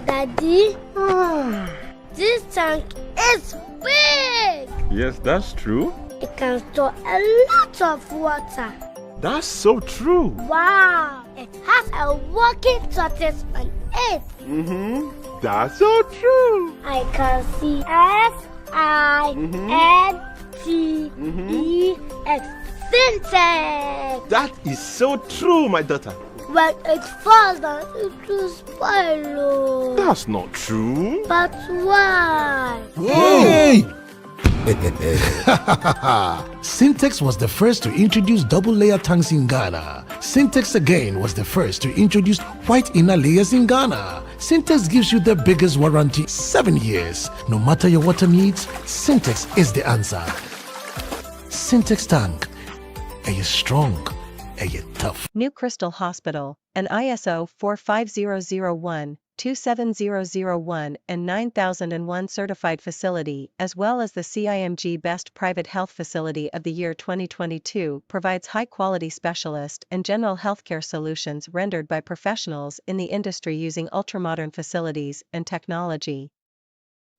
Daddy, this tank is big. Yes, that's true. It can store a lot of water. That's so true. Wow, it has a working tortoise on it. That's so true. I can see S-I-N-T-E-X. Syntax. That is so true, my daughter. When it falls down, it will spoil. That's not true. But why? Hey! Syntax was the first to introduce double-layer tanks in Ghana. Syntax again was the first to introduce white inner layers in Ghana. Syntax gives you the biggest warranty, 7 years. No matter your water needs, Syntax is the answer. Syntax tank. Are you strong? Are you tough? New Crystal Hospital, an ISO 45001, 27001 and 9001 certified facility, as well as the CIMG Best Private Health Facility of the Year 2022, provides high-quality specialist and general healthcare solutions rendered by professionals in the industry using ultramodern facilities and technology.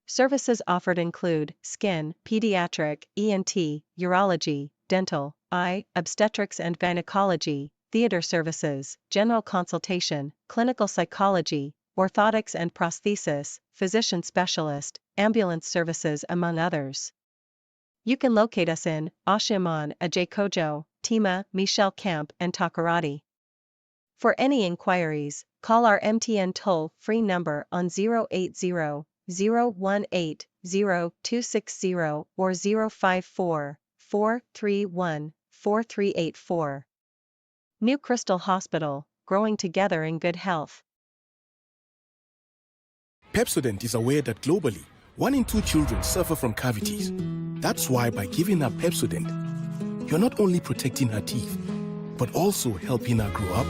Services offered include skin, pediatric, ENT, urology, dental, eye, obstetrics and gynecology, theater services, general consultation, clinical psychology, orthotics and prosthesis, physician specialist, ambulance services, among others. You can locate us in Oshiman, Ajekojo, Tima, Michelle Camp, and Takoradi. For any inquiries, call our MTN toll-free number on 080-018-0260 or 054-431-4384. New Crystal Hospital, growing together in good health. Pepsodent is aware that globally, 1 in 2 children suffer from cavities. That's why by giving her Pepsodent, you're not only protecting her teeth, but also helping her grow up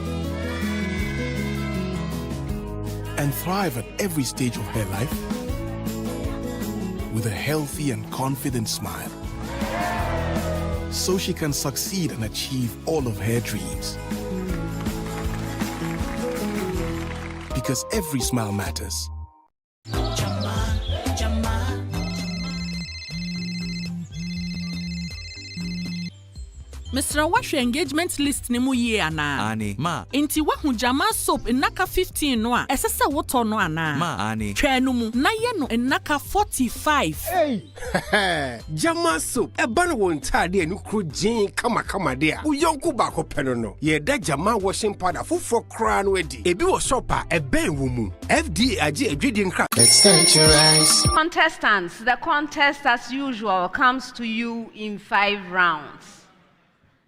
and thrive at every stage of her life with a healthy and confident smile, so she can succeed and achieve all of her dreams. Because every smile matters. Mr. Wash your engagement list ni mu ye ana. Ani. Ma. Inti wahu jama soap naka 15 no a. Esese woto no ana. Ma ani. Twa no mu na ye no naka 45. Hey. Jama soap. Eba no won tade anu kro jin kama de a. Uyonku ba ko peno no. Ye da jama washing powder fufro kra no edi. Ebi wo shop a eben wo mu. FDA age adwedi nkra. Let's stand your eyes. Contestants, the contest as usual comes to you in 5 rounds.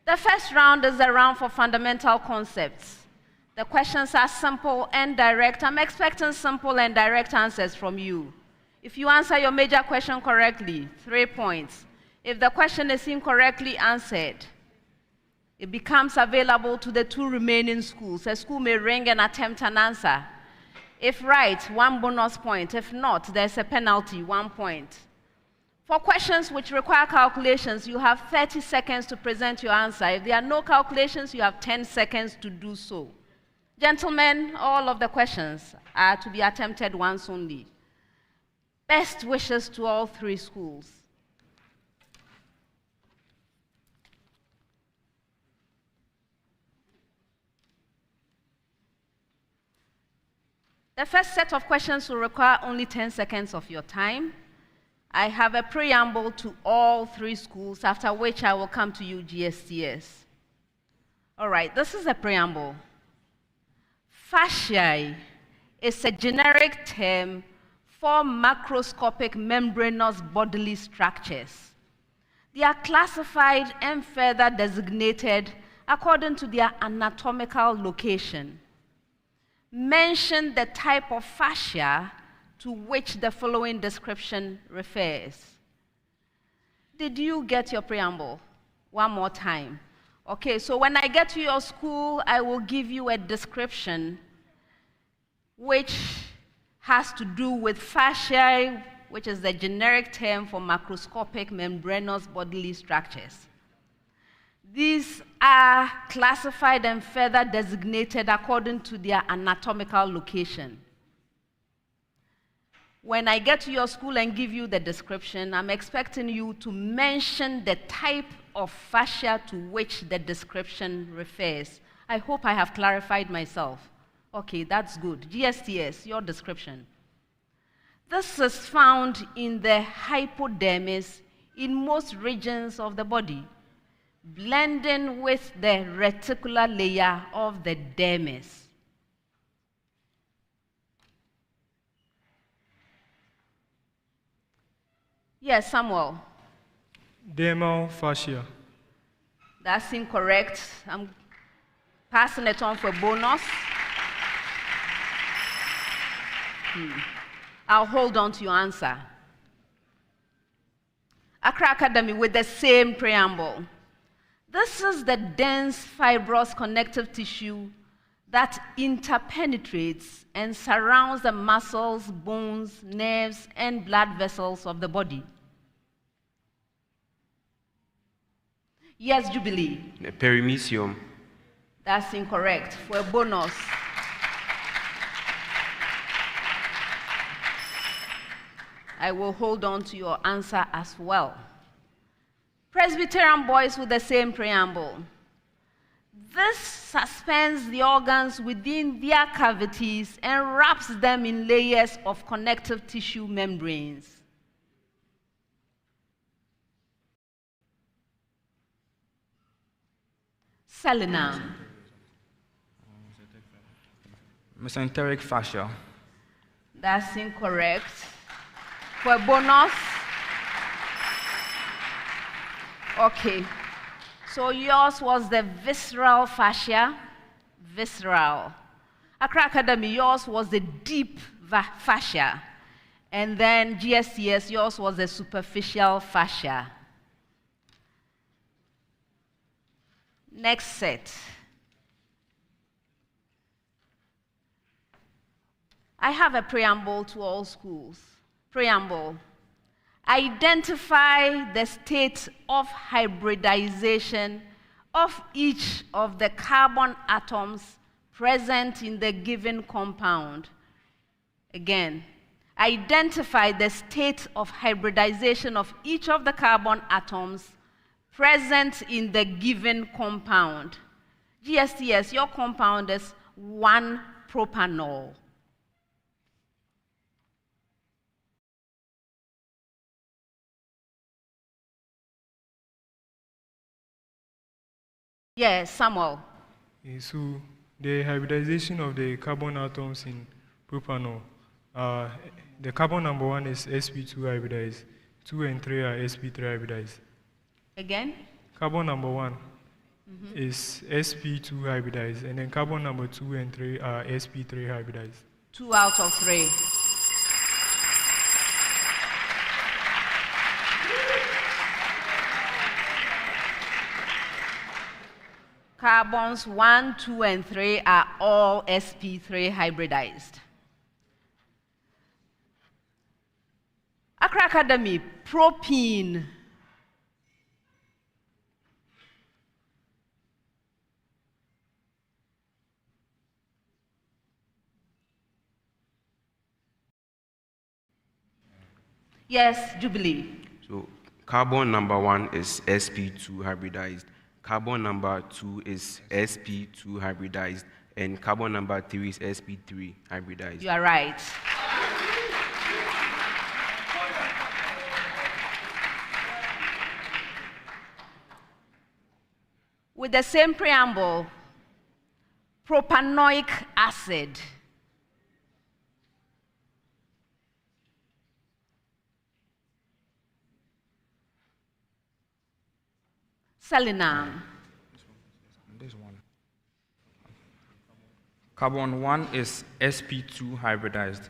The first round is a round for fundamental concepts. The questions are simple and direct. I'm expecting simple and direct answers from you. If you answer your major question correctly, 3 points. If the question is incorrectly answered, it becomes available to the 2 remaining schools. A school may ring and attempt an answer. If right, 1 bonus point. If not, there's a penalty, 1 point. For questions which require calculations, you have 30 seconds to present your answer. If there are no calculations, you have 10 seconds to do so. Gentlemen, all of the questions are to be attempted once only. Best wishes to all 3 schools. The first set of questions will require only 10 seconds of your time. I have a preamble to all 3 schools, after which I will come to you, G.S.T.S. All right, this is a preamble. Fasciae is a generic term for macroscopic membranous bodily structures. They are classified and further designated according to their anatomical location. Mention the type of fascia to which the following description refers. Did you get your preamble? One more time. Okay, so when I get to your school, I will give you a description which has to do with fasciae, which is the generic term for macroscopic membranous bodily structures. These are classified and further designated according to their anatomical location. When I get to your school and give you the description, I'm expecting you to mention the type of fascia to which the description refers. I hope I have clarified myself. Okay, that's good. G.S.T.S, your description. This is found in the hypodermis in most regions of the body, blending with the reticular layer of the dermis. Yes, Samuel. Dermal fascia. That's incorrect. I'm passing it on for bonus. I'll hold on to your answer. Accra Academy with the same preamble. This is the dense fibrous connective tissue that interpenetrates and surrounds the muscles, bones, nerves, and blood vessels of the body. Yes, Jubilee. The perimecium. That's incorrect. For a bonus. I will hold on to your answer as well. Presbyterian boys with the same preamble. This suspends the organs within their cavities and wraps them in layers of connective tissue membranes. Selenum. Mesenteric fascia. That's incorrect. For a bonus. Okay. So yours was the visceral fascia. Visceral. Accra Academy, yours was the deep fascia. And then G.S.T.S, yours was the superficial fascia. Next set. I have a preamble to all schools. Preamble. Identify the state of hybridization of each of the carbon atoms present in the given compound. Again, identify the state of hybridization of each of the carbon atoms present in the given compound. G.S.T.S, your compound is 1-propanol. Yes, Samuel. So the hybridization of the carbon atoms in propanol, the carbon number 1 is sp2 hybridized, 2 and 3 are sp3 hybridized. Again? Carbon number 1 is sp2 hybridized, and then carbon number 2 and 3 are sp3 hybridized. 2 out of 3. Carbons 1, 2, and 3 are all sp3 hybridized. Accra Academy, propene. Yes, Jubilee. So carbon number 1 is sp2 hybridized. Carbon number 2 is sp2 hybridized, and carbon number 3 is sp3 hybridized. You are right. With the same preamble, propanoic acid. Selenum. This one. Carbon 1 is sp2 hybridized.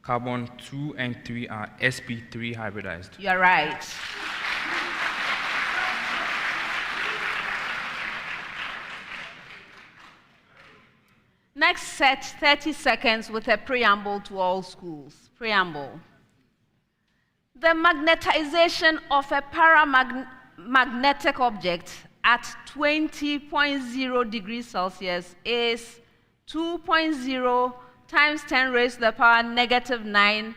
Carbon 2 and 3 are sp3 hybridized. You are right. Next set, 30 seconds with a preamble to all schools. Preamble. The magnetization of a paramagnetic object at 20.0 degrees Celsius is 2.0 times 10 raised to the power -9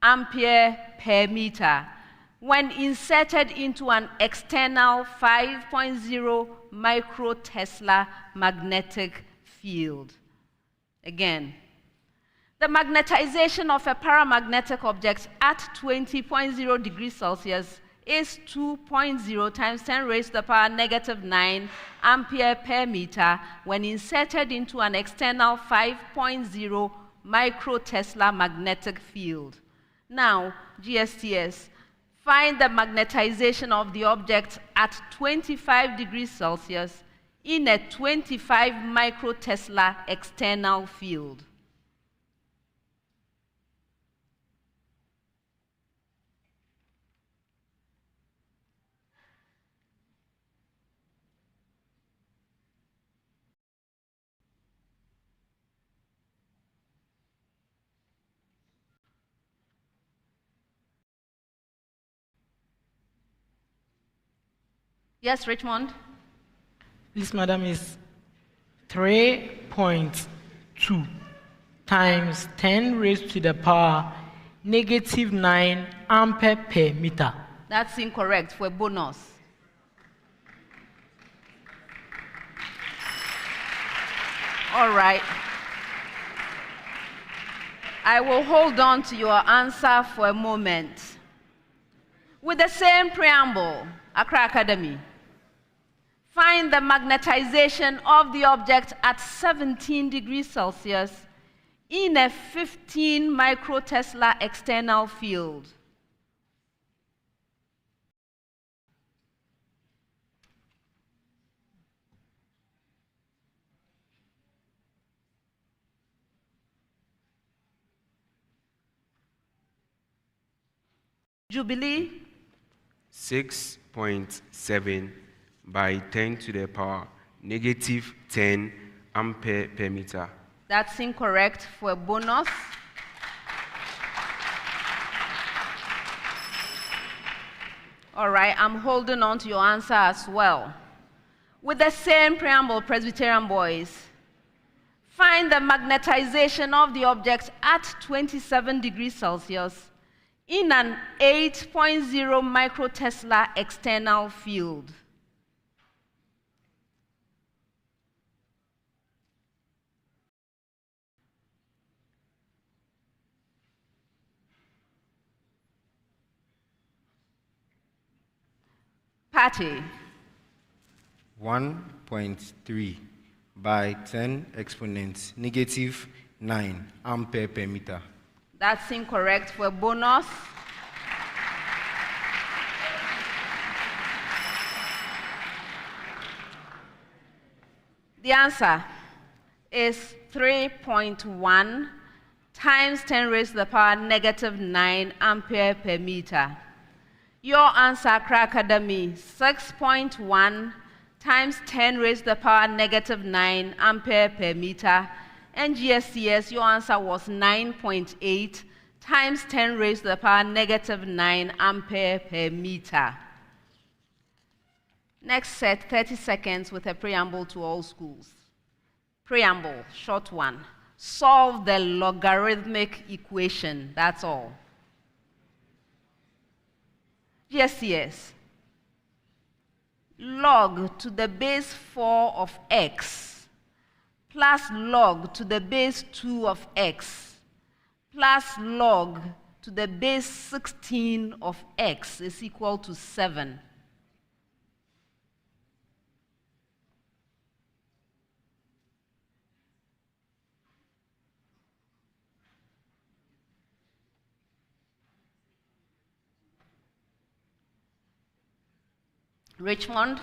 ampere per meter when inserted into an external 5.0 microtesla magnetic field. Again, the magnetization of a paramagnetic object at 20.0 degrees Celsius is 2.0 times 10 raised to the power negative 9 ampere per meter when inserted into an external 5.0 microtesla magnetic field. Now, G.S.T.S, find the magnetization of the object at 25 degrees Celsius in a 25 microtesla external field. Yes, Richmond? This, madam, is 3.2 times 10 raised to the power negative 9 ampere per meter. That's incorrect for a bonus. All right. I will hold on to your answer for a moment. With the same preamble, Accra Academy, find the magnetization of the object at 17 degrees Celsius in a 15 microtesla external field. Jubilee? 6.7 by 10 to the power negative 10 ampere per meter. That's incorrect for a bonus. All right, I'm holding on to your answer as well. With the same preamble, Presbyterian boys, find the magnetization of the object at 27 degrees Celsius in an 8.0 microtesla external field. Patty? 1.3 by 10 exponents negative 9 ampere per meter. That's incorrect for a bonus. The answer is 3.1 times 10 raised to the power negative 9 ampere per meter. Your answer, Accra Academy, 6.1 times 10 raised to the power negative 9 ampere per meter. And G.S.T.S, your answer was 9.8 times 10 raised to the power negative 9 ampere per meter. Next set, 30 seconds with a preamble to all schools. Preamble, short one. Solve the logarithmic equation, that's all. G.S.T.S, log to the base 4 of x plus log to the base 2 of x plus log to the base 16 of x is equal to 7. Richmond?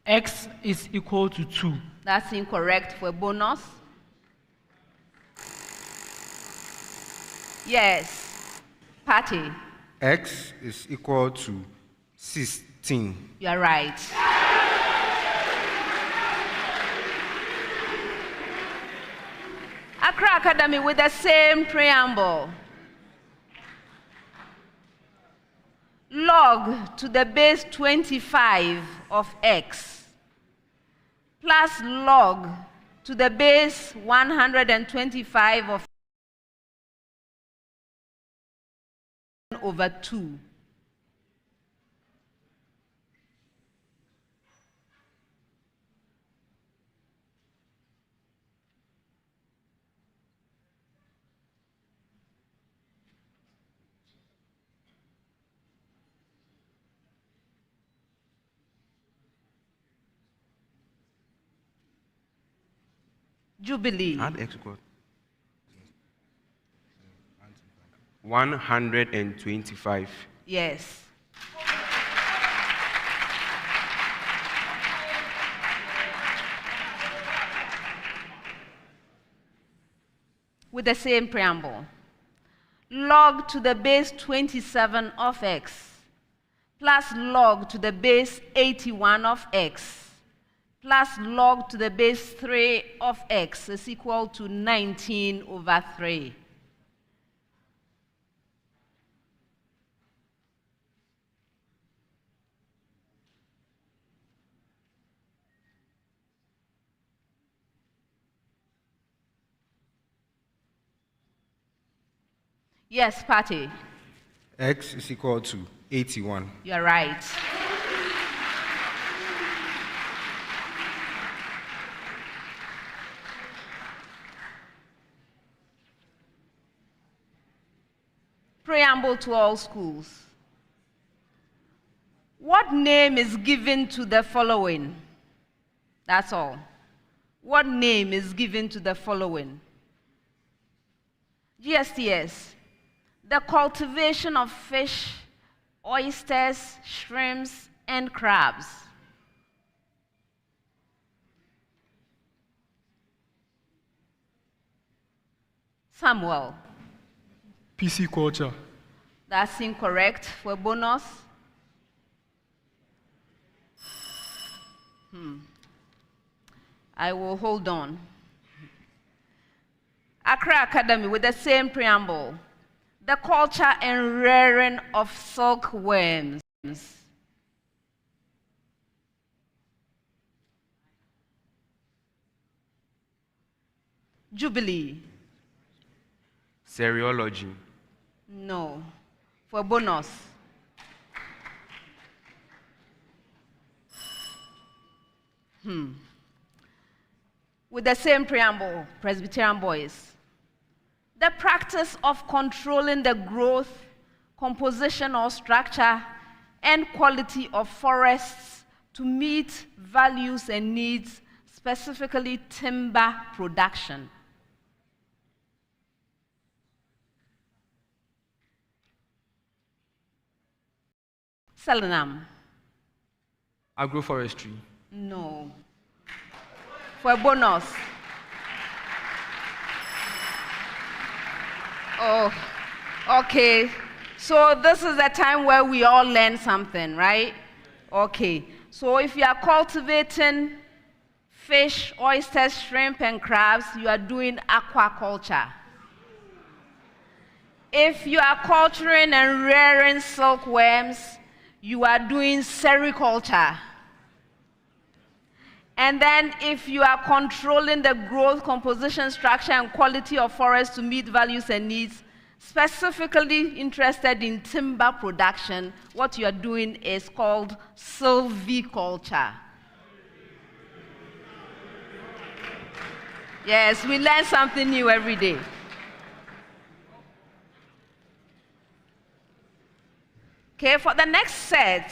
X is equal to 2. That's incorrect for a bonus. Yes. Patty? X is equal to 16. You're right. Accra Academy with the same preamble. Log to the base 25 of x plus log to the base 125 of over 2. Jubilee. Add X equal 125. Yes. With the same preamble. Log to the base 27 of x plus log to the base 81 of x plus log to the base 3 of x is equal to 19 over 3. Yes, Patty. X is equal to 81. You're right. Preamble to all schools. What name is given to the following? That's all. What name is given to the following? G.S.T.S. The cultivation of fish, oysters, shrimps, and crabs. Samuel. Pisciculture. That's incorrect. For bonus. I will hold on. Accra Academy with the same preamble. The culture and rearing of silkworms. Jubilee. Seriology. No. For bonus. With the same preamble, Presbyterian boys. The practice of controlling the growth, composition or structure, and quality of forests to meet values and needs, specifically timber production. Selenam. Agroforestry. No. For a bonus. Oh, okay. So this is the time where we all learn something, right? Okay. So if you are cultivating fish, oysters, shrimp, and crabs, you are doing aquaculture. If you are culturing and rearing silkworms, you are doing sericulture. And then if you are controlling the growth, composition, structure, and quality of forests to meet values and needs, specifically interested in timber production, what you are doing is called silviculture. Yes, we learn something new every day. Okay, for the next set,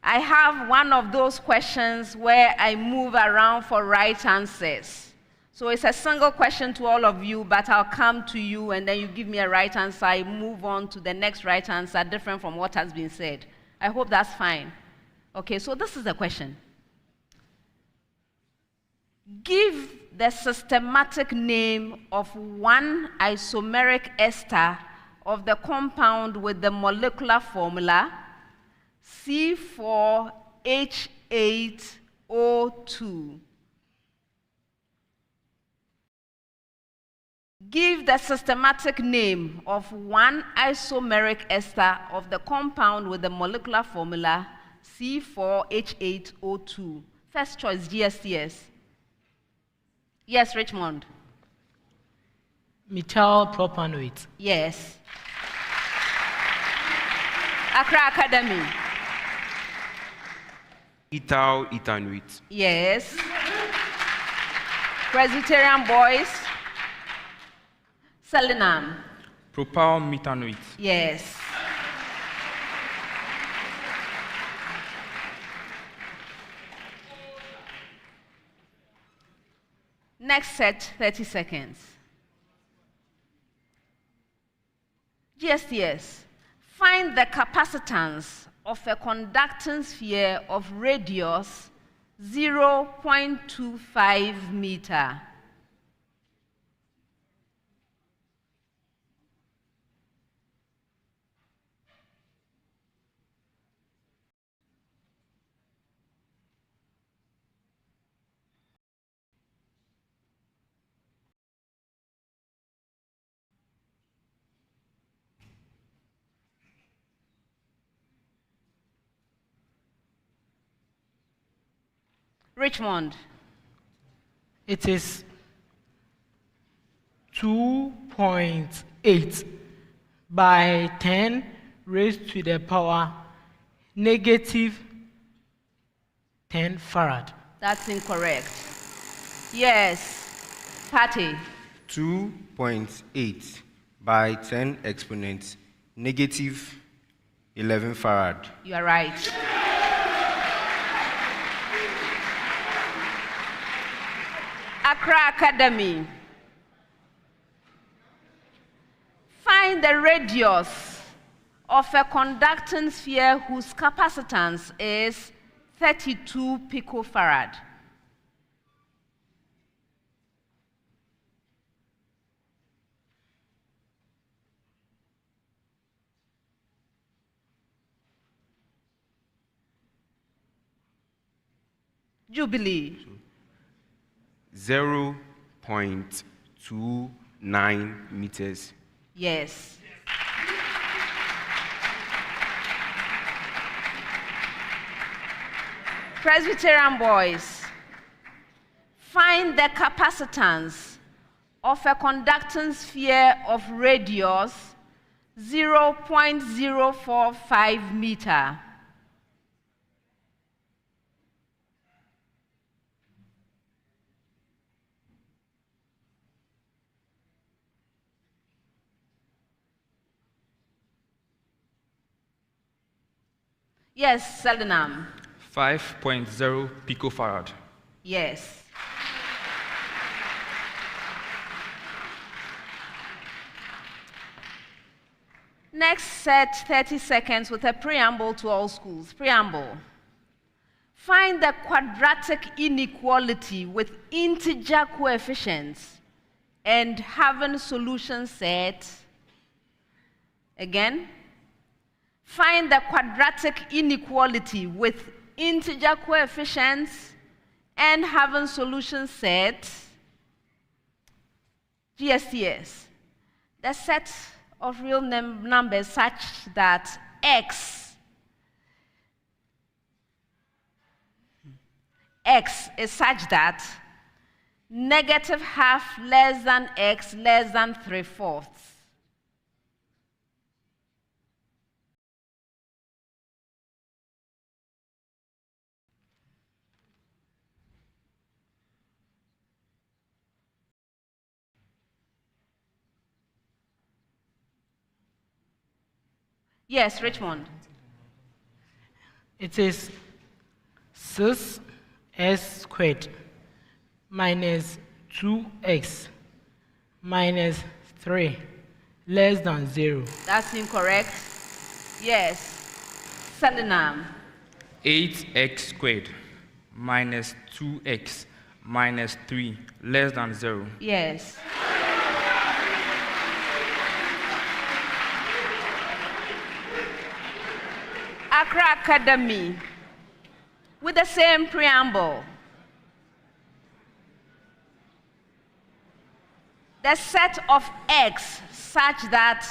I have one of those questions where I move around for right answers. So it's a single question to all of you, but I'll come to you and then you give me a right answer. I move on to the next right answer, different from what has been said. I hope that's fine. Okay, so this is the question. Give the systematic name of one isomeric ester of the compound with the molecular formula C4H8O2. Give the systematic name of one isomeric ester of the compound with the molecular formula C4H8O2. First choice, G.S.T.S. Yes, Richmond. Methyl propanoate. Yes. Accra Academy. Ethyl ethanoate. Yes. Presbyterian Boys. Selenam. Propyl methanoate. Yes. Next set, 30 seconds. G.S.T.S. Find the capacitance of a conducting sphere of radius 0.25 meter. Richmond. It is 2.8 by 10 raised to the power negative 10 farad. That's incorrect. Yes. Patty. 2.8 by 10 exponents negative 11 farad. You are right. Accra Academy. Find the radius of a conducting sphere whose capacitance is 32 picofarad. Jubilee. 0.29 meters. Yes. Presbyterian Boys. Find the capacitance of a conducting sphere of radius 0.045 meter. Yes, Selenam. 5.0 picofarad. Yes. Next set, 30 seconds with a preamble to all schools. Preamble. Find the quadratic inequality with integer coefficients and having solution set. Again. Find the quadratic inequality with integer coefficients and having solution set. G.S.T.S. The set of real numbers such that x is such that negative half less than x less than 3/4. Yes, Richmond. It is 6s squared minus 2x minus 3 less than 0. That's incorrect. Yes. Selenam. 8x squared minus 2x minus 3 less than 0. Yes. Accra Academy, with the same preamble. The set of x such that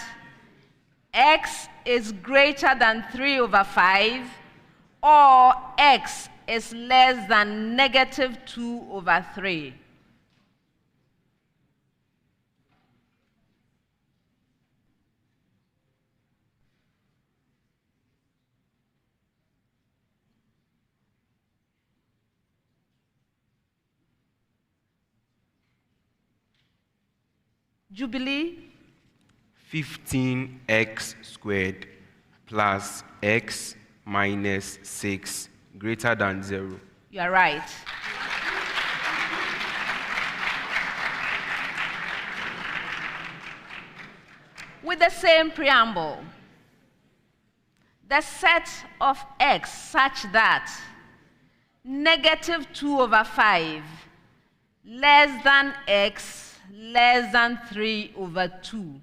x is greater than 3/5 or x is less than negative 2/3. Jubilee? 15x squared plus x minus 6 greater than 0. You are right. With the same preamble, the set of x such that negative 2 over 5 less than x less than 3 over 2.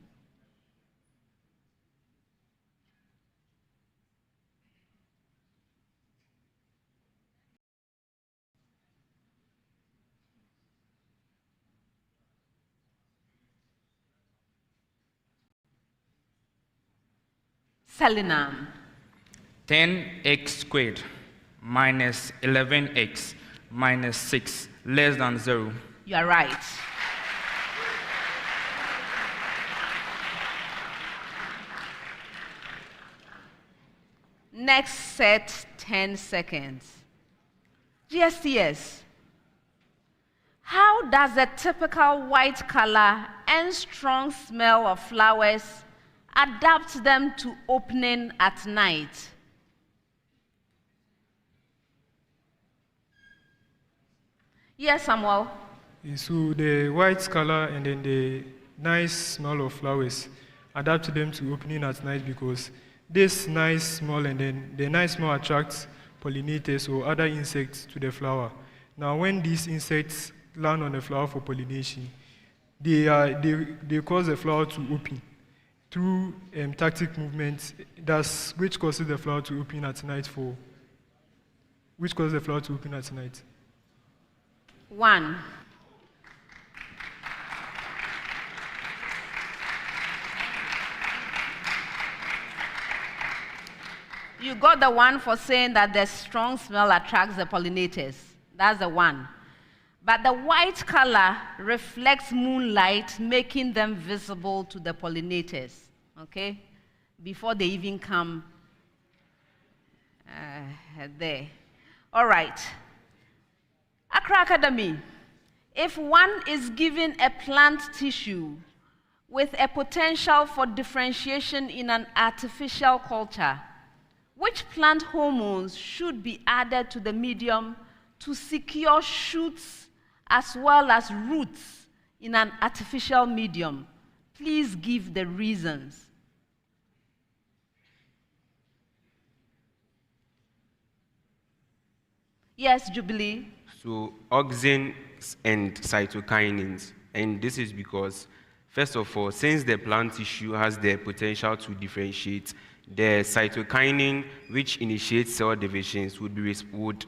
Selinam. 10x squared minus 11x minus 6 less than 0. You are right. Next set, 10 seconds. G.S.T.S. How does the typical white color and strong smell of flowers adapt them to opening at night? Yes, Samuel. So the white color and then the nice smell of flowers adapt them to opening at night because this nice smell and then the nice smell attracts pollinators or other insects to the flower. Now, when these insects land on the flower for pollination, they cause the flower to open through tactic movements, which causes the flower to open at night. Which causes the flower to open at night? 1. You got the 1 for saying that the strong smell attracts the pollinators. That's the 1. But the white color reflects moonlight, making them visible to the pollinators, okay? Before they even come there. All right. Accra Academy. If one is given a plant tissue with a potential for differentiation in an artificial culture, which plant hormones should be added to the medium to secure shoots as well as roots in an artificial medium? Please give the reasons. Yes, Jubilee? So auxins and cytokinins, and this is because, first of all, since the plant tissue has the potential to differentiate, the cytokinin, which initiates cell divisions, would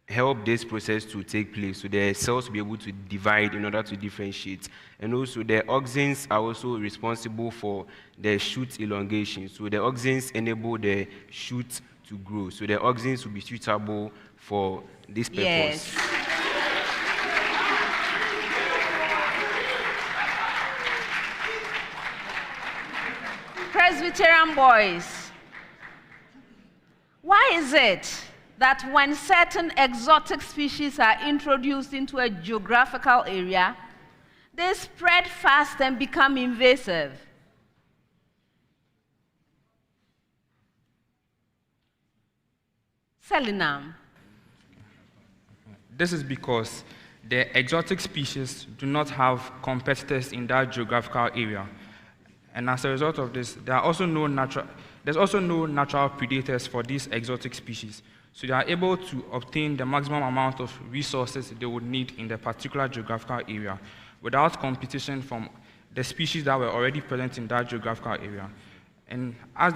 help this process to take place, so the cells will be able to divide in order to differentiate. And also, the auxins are also responsible for the shoot elongation. So the auxins enable the shoot to grow. So the auxins will be suitable for this purpose. Yes. Presbyterian boys, why is it that when certain exotic species are introduced into a geographical area, they spread fast and become invasive? Selinam. This is because the exotic species do not have competitors in that geographical area. And as a result of this, there's also no natural predators for these exotic species. So they are able to obtain the maximum amount of resources they would need in the particular geographical area without competition from the species that were already present in that geographical area. And as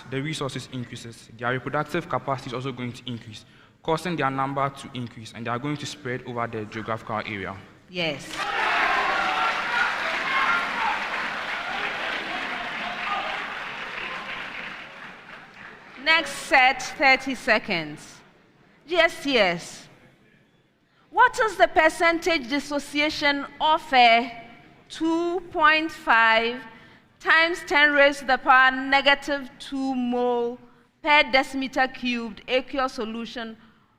the resources increases, their reproductive capacity is also going to increase, causing their number to increase, and they are going to spread over the geographical area. Yes. Next set, 30 seconds. G.S.T.S. What is the percentage dissociation of a 2.5 times 10 raised to the power negative 2 mole per decimeter cubed aqueous solution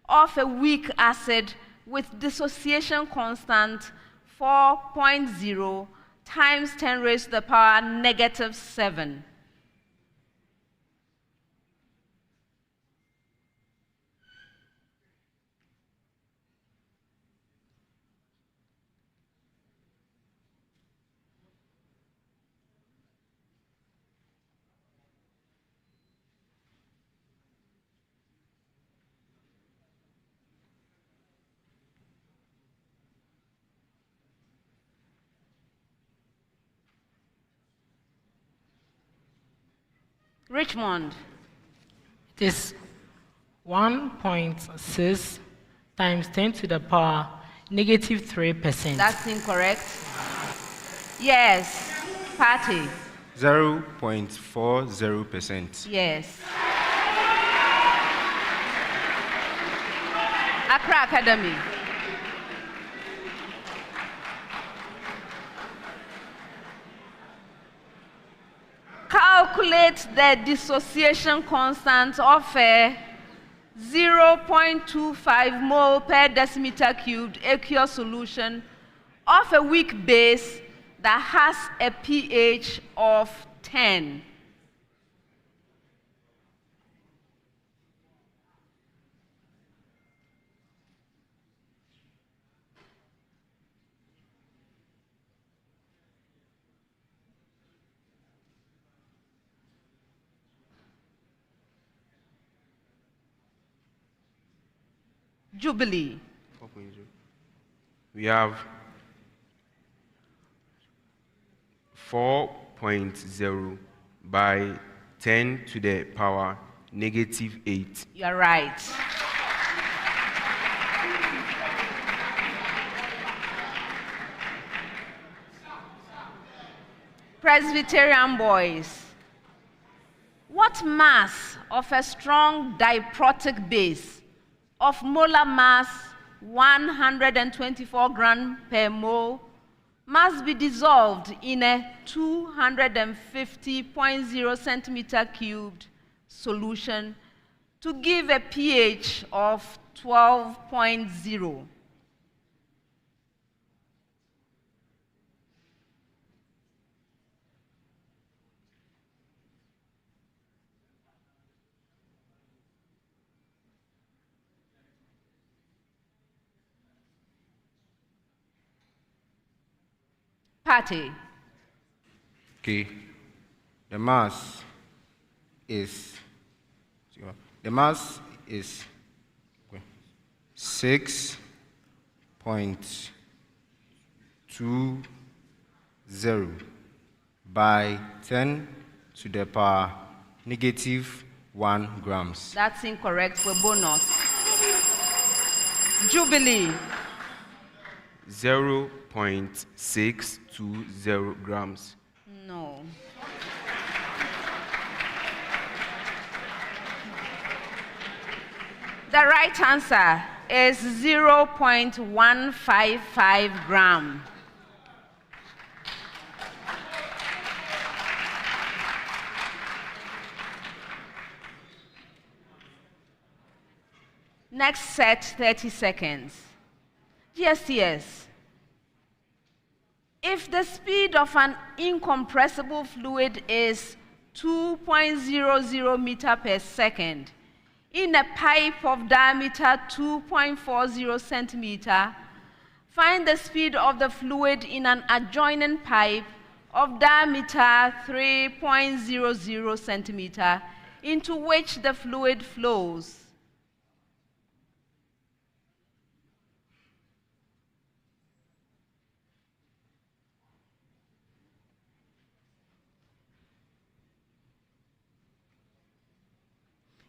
of a weak acid with dissociation constant 4.0 times 10 raised to the power negative 7. Richmond. It is 1.6 times 10 to the power negative 3%. That's incorrect. Yes. Party. 0.40%. Yes. Accra Academy. Calculate the dissociation constant of a 0.25 mole per decimeter cubed aqueous solution of a weak base that has a pH of 10. Jubilee. 4.0. We have 4.0 by 10 to the power negative 8. You are right. Presbyterian boys. What mass of a strong diprotic base of molar mass 124 gram per mole must be dissolved in a 250.0 centimeter cubed solution to give a pH of 12.0? Party. Okay. The mass is 6.20 by 10 to the power negative 1 grams. That's incorrect for bonus. Jubilee. 0.620 grams. No. The right answer is 0.155 gram. Next set, 30 seconds. G.S.T.S. If the speed of an incompressible fluid is 2.00 meter per second in a pipe of diameter 2.40 centimeter, find the speed of the fluid in an adjoining pipe of diameter 3.00 centimeter into which the fluid flows.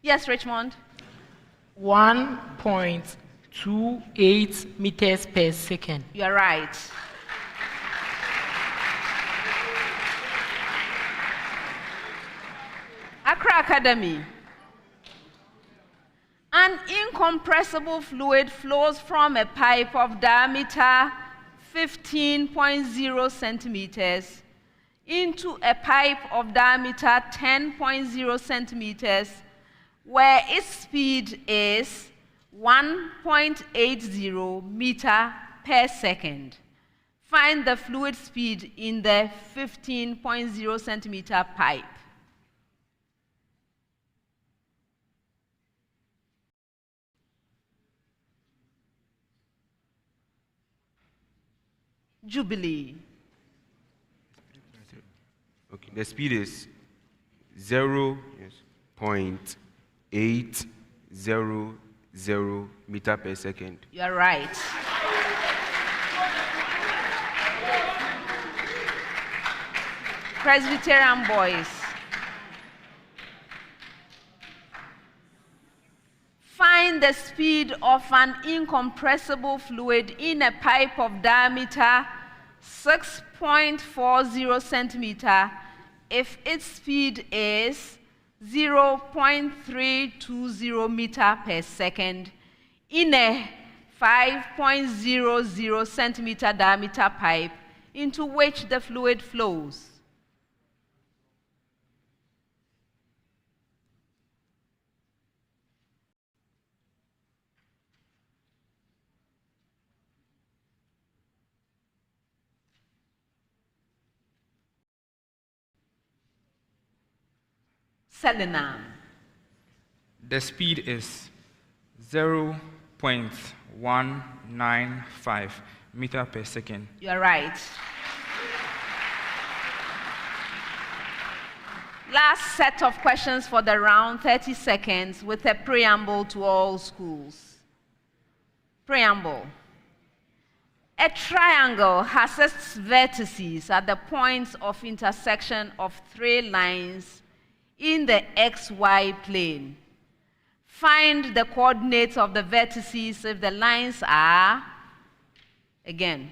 Yes, Richmond. 1.28 meters per second. You're right. Accra Academy. An incompressible fluid flows from a pipe of diameter 15.0 centimeters into a pipe of diameter 10.0 centimeters where its speed is 1.80 meter per second. Find the fluid speed in the 15.0 centimeter pipe. Jubilee. Okay, the speed is 0.800 meter per second. You are right. Presbyterian boys. Find the speed of an incompressible fluid in a pipe of diameter 6.40 centimeter if its speed is 0.320 meter per second in a 5.00 centimeter diameter pipe into which the fluid flows. Selena. The speed is 0.195 meter per second. You are right. Last set of questions for the round, 30 seconds, with a preamble to all schools. Preamble. A triangle has its vertices at the points of intersection of three lines in the XY plane. Find the coordinates of the vertices if the lines are, again,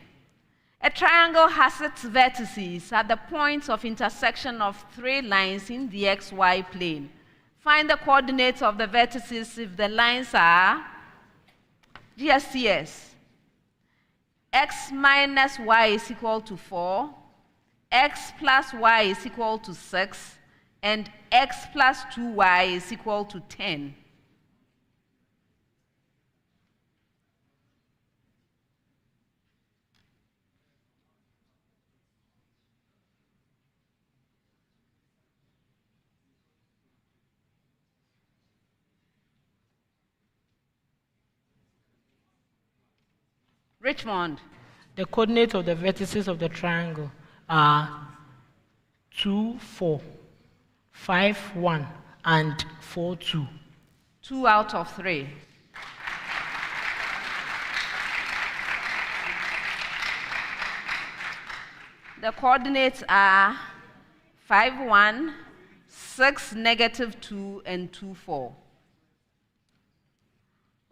a triangle has its vertices at the points of intersection of three lines in the XY plane. Find the coordinates of the vertices if the lines are G.S.T.S. X minus y is equal to 4, x plus y is equal to 6, and x plus 2y is equal to 10. Richmond. The coordinates of the vertices of the triangle are 2, 4, 5, 1, and 4, 2. 2 out of 3. The coordinates are 5, 1, 6, negative 2, and 2, 4.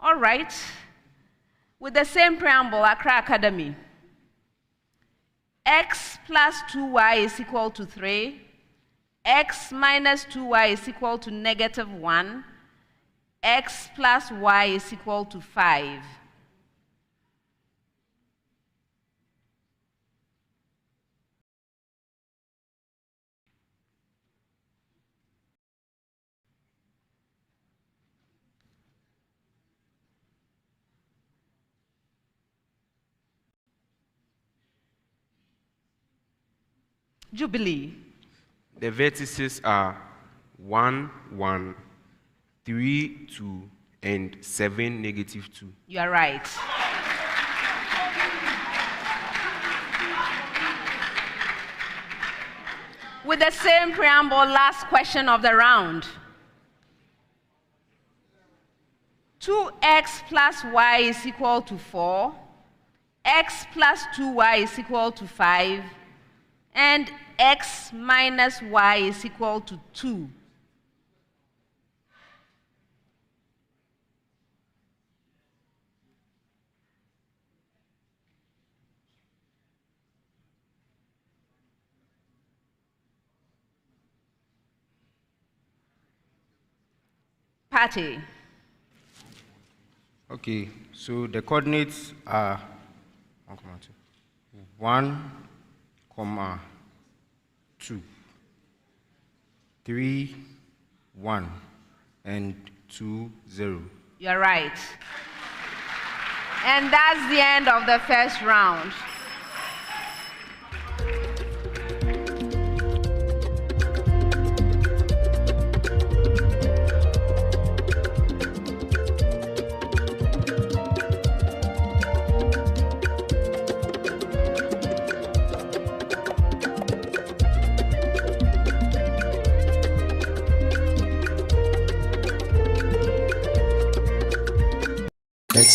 All right. With the same preamble, Accra Academy. X plus 2y is equal to 3. X minus 2y is equal to negative 1. X plus y is equal to 5. Jubilee. The vertices are 1, 1, 3, 2, and 7, negative 2. You are right. With the same preamble, last question of the round. 2x plus y is equal to 4. X plus 2y is equal to 5. And x minus y is equal to 2. Patty. Okay, so the coordinates are 1, 2, 3, 1, and 2, 0. You're right. And that's the end of the first round.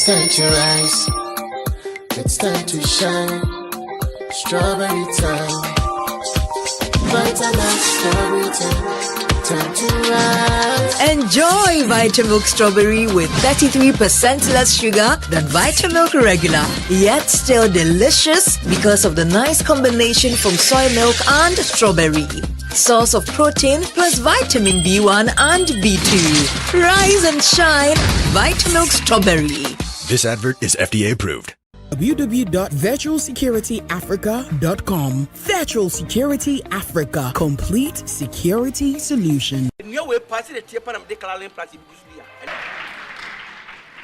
It's time to rise. It's time to shine. Strawberry time. Vitamilk strawberry time. Time to rise. Enjoy Vitamilk Strawberry with 33% less sugar than Vitamilk Regular, yet still delicious because of the nice combination from soy milk and strawberry. Source of protein plus vitamin B1 and B2. Rise and shine, Vitamilk Strawberry. This advert is FDA approved. www.virtualsecurityafrica.com. Virtual Security Africa. Complete security solution.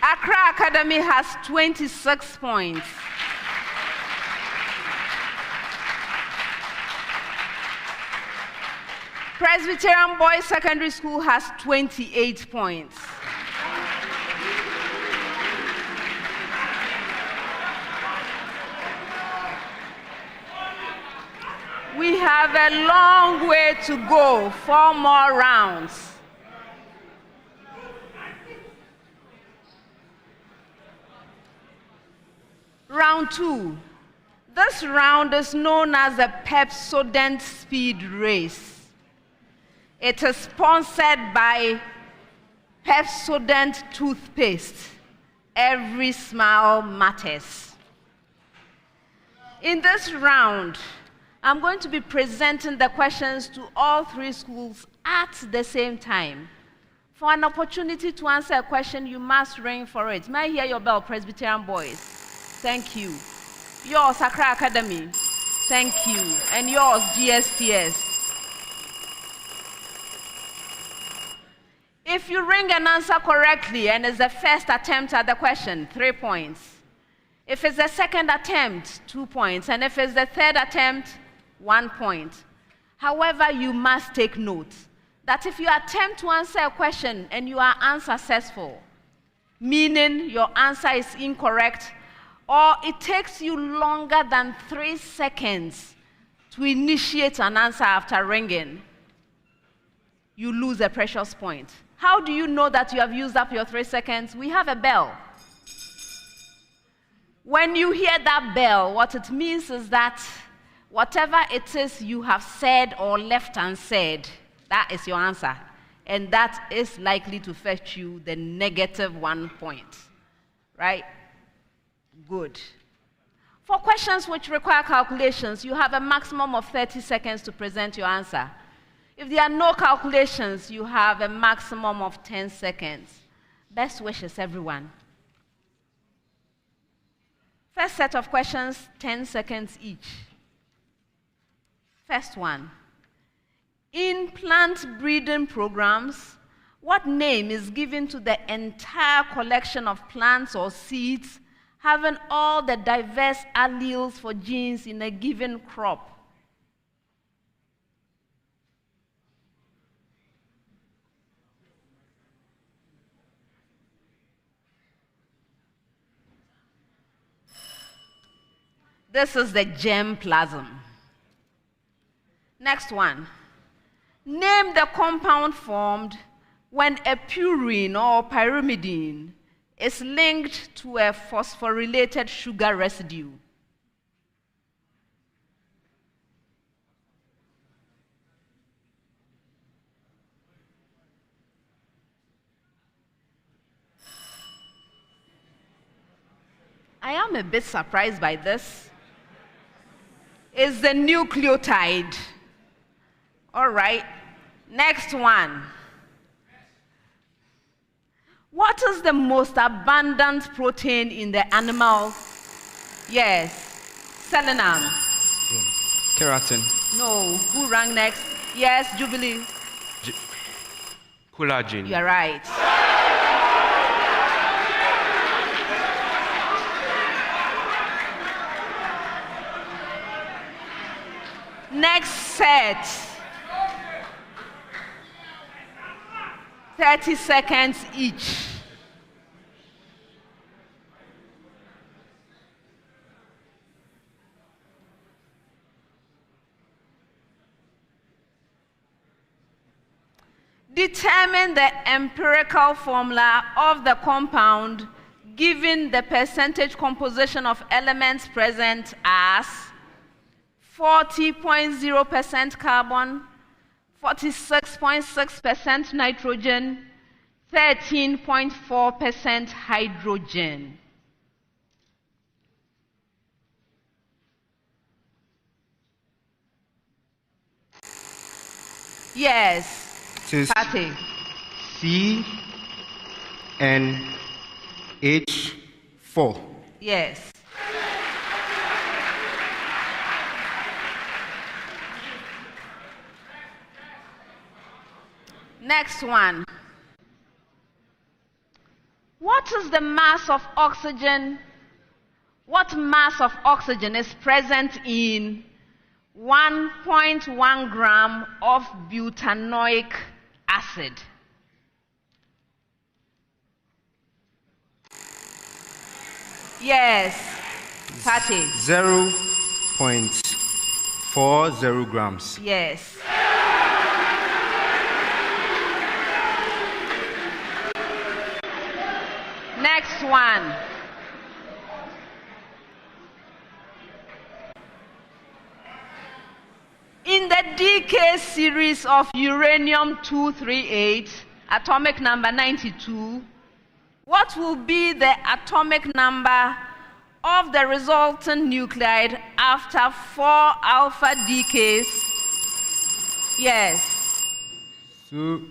Accra Academy has 26 points. Presbyterian Boys Secondary School has 28 points. We have a long way to go, 4 more rounds. Round 2. This round is known as the Pepsodent Speed Race. It is sponsored by Pepsodent toothpaste. Every smile matters. In this round, I'm going to be presenting the questions to all 3 schools at the same time. For an opportunity to answer a question, you must ring for it. May I hear your bell, Presbyterian Boys? Thank you. Yours, Accra Academy. Thank you. And yours, G.S.T.S. If you ring and answer correctly and it's the first attempt at the question, 3 points. If it's the second attempt, 2 points. And if it's the third attempt, 1 point. However, you must take note that if you attempt to answer a question and you are unsuccessful, meaning your answer is incorrect, or it takes you longer than 3 seconds to initiate an answer after ringing, you lose a precious point. How do you know that you have used up your 3 seconds? We have a bell. When you hear that bell, what it means is that whatever it is you have said or left unsaid, that is your answer. And that is likely to fetch you the -1 point. Right? Good. For questions which require calculations, you have a maximum of 30 seconds to present your answer. If there are no calculations, you have a maximum of 10 seconds. Best wishes, everyone. First set of questions, 10 seconds each. First one. In plant breeding programs, what name is given to the entire collection of plants or seeds having all the diverse alleles for genes in a given crop? This is the germplasm. Next one. Name the compound formed when a purine or pyrimidine is linked to a phosphorylated sugar residue. I am a bit surprised by this. It's the nucleotide. All right. Next one. What is the most abundant protein in the animal? Yes. Selenium. Keratin. No. Who rang next? Yes, Jubilee. Collagen. You're right. Next set. 30 seconds each. Determine the empirical formula of the compound given the percentage composition of elements present as 40.0% carbon, 46.6% nitrogen, 13.4% hydrogen. Yes. It is Patty. CnH4. Yes. Next one. What is the mass of oxygen? What mass of oxygen is present in 1.1 gram of butanoic acid? Yes. Patty. 0.40 grams. Yes. Next one. In the decay series of uranium-238, atomic number 92, what will be the atomic number of the resultant nuclide after 4 alpha decays? Yes. So,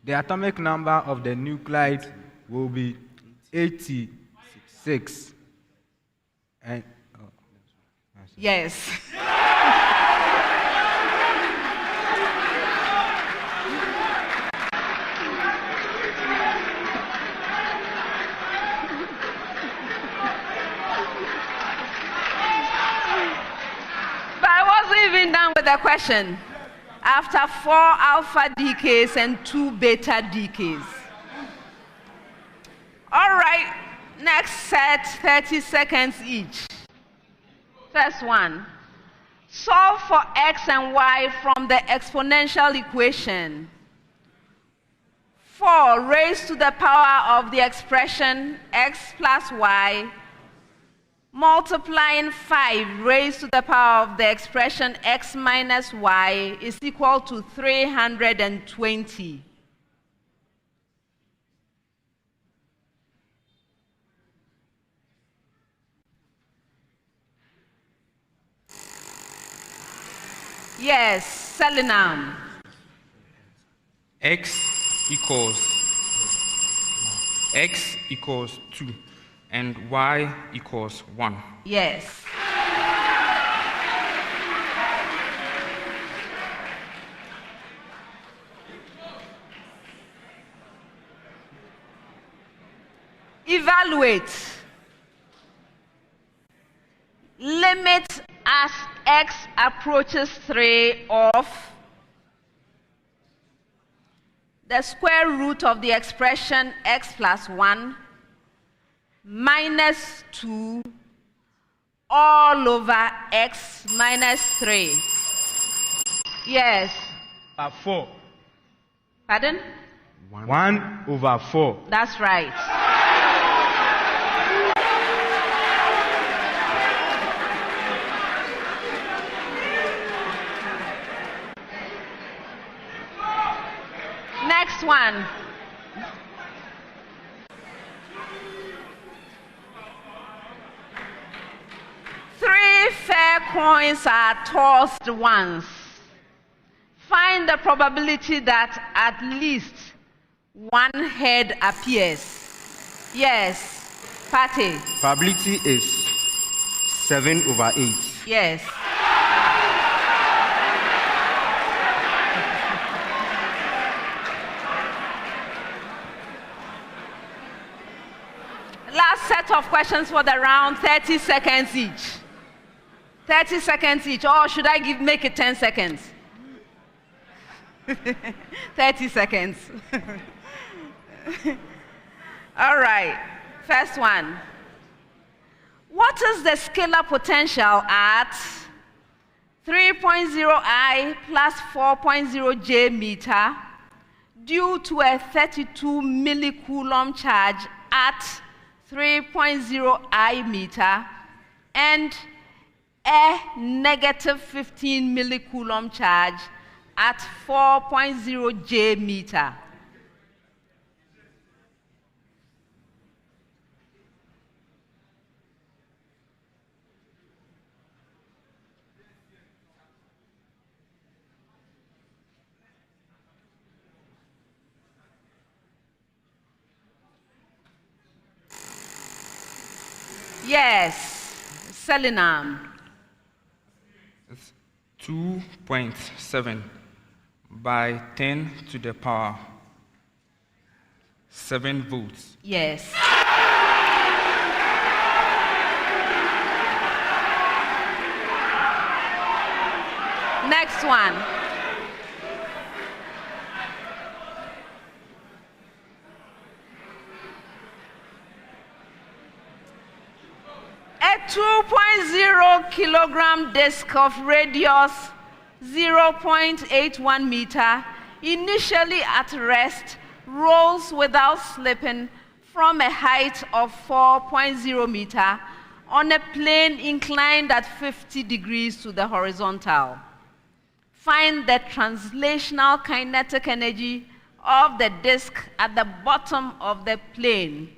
the atomic number of the nuclide will be 86. And yes. Even done with the question. After 4 alpha decays and 2 beta decays. All right, next set, 30 seconds each. First one. Solve for x and y from the exponential equation. 4 raised to the power of the expression x plus y multiplying 5 raised to the power of the expression x minus y is equal to 320. Yes, Selinam. X equals 2 and y equals 1. Yes. Evaluate. Limit as x approaches 3 of the square root of the expression x plus 1 minus 2 all over x minus 3. Yes. 4. Pardon? 1 over 4. That's right. Next one. Fair coins are tossed once. Find the probability that at least one head appears. Yes, Patty. Probability is 7 over 8. Yes. Last set of questions for the round, 30 seconds each. 30 seconds each, or should I make it 10 seconds? 30 seconds. All right, first one. What is the scalar potential at 3.0 I plus 4.0 J meter due to a 32 millicoulomb charge at 3.0 I meter and a negative 15 millicoulomb charge at 4.0 J meter. Yes, selenium. It's 2.7 by 10 to the power 7 volts. Yes. Next one. A 2.0 kilogram disc of radius 0.81 meter, initially at rest, rolls without slipping from a height of 4.0 meter on a plane inclined at 50 degrees to the horizontal. Find the translational kinetic energy of the disc at the bottom of the plane.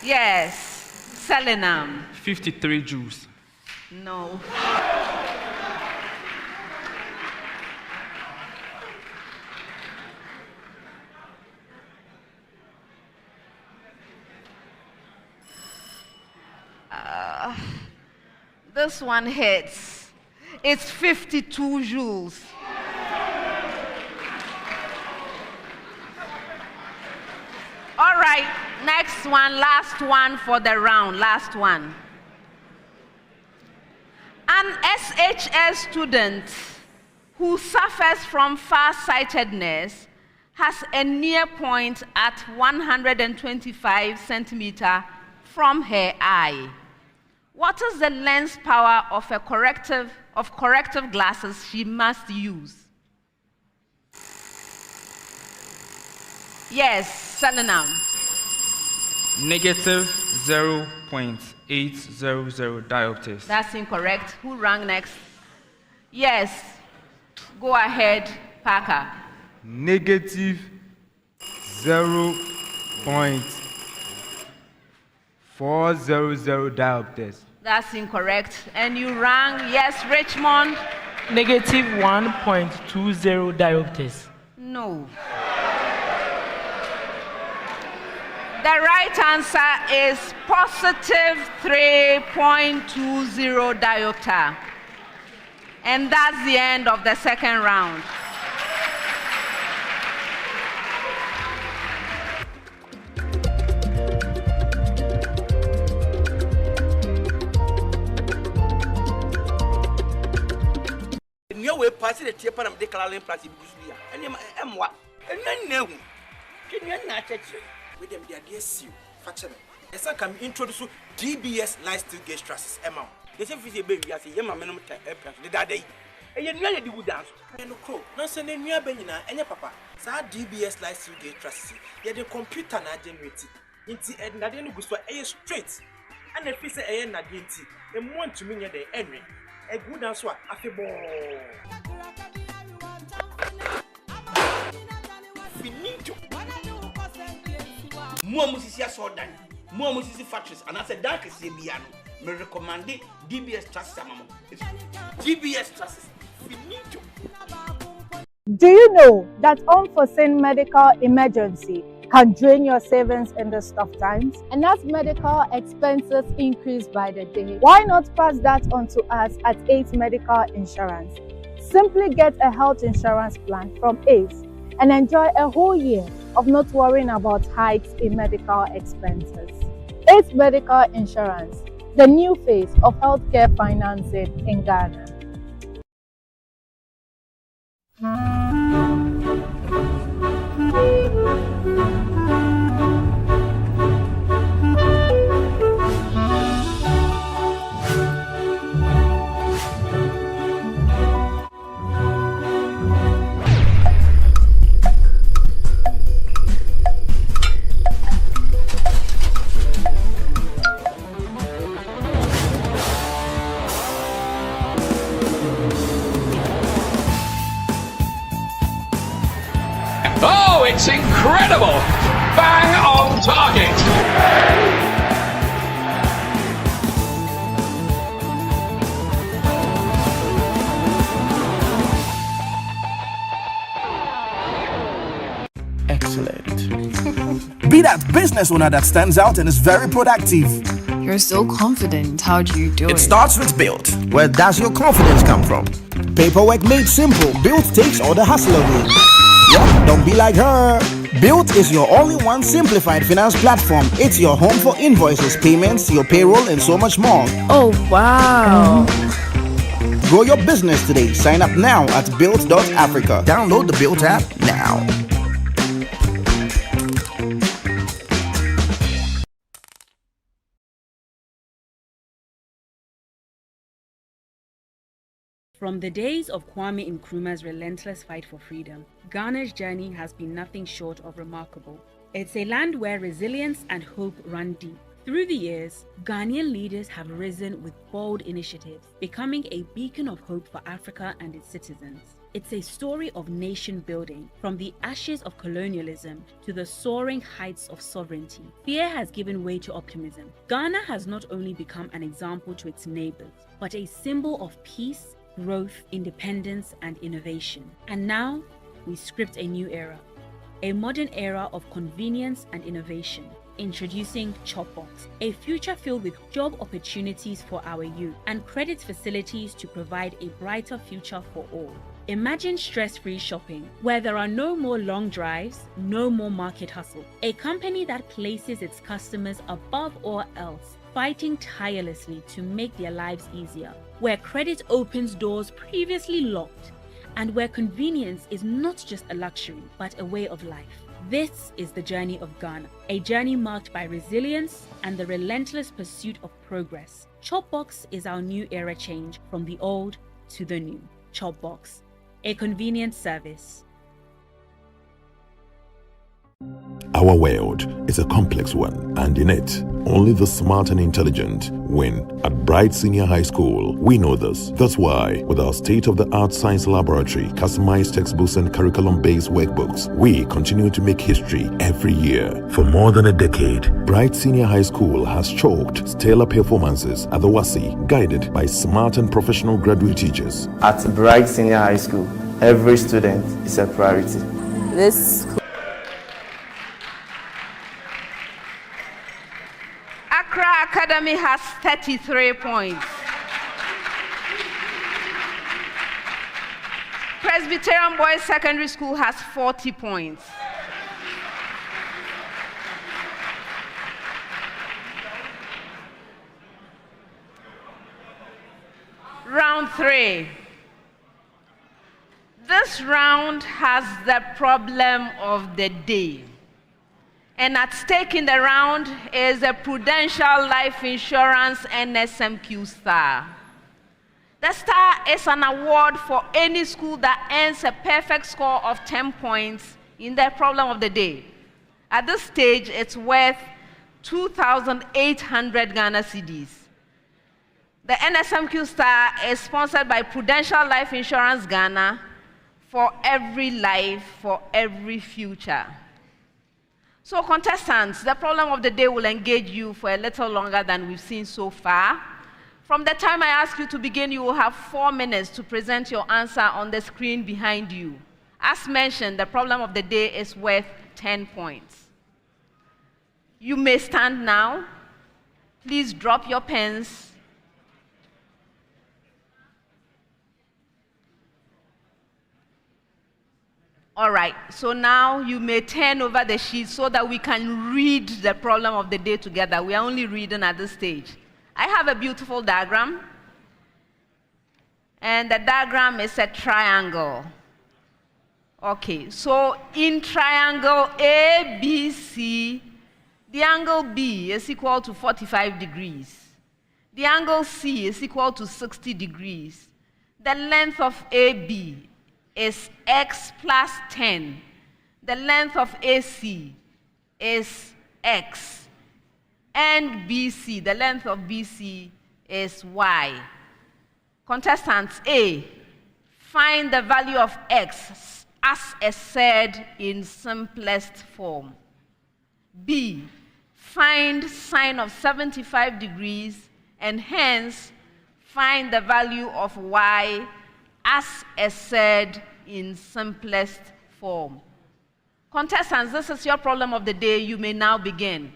Yes, selenium. 53 joules. No. This one hits. It's 52 joules. All right, next one, last one for the round, last one. An SHS student who suffers from farsightedness has a near point at 125 centimeters from her eye. What is the lens power of a corrective glasses she must use? Yes, selenium. Negative 0.800 diopters. That's incorrect. Who rang next? Yes. Go ahead, Parker. Negative 0.400 diopters. That's incorrect. And you rang, yes, Richmond? Negative 1.20 diopters. No. The right answer is positive 3.20 diopter. And that's the end of the second round. We pass the tape and declare in place. And I'm what? And then no. Can you not touch with them? Dear see you. Factor. As I can introduce DBS lifestyle G.S.T.S amount. They say, baby, I say, Yama minimum the day. And you know you would dance. And no crow. No sending me a benina and your papa. Sa DBS lifestyle G.S.T.S. Yet the computer not generated. Into and Nadine goes for a straight. And the piece of a Nadinti. And want to mean the Henry. A good answer after ball. Finito. More musicians saw done. More music factories, and as a dark is Biano, may recommend DBS.S. DBS.S. Finito. Do you know that unforeseen medical emergency can drain your savings in these tough times? And as medical expenses increase by the day, why not pass that on to us at ACE Medical Insurance? Simply get a health insurance plan from ACE and enjoy a whole year of not worrying about hikes in medical expenses. ACE Medical Insurance, the new face of healthcare financing in Ghana. it's incredible! Bang on target! Excellent. Be that business owner that stands out and is very productive. You're so confident. How do you do it? It starts with Built. Where does your confidence come from? Paperwork made simple. Built takes all the hassle away. Yeah, don't be like her. Built is your all-in-one simplified finance platform. It's your home for invoices, payments, your payroll, and so much more. Oh, wow. Grow your business today. Sign up now at built.africa. Download the Built app now. From the days of Kwame Nkrumah's relentless fight for freedom, Ghana's journey has been nothing short of remarkable. It's a land where resilience and hope run deep. Through the years, Ghanaian leaders have risen with bold initiatives, becoming a beacon of hope for Africa and its citizens. It's a story of nation building, from the ashes of colonialism to the soaring heights of sovereignty. Fear has given way to optimism. Ghana has not only become an example to its neighbors, but a symbol of peace, growth, independence, and innovation. And now, we script a new era. A modern era of convenience and innovation. Introducing Chopbox, a future filled with job opportunities for our youth and credit facilities to provide a brighter future for all. Imagine stress-free shopping, where there are no more long drives, no more market hustle. A company that places its customers above all else, fighting tirelessly to make their lives easier, where credit opens doors previously locked, and where convenience is not just a luxury, but a way of life. This is the journey of Ghana, a journey marked by resilience and the relentless pursuit of progress. Chopbox is our new era change from the old to the new. Chopbox, a convenient service. Our world is a complex one, and in it, only the smart and intelligent win. At Bright Senior High School, we know this. That's why, with our state-of-the-art science laboratory, customized textbooks, and curriculum-based workbooks, we continue to make history every year. For more than a decade, Bright Senior High School has chalked stellar performances at the WASI, guided by smart and professional graduate teachers. At Bright Senior High School, every student is a priority. This Accra Academy has 33 points. Presbyterian Boys Secondary School has 40 points. Round 3. This round has the problem of the day. And at stake in the round is the Prudential Life Insurance NSMQ Star. The Star is an award for any school that earns a perfect score of 10 points in the problem of the day. At this stage, it's worth 2,800 Ghana cedis. The NSMQ Star is sponsored by Prudential Life Insurance Ghana for every life, for every future. So contestants, the problem of the day will engage you for a little longer than we've seen so far. From the time I ask you to begin, you will have 4 minutes to present your answer on the screen behind you. As mentioned, the problem of the day is worth 10 points. You may stand now. Please drop your pens. All right, so now you may turn over the sheet so that we can read the problem of the day together. We are only reading at this stage. I have a beautiful diagram, and the diagram is a triangle. Okay, so in triangle ABC, the angle B is equal to 45 degrees. The angle C is equal to 60 degrees. The length of AB is x plus 10. The length of AC is x. And BC, the length of BC is y. Contestants A, find the value of x as a said in simplest form. B, find sine of 75 degrees and hence find the value of y as a said in simplest form. Contestants, this is your problem of the day. You may now begin.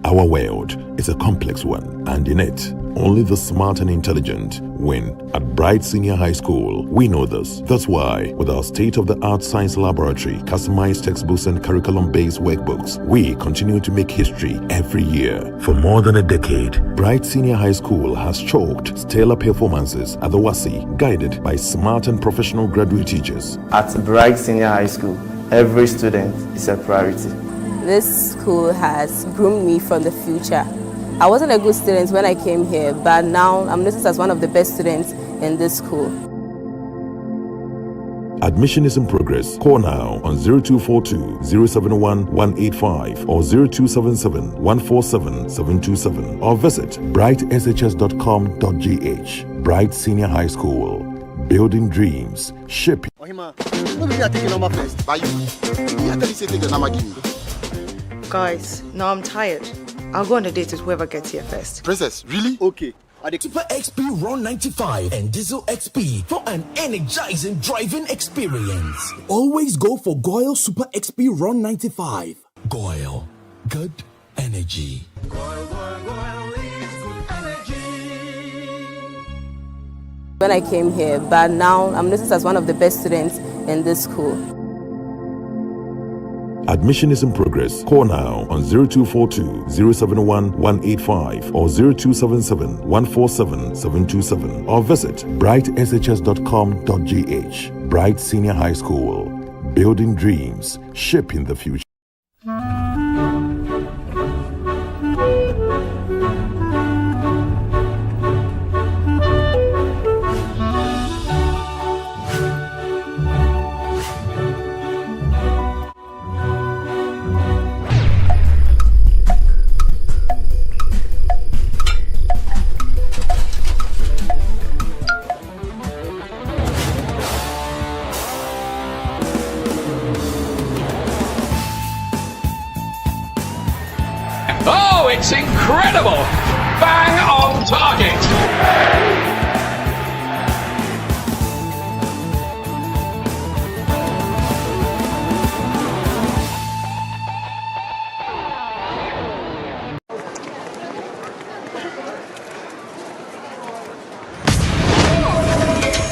Our world is a complex one, and in it, only the smart and intelligent win. At Bright Senior High School, we know this. That's why, with our state-of-the-art science laboratory, customized textbooks and curriculum-based workbooks, we continue to make history every year. For more than a decade, Bright Senior High School has chalked stellar performances at the WASI, guided by smart and professional graduate teachers. At Bright Senior High School, every student is a priority. This school has groomed me for the future. I wasn't a good student when I came here, but now I'm noticed as one of the best students in this school. Admission is in progress. Call now on 0242 071 185 or 0277 147 727 or visit brightshs.com.gh. Bright Senior High School. Building dreams. Shaping. Guys, now I'm tired. I'll go on a date with whoever gets here first. Princess, really? Okay. Super XP Run 95 and Diesel XP for an energizing driving experience. Always go for Goyle Super XP Run 95. Goyle, good energy. When I came here, but now I'm noticed as one of the best students in this school. Admission is in progress. Call now on 0242 071 185 or 0277 147 727 or visit brightshs.com.gh. Bright Senior High School. Building dreams. Shaping the future. Oh, it's incredible! Bang on target!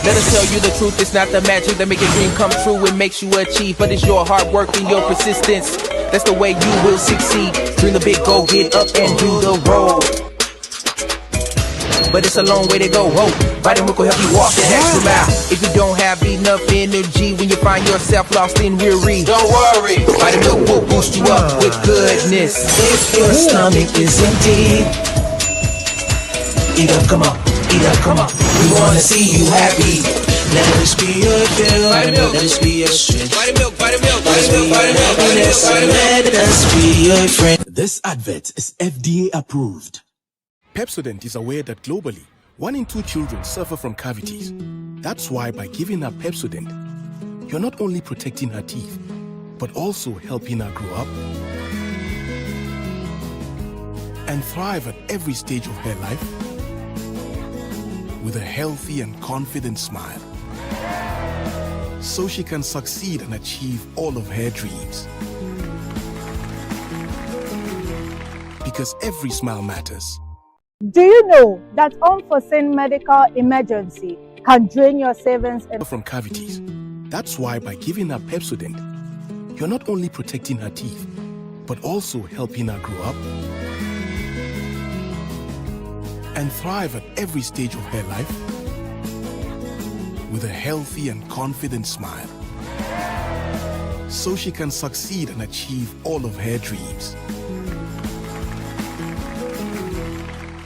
Let us tell you the truth, it's not the magic that make a dream come true. It makes you achieve, but it's your hard work and your persistence. That's the way you will succeed. Dream the big goal, get up and do the road. But it's a long way to go. Oh, Vitamin Milk will help you walk the extra mile. If you don't have enough energy when you find yourself lost and weary, don't worry. Vitamin Milk will boost you up with goodness. If your stomach is empty, eat up, come on. Eat up, come on. We wanna see you happy. Let us be your fill. Let us be your strength. Vitamin Milk, Vitamin Milk, Vitamin Milk, Vitamin Milk, Vitamin Milk, Vitamin Milk. Let us be your friend. This advert is FDA approved. Pepsodent is aware that globally, 1 in 2 children suffer from cavities. That's why by giving her Pepsodent, you're not only protecting her teeth, but also helping her grow up and thrive at every stage of her life with a healthy and confident smile, so she can succeed and achieve all of her dreams. Because every smile matters. Do you know that unforeseen medical emergency can drain your savings and from cavities? That's why by giving her Pepsodent, you're not only protecting her teeth, but also helping her grow up and thrive at every stage of her life with a healthy and confident smile, so she can succeed and achieve all of her dreams.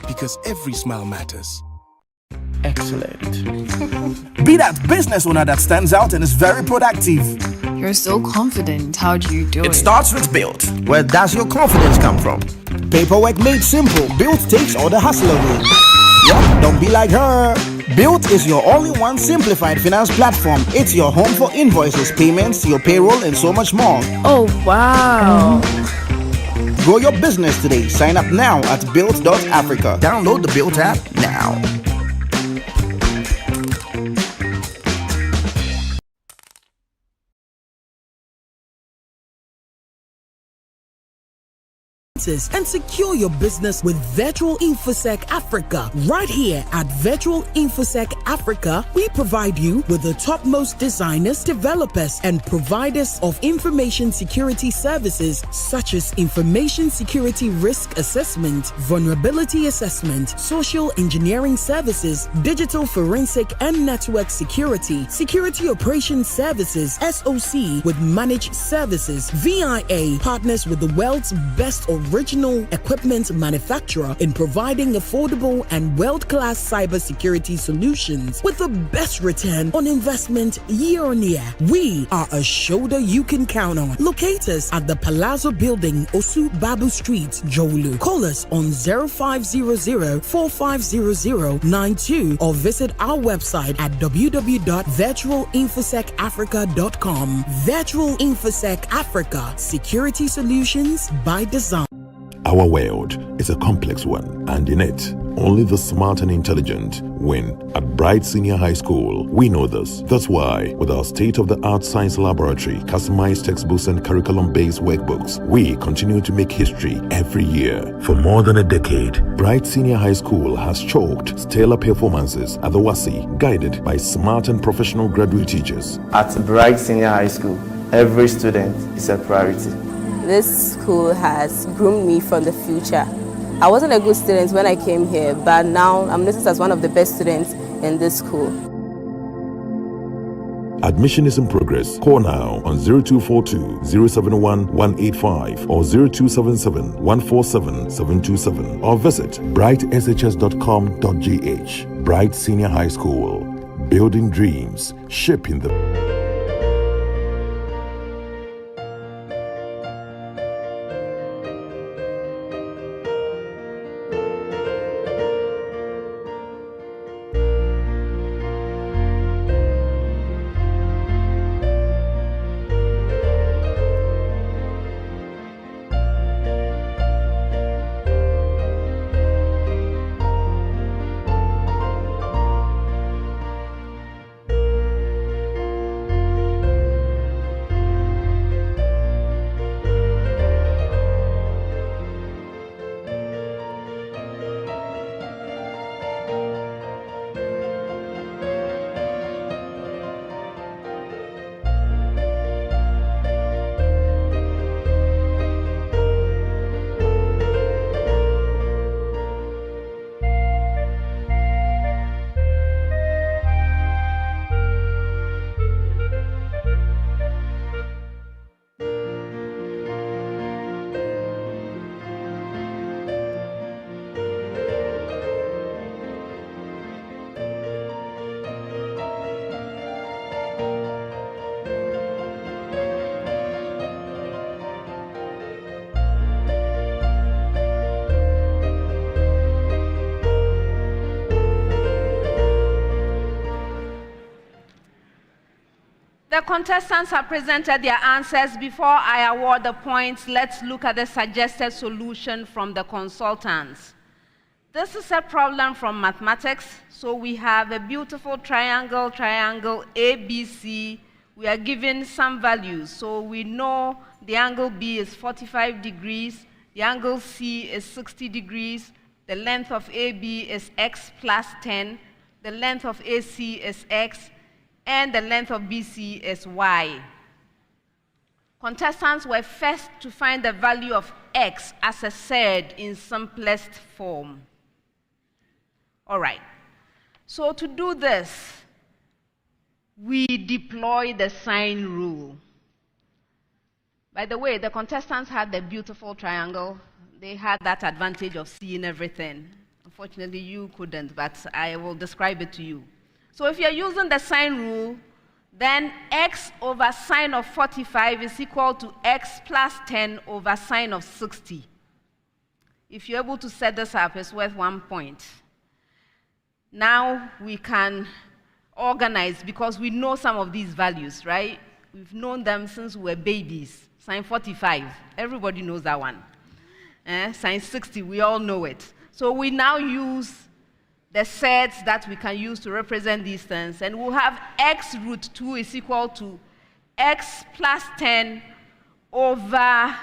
Because every smile matters. Excellent. Be that business owner that stands out and is very productive. You're so confident. How do you do it? It starts with Built. Where does your confidence come from? Paperwork made simple. Built takes all the hassle away. Yeah, don't be like her. Built is your all-in-one simplified finance platform. It's your home for invoices, payments, your payroll, and so much more. Oh, wow. Grow your business today. Sign up now at built.africa. Download the Built app now. And secure your business with Virtual InfoSec Africa. Right here at Virtual InfoSec Africa, we provide you with the topmost designers, developers, and providers of information security services such as information security risk assessment, vulnerability assessment, social engineering services, digital forensic and network security, security operations services, SOC with managed services. VIA partners with the world's best original equipment manufacturer in providing affordable and world-class cybersecurity solutions with the best return on investment year on year. We are a shoulder you can count on. Locate us at the Palazzo Building, Osu Babu Street, Jolu. Call us on 0500-450092 or visit our website at www.virtualinfosecafrica.com. Virtual InfoSec Africa, security solutions by design. Our world is a complex one, and in it, only the smart and intelligent win. At Bright Senior High School, we know this. That's why, with our state-of-the-art science laboratory, customized textbooks, and curriculum-based workbooks, we continue to make history every year. For more than a decade, Bright Senior High School has chalked stellar performances at the WASI, guided by smart and professional graduate teachers. At Bright Senior High School, every student is a priority. This school has groomed me for the future. I wasn't a good student when I came here, but now I'm noticed as one of the best students in this school. Admission is in progress. Call now on 0242-071-185 or 0277-147-727 or visit brightshs.com.gh. Bright Senior High School. Building dreams, shaping them. The contestants have presented their answers. Before I award the points, let's look at the suggested solution from the consultants. This is a problem from mathematics. So we have a beautiful triangle ABC. We are given some values. So we know the angle B is 45 degrees, the angle C is 60 degrees, the length of AB is x plus 10, the length of AC is x, and the length of BC is y. Contestants were first to find the value of x as a third in simplest form. All right. So to do this, we deploy the sign rule. By the way, the contestants had the beautiful triangle. They had that advantage of seeing everything. Unfortunately, you couldn't, but I will describe it to you. So if you're using the sign rule, then x over sine of 45 is equal to x plus 10 over sine of 60. If you're able to set this up, it's worth 1 point. Now we can organize because we know some of these values, right? We've known them since we were babies. Sine 45, everybody knows that one. Sine 60, we all know it. So we now use the sets that we can use to represent these things, and we'll have x root 2 is equal to x plus 10 over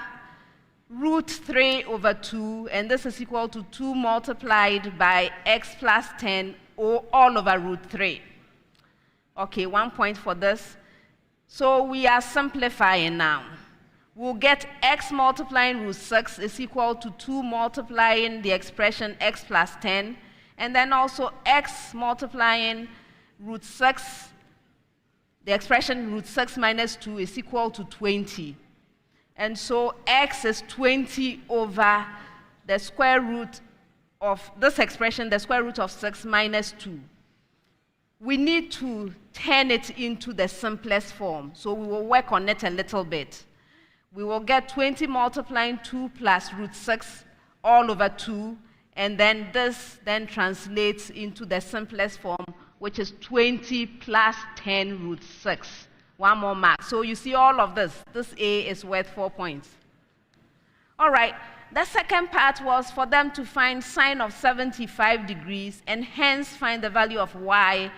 root 3 over 2, and this is equal to 2 multiplied by x plus 10 all over root 3. Okay, 1 point for this. So we are simplifying now. We'll get x multiplying root 6 is equal to 2 multiplying the expression x plus 10, and then also x multiplying root 6, the expression root 6 minus 2 is equal to 20. And so x is 20 over the square root of this expression, the square root of 6 minus 2. We need to turn it into the simplest form, so we will work on it a little bit. We will get 20 multiplying 2 plus root 6 all over 2, and then this then translates into the simplest form, which is 20 plus 10 root 6. 1 more mark. So you see all of this. This A is worth 4 points. All right. The second part was for them to find sine of 75 degrees and hence find the value of y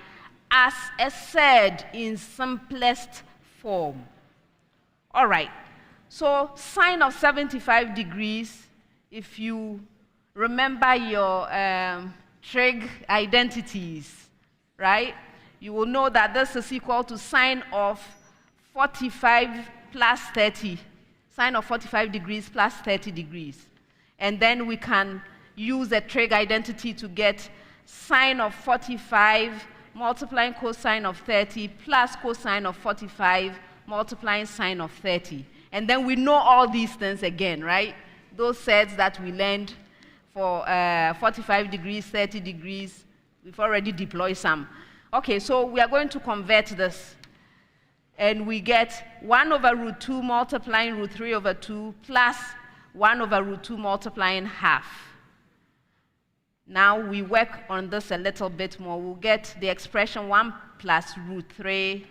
as a third in simplest form. All right. So sine of 75 degrees, if you remember your trig identities, right? You will know that this is equal to sine of 45 plus 30. Sine of 45 degrees plus 30 degrees. And then we can use a trig identity to get sine of 45 multiplying cosine of 30 plus cosine of 45 multiplying sine of 30. And then we know all these things again, right? Those sets that we learned for 45 degrees, 30 degrees, we've already deployed some. Okay, so we are going to convert this. And we get 1 over root 2 multiplying root 3 over 2 plus 1 over root 2 multiplying half. Now we work on this a little bit more. We'll get the expression 1 plus root 3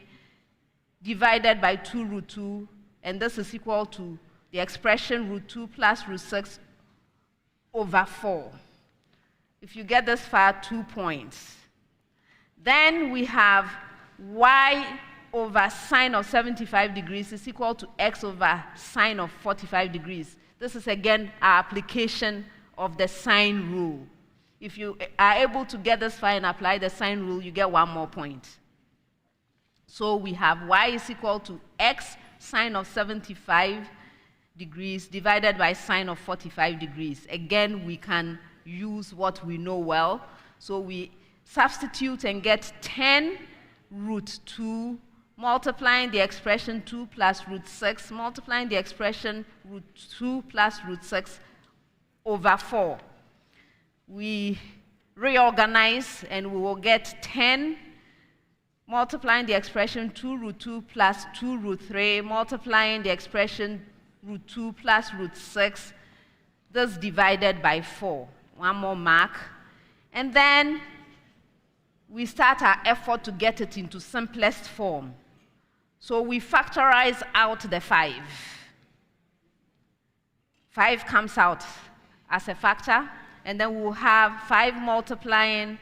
divided by 2 root 2, and this is equal to the expression root 2 plus root 6 over 4. If you get this far, 2 points. Then we have y over sine of 75 degrees is equal to x over sine of 45 degrees. This is again our application of the sine rule. If you are able to get this far and apply the sine rule, you get 1 more point. So we have y is equal to x sine of 75 degrees divided by sine of 45 degrees. Again, we can use what we know well. So we substitute and get 10 root 2 multiplying the expression 2 plus root 6 multiplying the expression root 2 plus root 6 over 4. We reorganize and we will get 10 multiplying the expression 2 root 2 plus 2 root 3 multiplying the expression root 2 plus root 6. This divided by 4. 1 more mark. And then we start our effort to get it into simplest form. So we factorize out the 5. 5 comes out as a factor, and then we'll have 5 multiplying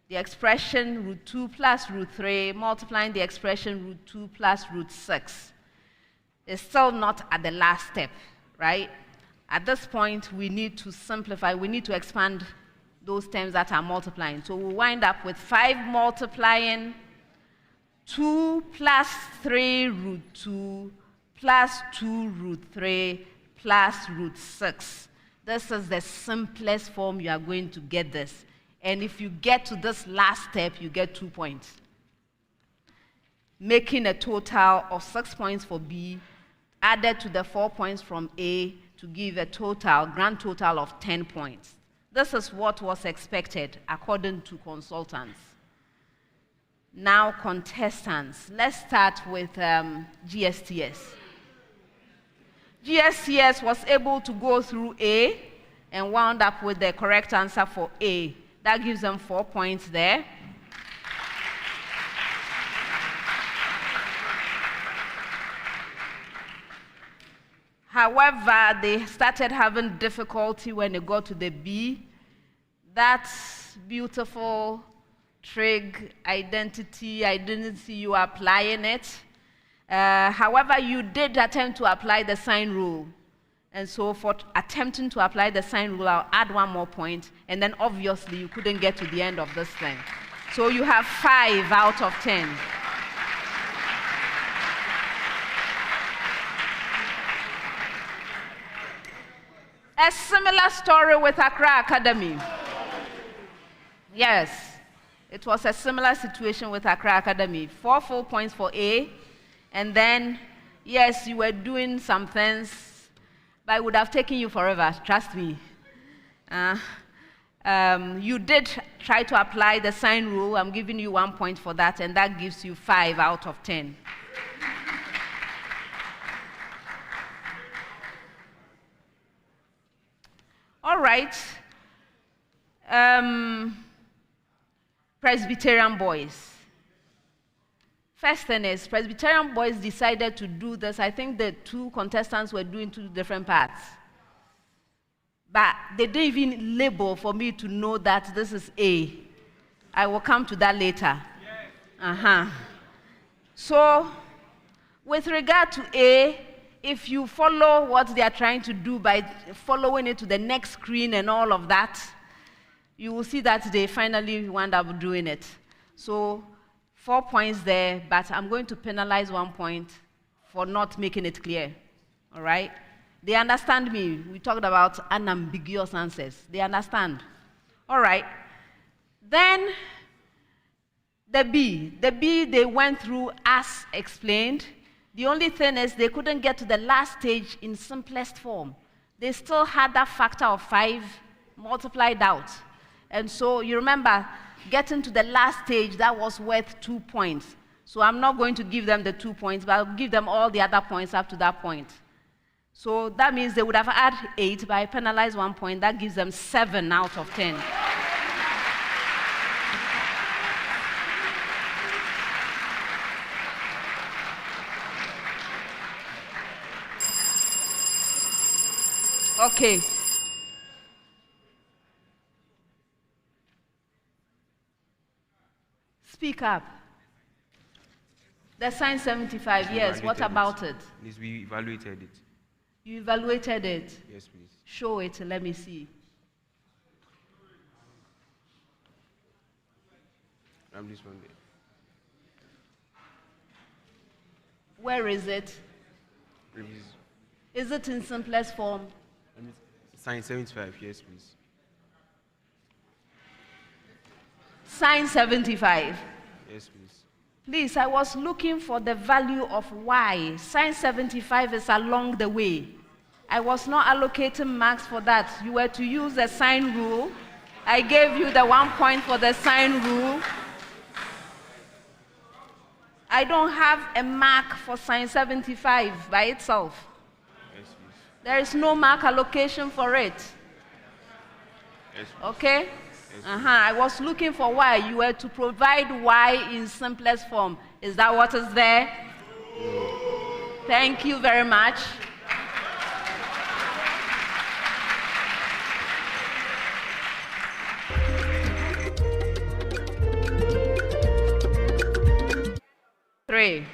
the expression root 2 plus root 3 multiplying the expression root 2 plus root 6. It's still not at the last step, right? At this point, we need to simplify. We need to expand those terms that are multiplying. So we'll wind up with 5 multiplying 2 plus 3 root 2 plus 2 root 3 plus root 6. This is the simplest form you are going to get this. And if you get to this last step, you get 2 points. Making a total of 6 points for B, added to the 4 points from A to give a grand total of 10 points. This is what was expected according to consultants. Now contestants. Let's start with G.S.T.S. G.S.T.S was able to go through A and wound up with the correct answer for A. That gives them 4 points there. However, they started having difficulty when they got to the B. That's beautiful trig identity. I didn't see you applying it. However, you did attempt to apply the sign rule. And so for attempting to apply the sign rule, I'll add 1 more point. And then obviously, you couldn't get to the end of this thing. So you have 5 out of 10. A similar story with Accra Academy. Yes, it was a similar situation with Accra Academy. 4 full points for A, and then, yes, you were doing some things, but it would have taken you forever, trust me. You did try to apply the sign rule. I'm giving you 1 point for that, and that gives you 5 out of 10. All right. Presbyterian boys. First thing is, Presbyterian boys decided to do this. I think the 2 contestants were doing 2 different parts. But they didn't even label for me to know that this is A. I will come to that later. So, with regard to A, if you follow what they are trying to do by following it to the next screen and all of that, you will see that they finally wound up doing it. So 4 points there, but I'm going to penalize 1 point for not making it clear. All right? They understand me. We talked about unambiguous answers. They understand. All right. Then the B, they went through as explained. The only thing is they couldn't get to the last stage in simplest form. They still had that factor of 5 multiplied out. And so you remember, getting to the last stage, that was worth 2 points. So I'm not going to give them the 2 points, but I'll give them all the other points up to that point. So that means they would have had 8, but I penalize 1 point. That gives them 7 out of 10. Okay. Speak up. The sign 75, yes. What about it? Yes, we evaluated it. You evaluated it? Yes, please. Show it, let me see. This one there. Where is it? Is it in simplest form? Sign 75, yes, please. Sign 75. Yes, please. Please, I was looking for the value of y. Sign 75 is along the way. I was not allocating marks for that. You were to use the sign rule. I gave you the 1 point for the sign rule. I don't have a mark for sign 75 by itself. Yes, please. There is no mark allocation for it. Yes, okay? Yes, I was looking for y. You were to provide y in simplest form. Is that what is there? Thank you very much. Three.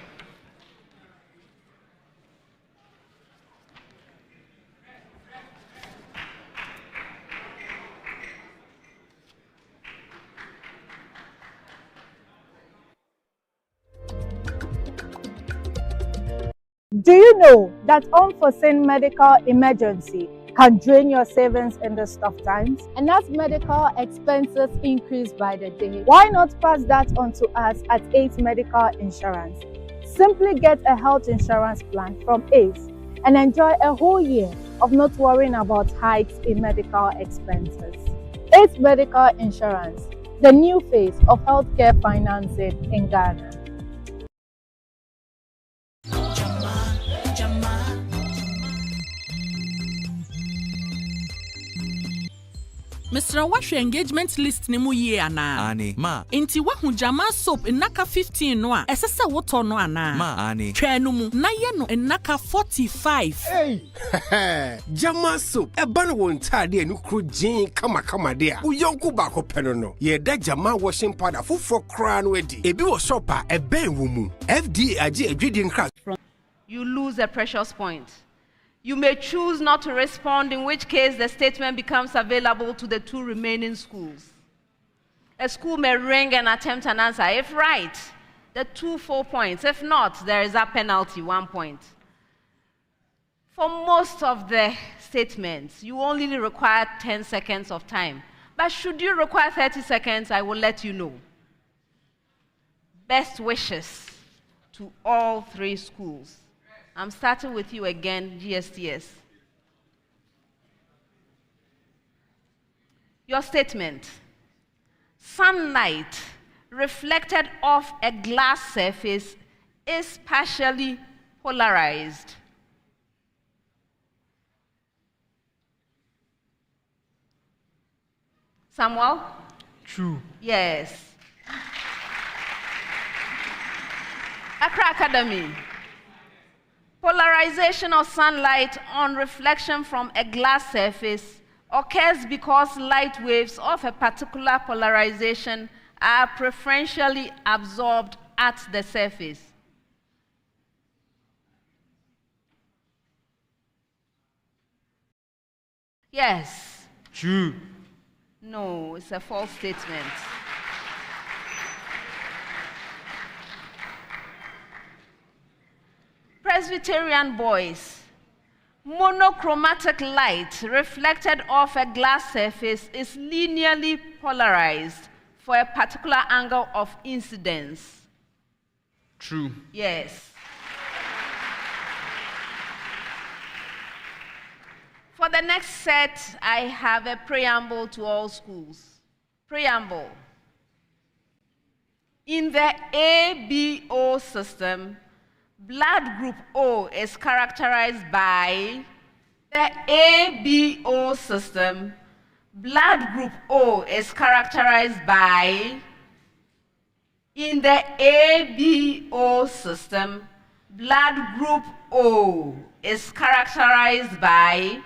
Do Do you know that unforeseen medical emergency can drain your savings in these tough times? And as medical expenses increase by the day, why not pass that on to us at ACE Medical Insurance? Simply get a health insurance plan from ACE and enjoy a whole year of not worrying about hikes in medical expenses. ACE Medical Insurance, the new face of healthcare financing in Ghana. Mr. Wash engagement list ni mu ye ana. Ani ma. Inti wahu jama soap naka 15 no a. Esese woto no ana. Ma ani. Twa no mu na ye no naka 45. Hey. Jama soap e ban won tade enu kro jin kama de a. Wo yonku ba ko peno no. Ye da jama washing powder fufo kra no edi. Ebi wo shop a e ben wo mu. FDA age adwedi nkra. You lose a precious point. You may choose not to respond, in which case the statement becomes available to the 2 remaining schools. A school may ring and attempt an answer. If right, the 2 full points. If not, there is a penalty, 1 point. For most of the statements, you only require 10 seconds of time. But should you require 30 seconds, I will let you know. Best wishes to all 3 schools. I'm starting with you again, G.S.T.S. Your statement. Sunlight reflected off a glass surface is partially polarized. Samuel? True. Yes. Accra Academy. Polarization of sunlight on reflection from a glass surface occurs because light waves of a particular polarization are preferentially absorbed at the surface. Yes. True. No, it's a false statement. Presbyterian boys, monochromatic light reflected off a glass surface is linearly polarized for a particular angle of incidence. True. Yes. For the next set, I have a preamble to all schools. Preamble. In the ABO system, blood group O is characterized by the ABO system. Blood group O is characterized by, in the ABO system, blood group O is characterized by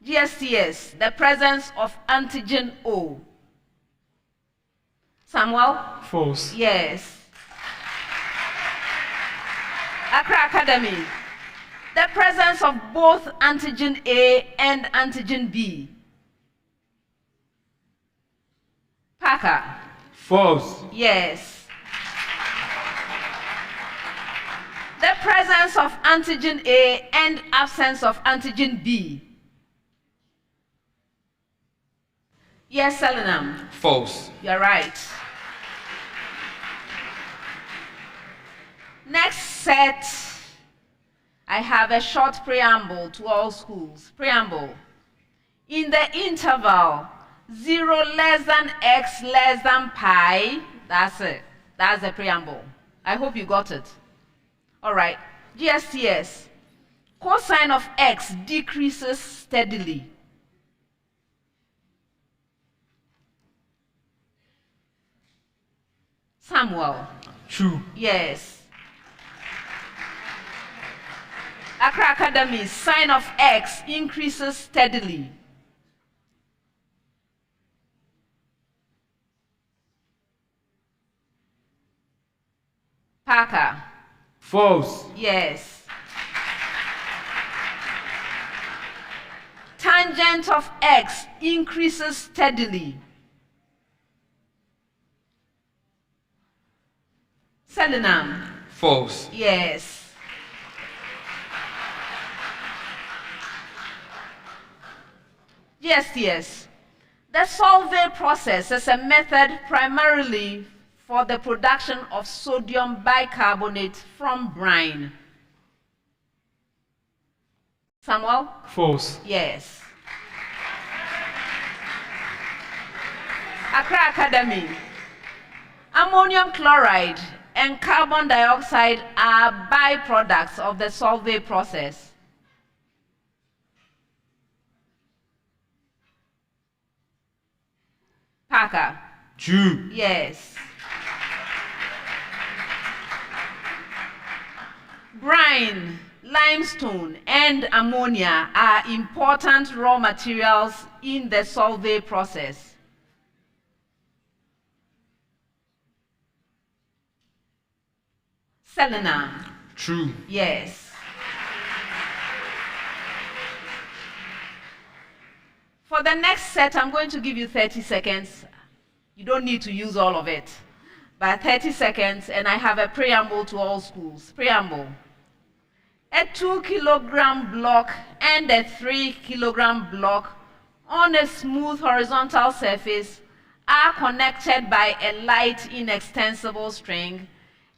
G.S.T.S, the presence of antigen O. Samuel? False. Yes. Accra Academy, the presence of both antigen A and antigen B. Parker. False. Yes. The presence of antigen A and absence of antigen B. Yes, Selenam. False. You're right. Next set, I have a short preamble to all schools. Preamble. In the interval 0 less than x less than pi, that's it. That's the preamble. I hope you got it. All right. G.S.T.S. Cosine of x decreases steadily. Samuel. True. Yes. Accra Academy, sine of x increases steadily. Parker. False. Yes. Tangent of x increases steadily. Selenam. False. Yes. G.S.T.S. The solvay process is a method primarily for the production of sodium bicarbonate from brine. Samuel? False. Yes. Accra Academy. Ammonium chloride and carbon dioxide are byproducts of the solvay process. Parker. True. Yes. Brine, limestone, and ammonia are important raw materials in the solvay process. Selena. True. Yes. For the next set, I'm going to give you 30 seconds. You don't need to use all of it. But 30 seconds, and I have a preamble to all schools. Preamble. A 2-kilogram block and a 3-kilogram block on a smooth horizontal surface are connected by a light inextensible string,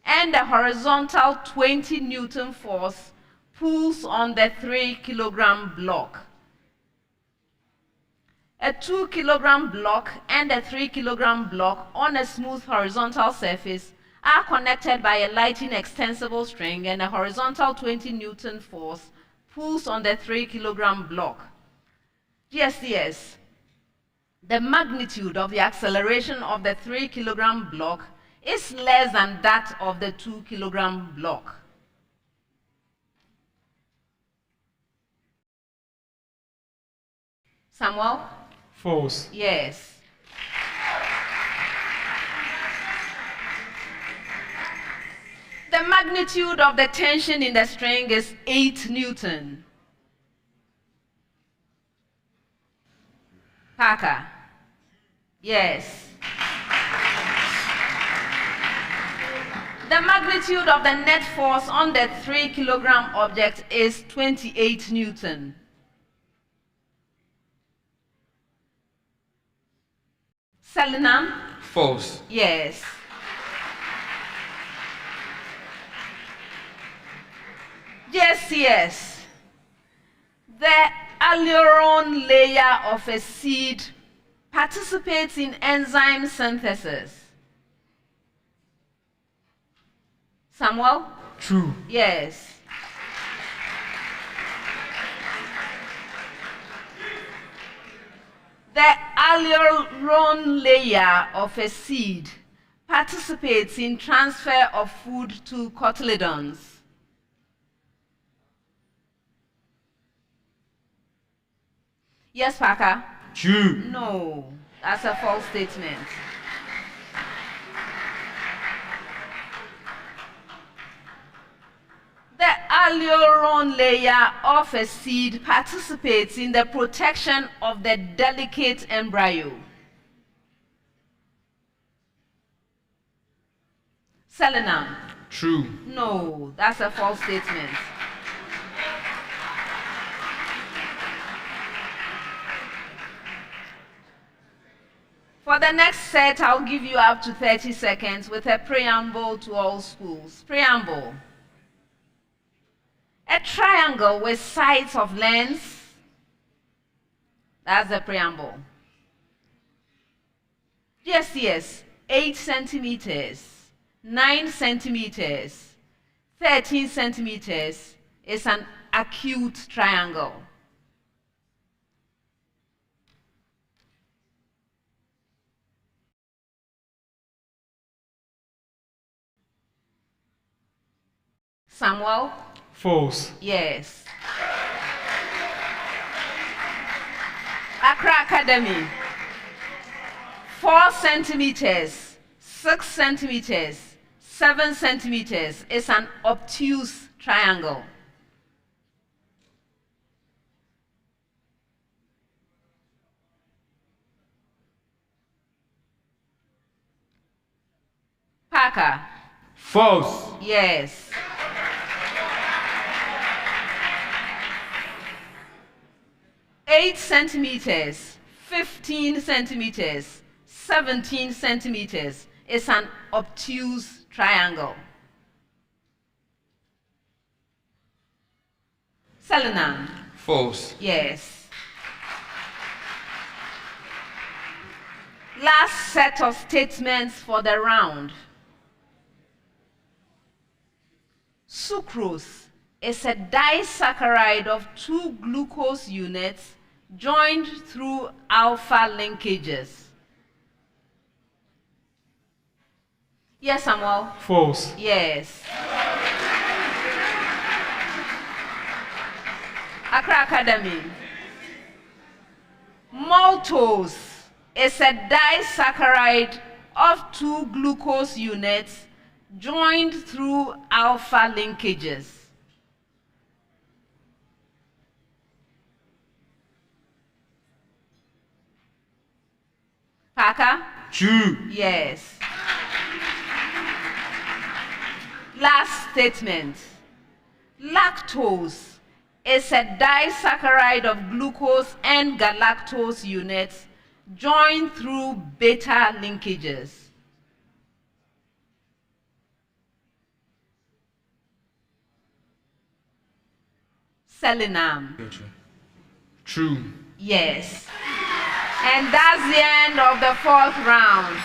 and a horizontal 20 Newton force pulls on the 3-kilogram block. A 2-kilogram block and a 3-kilogram block on a smooth horizontal surface are connected by a light inextensible string, and a horizontal 20 Newton force pulls on the 3-kilogram block. G.S.T.S. The magnitude of the acceleration of the 3-kilogram block is less than that of the 2-kilogram block. Samuel? False. Yes. The magnitude of the tension in the string is 8 Newton. Parker? Yes. The magnitude of the net force on the 3-kilogram object is 28 Newton. Selena? False. Yes. G.S.T.S. The aileron layer of a seed participates in enzyme synthesis. Samuel? True. Yes. The aileron layer of a seed participates in transfer of food to cotyledons. Yes, Parker? True. No, that's a false statement. The aileron layer of a seed participates in the protection of the delicate embryo. Selena? True. No, that's a false statement. For the next set, I'll give you up to 30 seconds with a preamble to all schools. Preamble. A triangle with sides of length. That's the preamble. G.S.T.S. 8 centimeters, 9 centimeters, 13 centimeters is an acute triangle. Samuel? False. Yes. Accra Academy. 4 centimeters, 6 centimeters, 7 centimeters is an obtuse triangle. Parker? False. Yes. 8 centimeters, 15 centimeters, 17 centimeters is an obtuse triangle. Selena. False. Yes. Last set of statements for the round. Sucrose is a disaccharide of 2 glucose units joined through alpha linkages. Yes, Samuel? False. Yes. Accra Academy. Maltose is a disaccharide of 2 glucose units joined through alpha linkages. Parker? True. Yes. Last statement. Lactose is a disaccharide of glucose and galactose units joined through beta linkages. Selenam. True. Yes. And that's the end of the 4th round.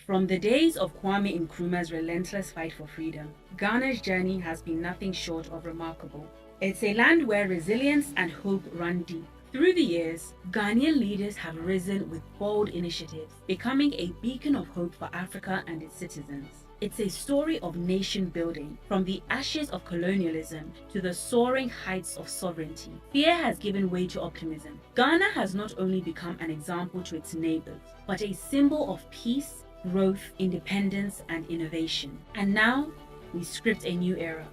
From the days of Kwame Nkrumah's relentless fight for freedom, Ghana's journey has been nothing short of remarkable. It's a land where resilience and hope run deep. Through the years, Ghanaian leaders have risen with bold initiatives, becoming a beacon of hope for Africa and its citizens. It's a story of nation building, from the ashes of colonialism to the soaring heights of sovereignty. Fear has given way to optimism. Ghana has not only become an example to its neighbors, but a symbol of peace, growth, independence, and innovation. And now, we script a new era.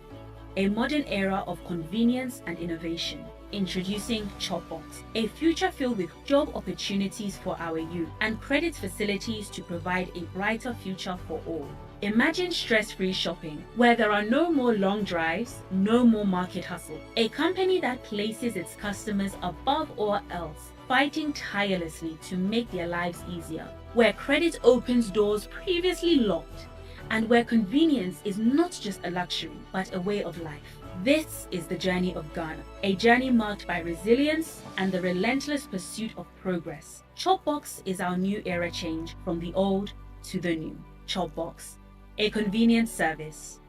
A modern era of convenience and innovation. Introducing Chopbox, a future filled with job opportunities for our youth and credit facilities to provide a brighter future for all. Imagine stress-free shopping, where there are no more long drives, no more market hustle. A company that places its customers above all else, fighting tirelessly to make their lives easier. Where credit opens doors previously locked, and where convenience is not just a luxury, but a way of life. This is the journey of Ghana, a journey marked by resilience and the relentless pursuit of progress. Chopbox is our new era change from the old to the new. Chopbox, a convenient service.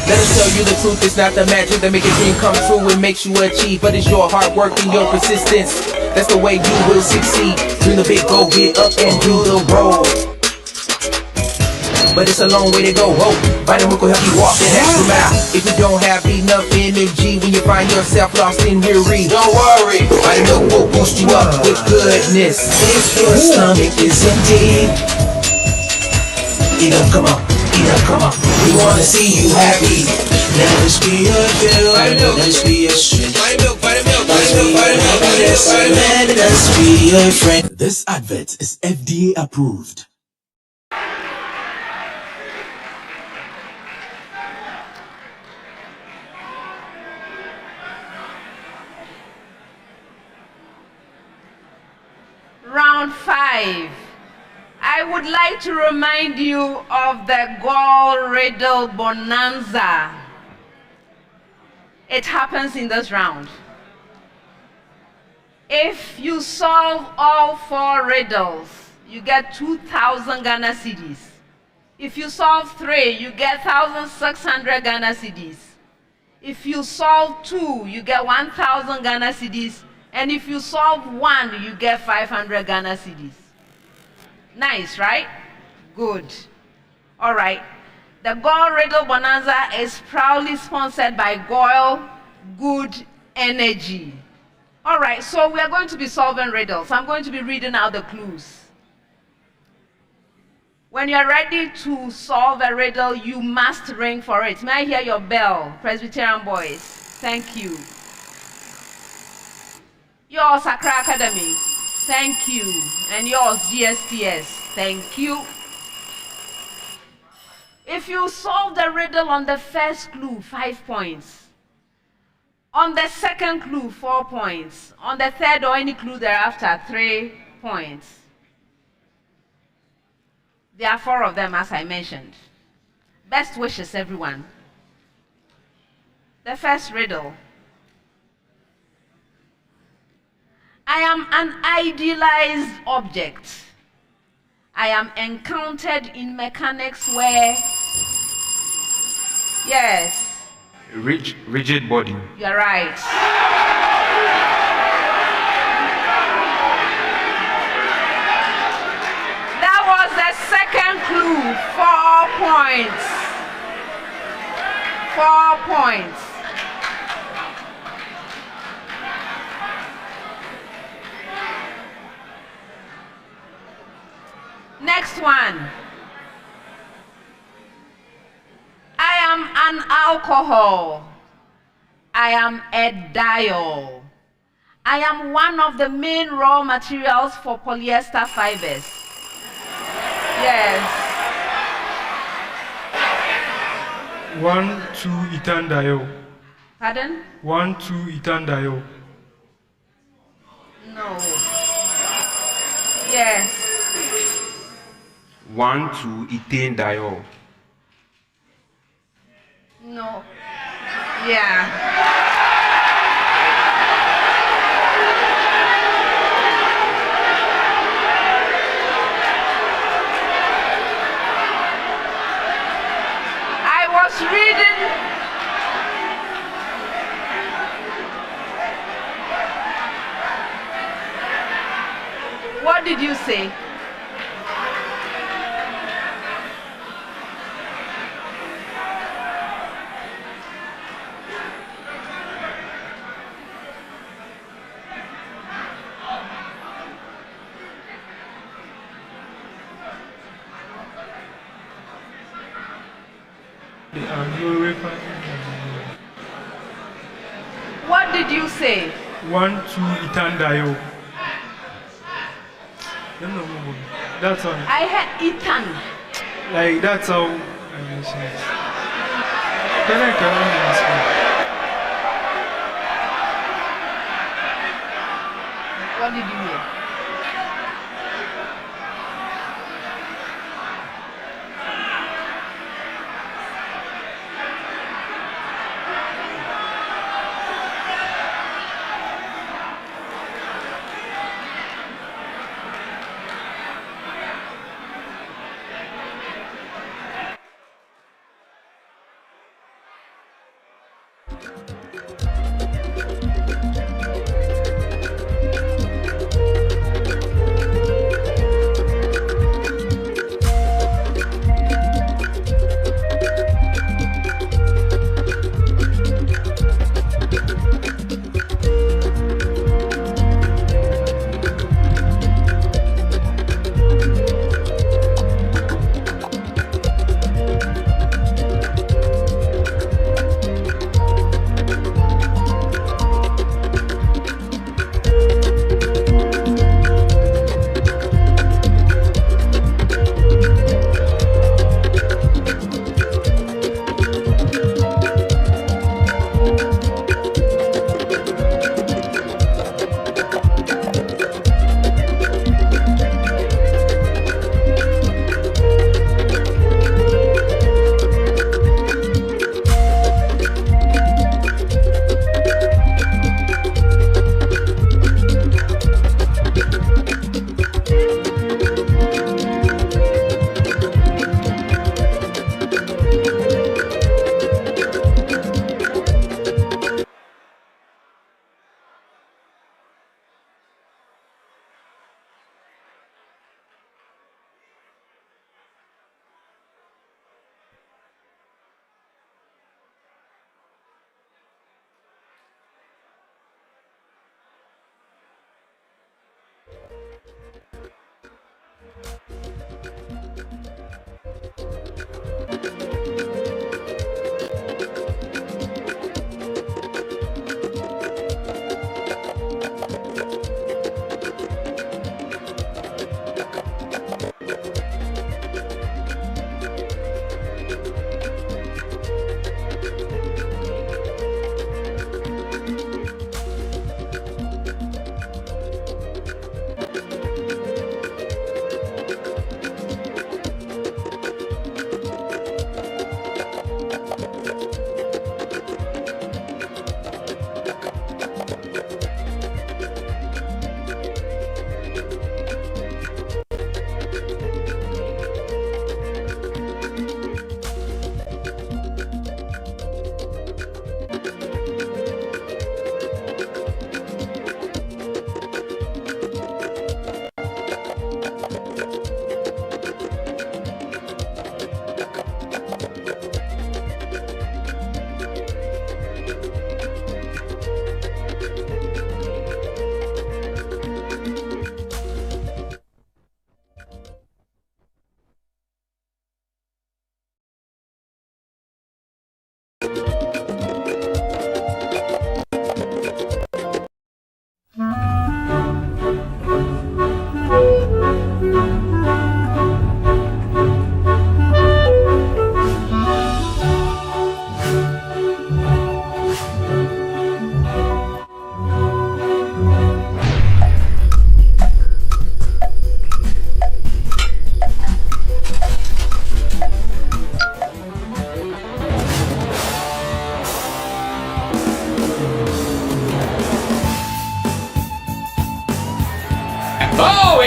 Let us tell you the truth, it's not the magic that make a dream come true and makes you achieve, but it's your hard work and your persistence. That's the way you will succeed. Dream the big goal, get up and do the roll. But it's a long way to go. Hope vitamin will help you walk that extra mile. If you don't have enough energy when you find yourself lost in weary, don't worry, vitamin will boost you up with goodness. If your stomach is empty, eat up, come on. Come on, we wanna see you happy. Let us be your fill, let us be your strength. Let us be your friend. This advert is FDA approved. Round 5. I would like to remind you of the Goal Riddle Bonanza. It happens in this round. If you solve all 4 riddles, you get 2,000 Ghana cedis. If you solve 3, you get 1,600 Ghana cedis. If you solve 2, you get 1,000 Ghana cedis. And if you solve 1, you get 500 Ghana cedis. Nice, right? Good. All right. The Goal Riddle Bonanza is proudly sponsored by Goil Good Energy. All right, so we are going to be solving riddles. I'm going to be reading out the clues. When you're ready to solve a riddle, you must ring for it. May I hear your bell, Presbyterian boys? Thank you. Yours, Accra Academy. Thank you. And yours, G.S.T.S. Thank you. If you solve the riddle on the first clue, 5 points. On the second clue, 4 points. On the third or any clue thereafter, 3 points. There are 4 of them, as I mentioned. Best wishes, everyone. The first riddle. I am an idealized object. I am encountered in mechanics where, yes. Rigid body. You're right. That was the second clue. 4 points. 4 points. Next one. I am an alcohol. I am a diol. I am one of the main raw materials for polyester fibers. Yes. 1,2-ethanediol. Pardon? 1,2-ethanediol. No. Yes. 1,2-ethanediol. No. Yeah. I was reading. What did you say? What did you say? 1,2-ethanediol. That's all. I had eaten. Like, that's how I mentioned it. Can I What did you hear?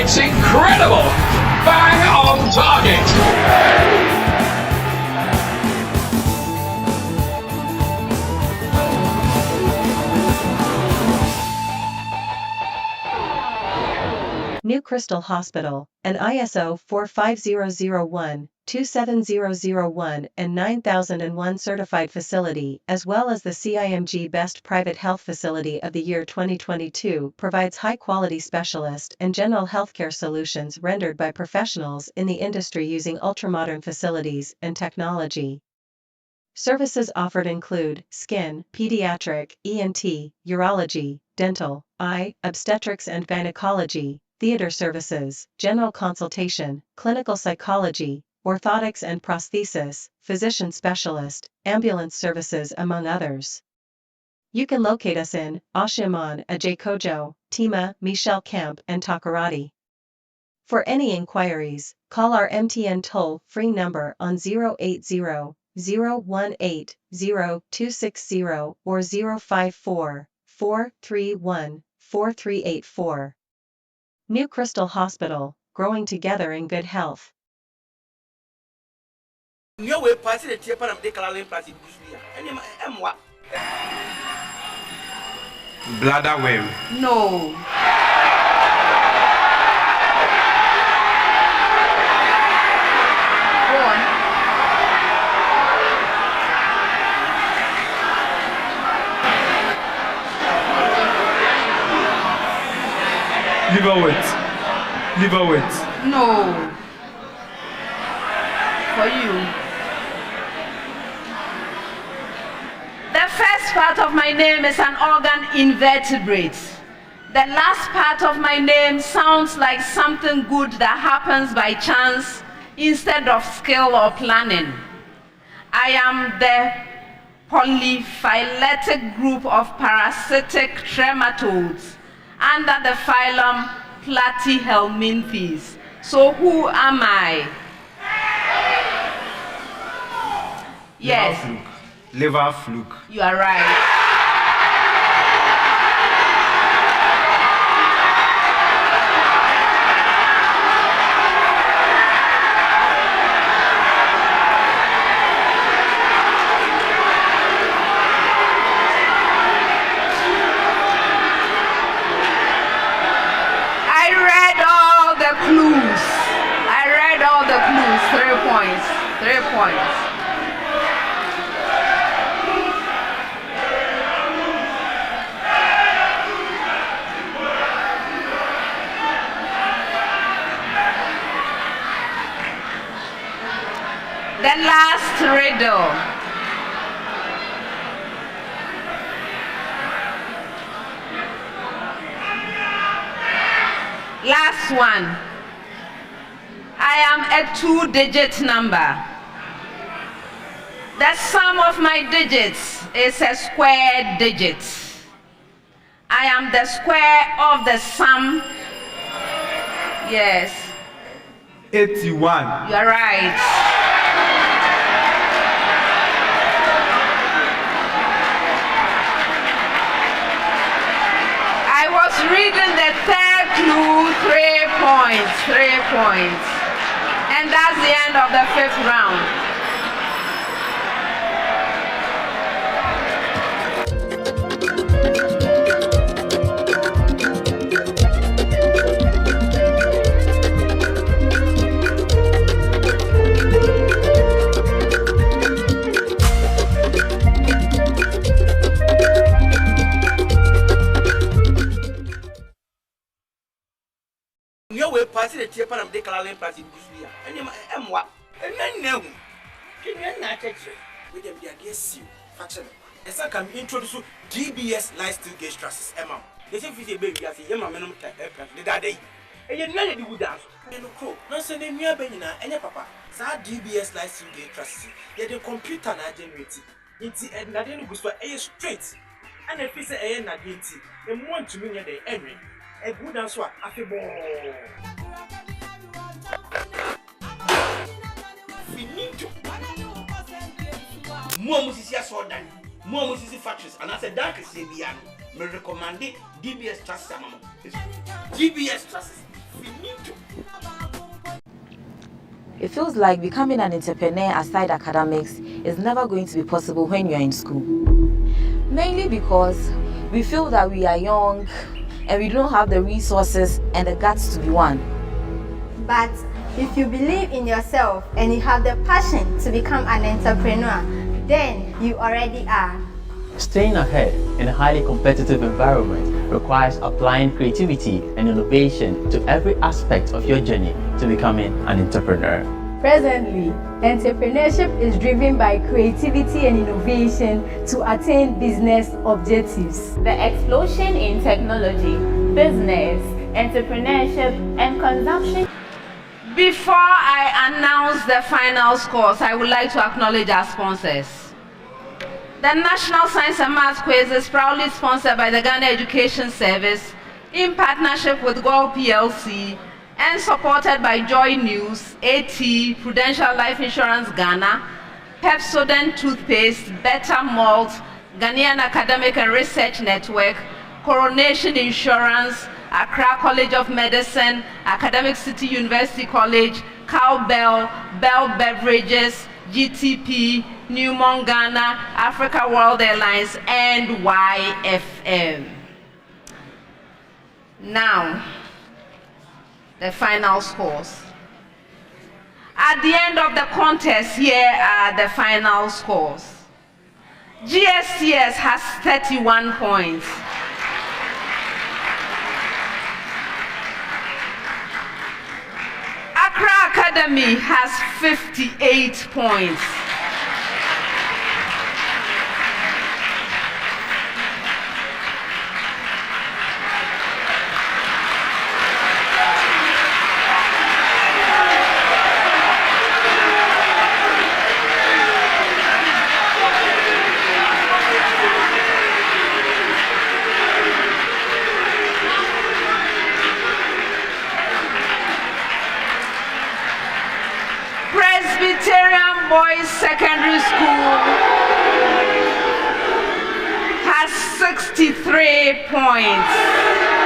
it's incredible! Bang on target! New Crystal Hospital, an ISO 45001, 27001 and 9001 certified facility, as well as the CIMG Best Private Health Facility of the Year 2022, provides high-quality specialist and general healthcare solutions rendered by professionals in the industry using ultramodern facilities and technology. Services offered include skin, pediatric, ENT, urology, dental, eye, obstetrics and gynecology, theater services, general consultation, clinical psychology, orthotics and prosthesis, physician specialist, ambulance services, among others. You can locate us in Oshiman, Ajakojo, Tima, Michelle Camp, and Takoradi. For any inquiries, call our MTN toll-free number on 080-018-0260 or 054-431-4384. New Crystal Hospital, growing together in good health. Bladder worm. No. Go on. Liver weight. Liver weight. No. For you. The first part of my name is an organ invertebrate. The last part of my name sounds like something good that happens by chance instead of skill or planning. I am the polyphyletic group of parasitic trematodes under the phylum Platyhelminthes. So who am I? Yes. Liver fluke. You are right. I read all the clues. 3 points. 3 points. The last riddle. Last one. I am a 2-digit number. The sum of my digits is a square digit. I am the square of the sum. Yes. 81. You are right. I was reading the third clue, 3 points, 3 points. And that's the end of the 5th round. We pass the tip and they call him Plastic Busia. And you am what? And then no. Can you not take with them? They against you. Faction. As I can introduce you GBS Lifestyle G.S.T.S. Emma. They say, baby, I say, Emma, minimum the day. And you know you would dance. And the crow, not sending me a benina and your papa. Sad GBS Lifestyle G.S.T.S. Yet the computer not generated. It's and I didn't go straight. And if it's a not guilty, and want to mean the enemy. A good answer, I feel more musicians saw that. More musician factories, and as a dark CBN, me recommend GBS Trust. GBS Trust. It feels like becoming an entrepreneur aside academics is never going to be possible when you're in school. Mainly because we feel that we are young and we don't have the resources and the guts to be one. But if you believe in yourself and you have the passion to become an entrepreneur, then you already are. Staying ahead in a highly competitive environment requires applying creativity and innovation to every aspect of your journey to becoming an entrepreneur. Presently, entrepreneurship is driven by creativity and innovation to attain business objectives. The explosion in technology, business, entrepreneurship, and consumption. Before I announce the final scores, I would like to acknowledge our sponsors. The National Science and Maths Quiz is proudly sponsored by the Ghana Education Service in partnership with GOL PLC and supported by Joy News, AT, Prudential Life Insurance Ghana, Pepsodent Toothpaste, Better Malt, Ghanaian Academic and Research Network, Coronation Insurance, Accra College of Medicine, Academic City University College, Cowbell, Bell Beverages, GTP, Newmont Ghana, Africa World Airlines, and YFM. Now, the final scores. At the end of the contest, here are the final scores. G.S.T.S has 31 points. Accra Academy has 58 points. Presbyterian Boys Secondary School has 63 points.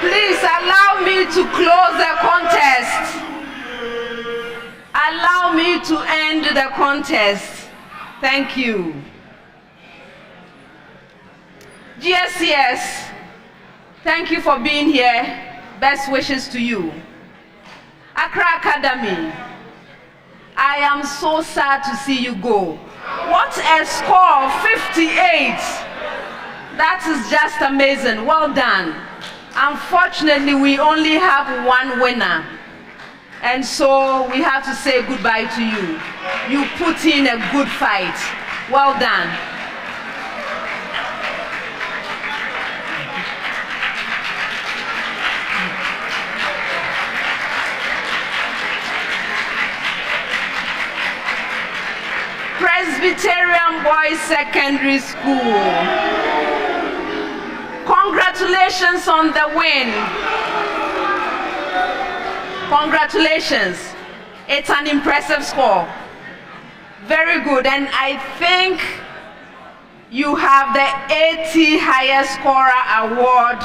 Please allow me to close the contest. Allow me to end the contest. Thank you. G.S.T.S, thank you for being here. Best wishes to you. Accra Academy, I am so sad to see you go. What a score, 58. That is just amazing. Well done. Unfortunately, we only have one winner. And so we have to say goodbye to you. You put in a good fight. Well done. Presbyterian Boys Secondary School. Congratulations on the win. Congratulations. It's an impressive score. Very good. And I think you have the AT Highest Scorer Award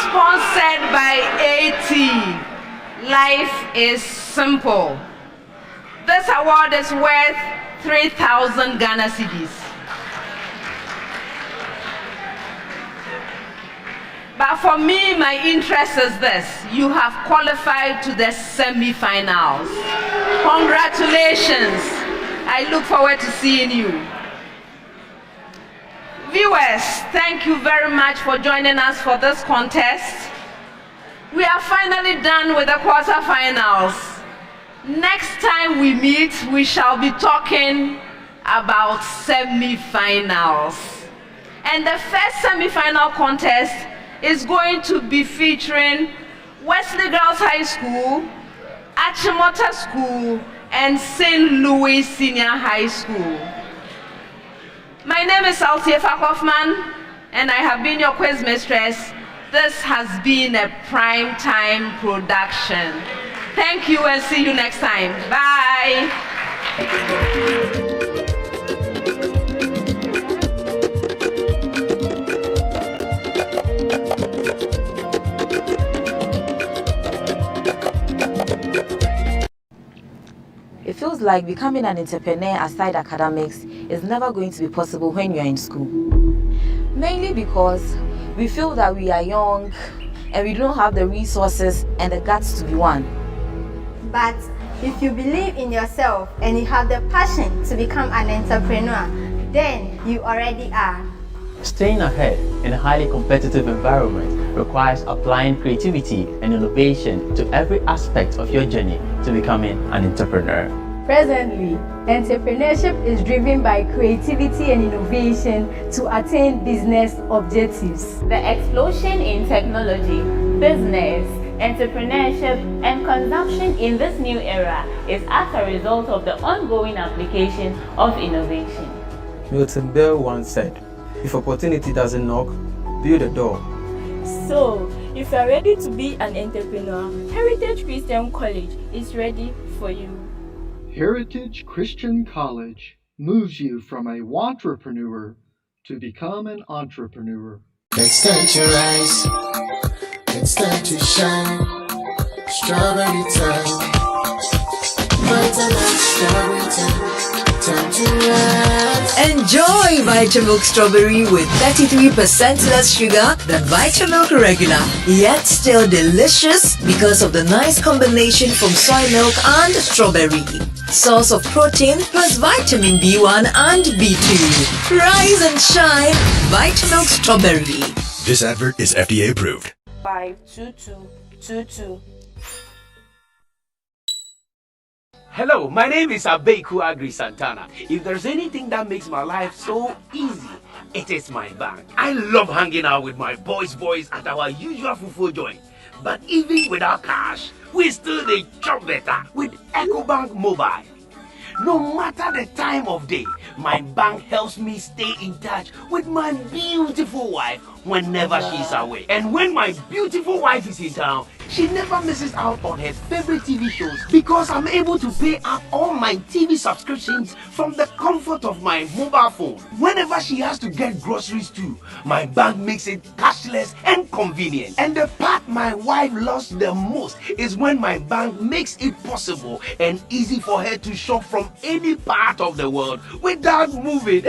sponsored by AT. Life is simple. This award is worth 3,000 Ghana cedis. But for me, my interest is this. You have qualified to the semi-finals. Congratulations. I look forward to seeing you. Viewers, thank you very much for joining us for this contest. We are finally done with the quarterfinals. Next time we meet, we shall be talking about semi-finals. And the first semi-final contest is going to be featuring Wesley Girls High School, Achimota School, and St. Louis Senior High School. My name is Altiefa Kaufman, and I have been your quiz mistress. This has been a prime time production. Thank you and see you next time. Bye. It feels like becoming an entrepreneur aside academics is never going to be possible when you're in school. Mainly because we feel that we are young and we don't have the resources and the guts to be one. But if you believe in yourself and you have the passion to become an entrepreneur, then you already are. Staying ahead in a highly competitive environment requires applying creativity and innovation to every aspect of your journey to becoming an entrepreneur. Presently, entrepreneurship is driven by creativity and innovation to attain business objectives. The explosion in technology, business, entrepreneurship, and consumption in this new era is as a result of the ongoing application of innovation. Milton Bell once said, "If opportunity doesn't knock, build a door." So, if you are ready to be an entrepreneur, Heritage Christian College is ready for you. Heritage Christian College moves you from a wantrepreneur to become an entrepreneur. It's time to rise, it's time to shine. Strawberry time, Vitamilk strawberry time to rise. Enjoy Vitamilk Strawberry with 33% less sugar than Vitamilk Regular, yet still delicious because of the nice combination from soy milk and strawberry. Source of protein plus vitamin B1 and B2. Rise and shine, Vitamilk Strawberry. This advert is FDA approved. 52222. Hello, my name is Abeku Agri Santana. If there's anything that makes my life so easy, it is my bank. I love hanging out with my boys at our usual fufu joint. But even without cash, we still dey chop better with EcoBank Mobile. No matter the time of day, my bank helps me stay in touch with my beautiful wife whenever she's away. And when my beautiful wife is in town, she never misses out on her favorite TV shows because I'm able to pay up all my TV subscriptions from the comfort of my mobile phone. Whenever she has to get groceries too, my bank makes it cashless and convenient. And the part my wife loves the most is when my bank makes it possible and easy for her to shop from any part of the world without moving.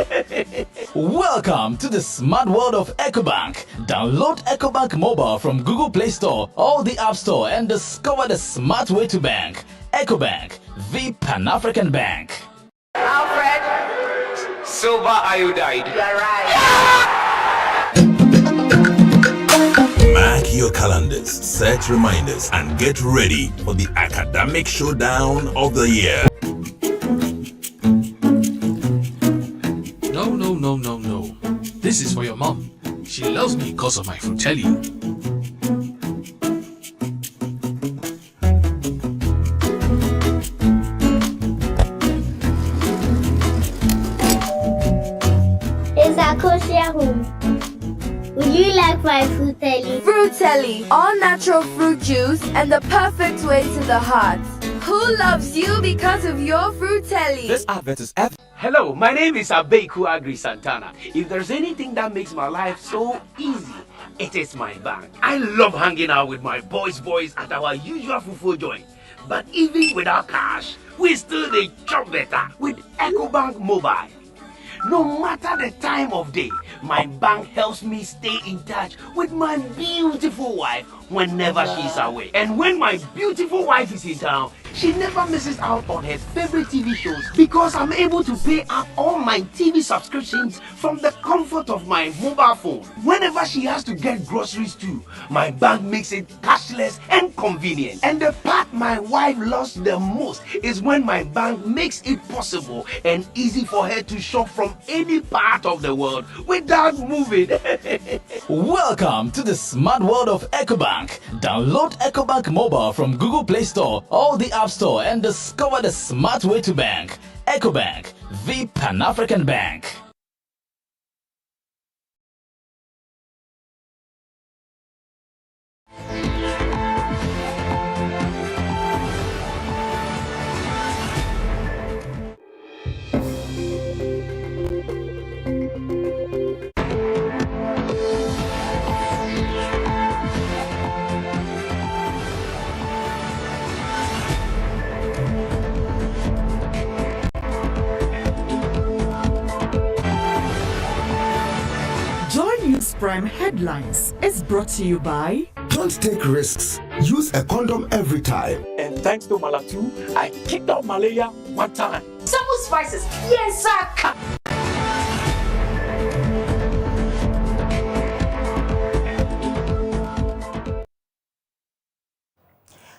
Welcome to the smart world of EcoBank. Download EcoBank Mobile from Google Play Store or the App Store and discover the smart way to bank. EcoBank, the Pan-African Bank. Alfred, silver iodide. You're right. Mark your calendars, set reminders, and get ready for the academic showdown of the year. No. This is for your mom. She loves me because of my frutelli. Is Akosia home? Would you like my frutelli? Frutelli, all natural fruit juice and the perfect way to the heart. Who loves you because of your frutelli? This advert is Hello, my name is Abeku Agri Santana. If there's anything that makes my life so easy, it is my bank. I love hanging out with my boys at our usual fufu joint. But even without cash, we still dey chop better with EcoBank Mobile. No matter the time of day, my bank helps me stay in touch with my beautiful wife whenever she's away. And when my beautiful wife is in town, she never misses out on her favorite TV shows because I'm able to pay up all my TV subscriptions from the comfort of my mobile phone. Whenever she has to get groceries too, my bank makes it cashless and convenient. And the part my wife loves the most is when my bank makes it possible and easy for her to shop from any part of the world without moving. Welcome to the smart world of EcoBank. Download EcoBank mobile from Google Play Store or the App Store and discover the smart way to bank. EcoBank, the Pan-African Bank. News Prime Headlines is brought to you by Don't take risks. Use a condom every time. And thanks to Malatu, I kicked out malaria one time. Some spices, yes, sir.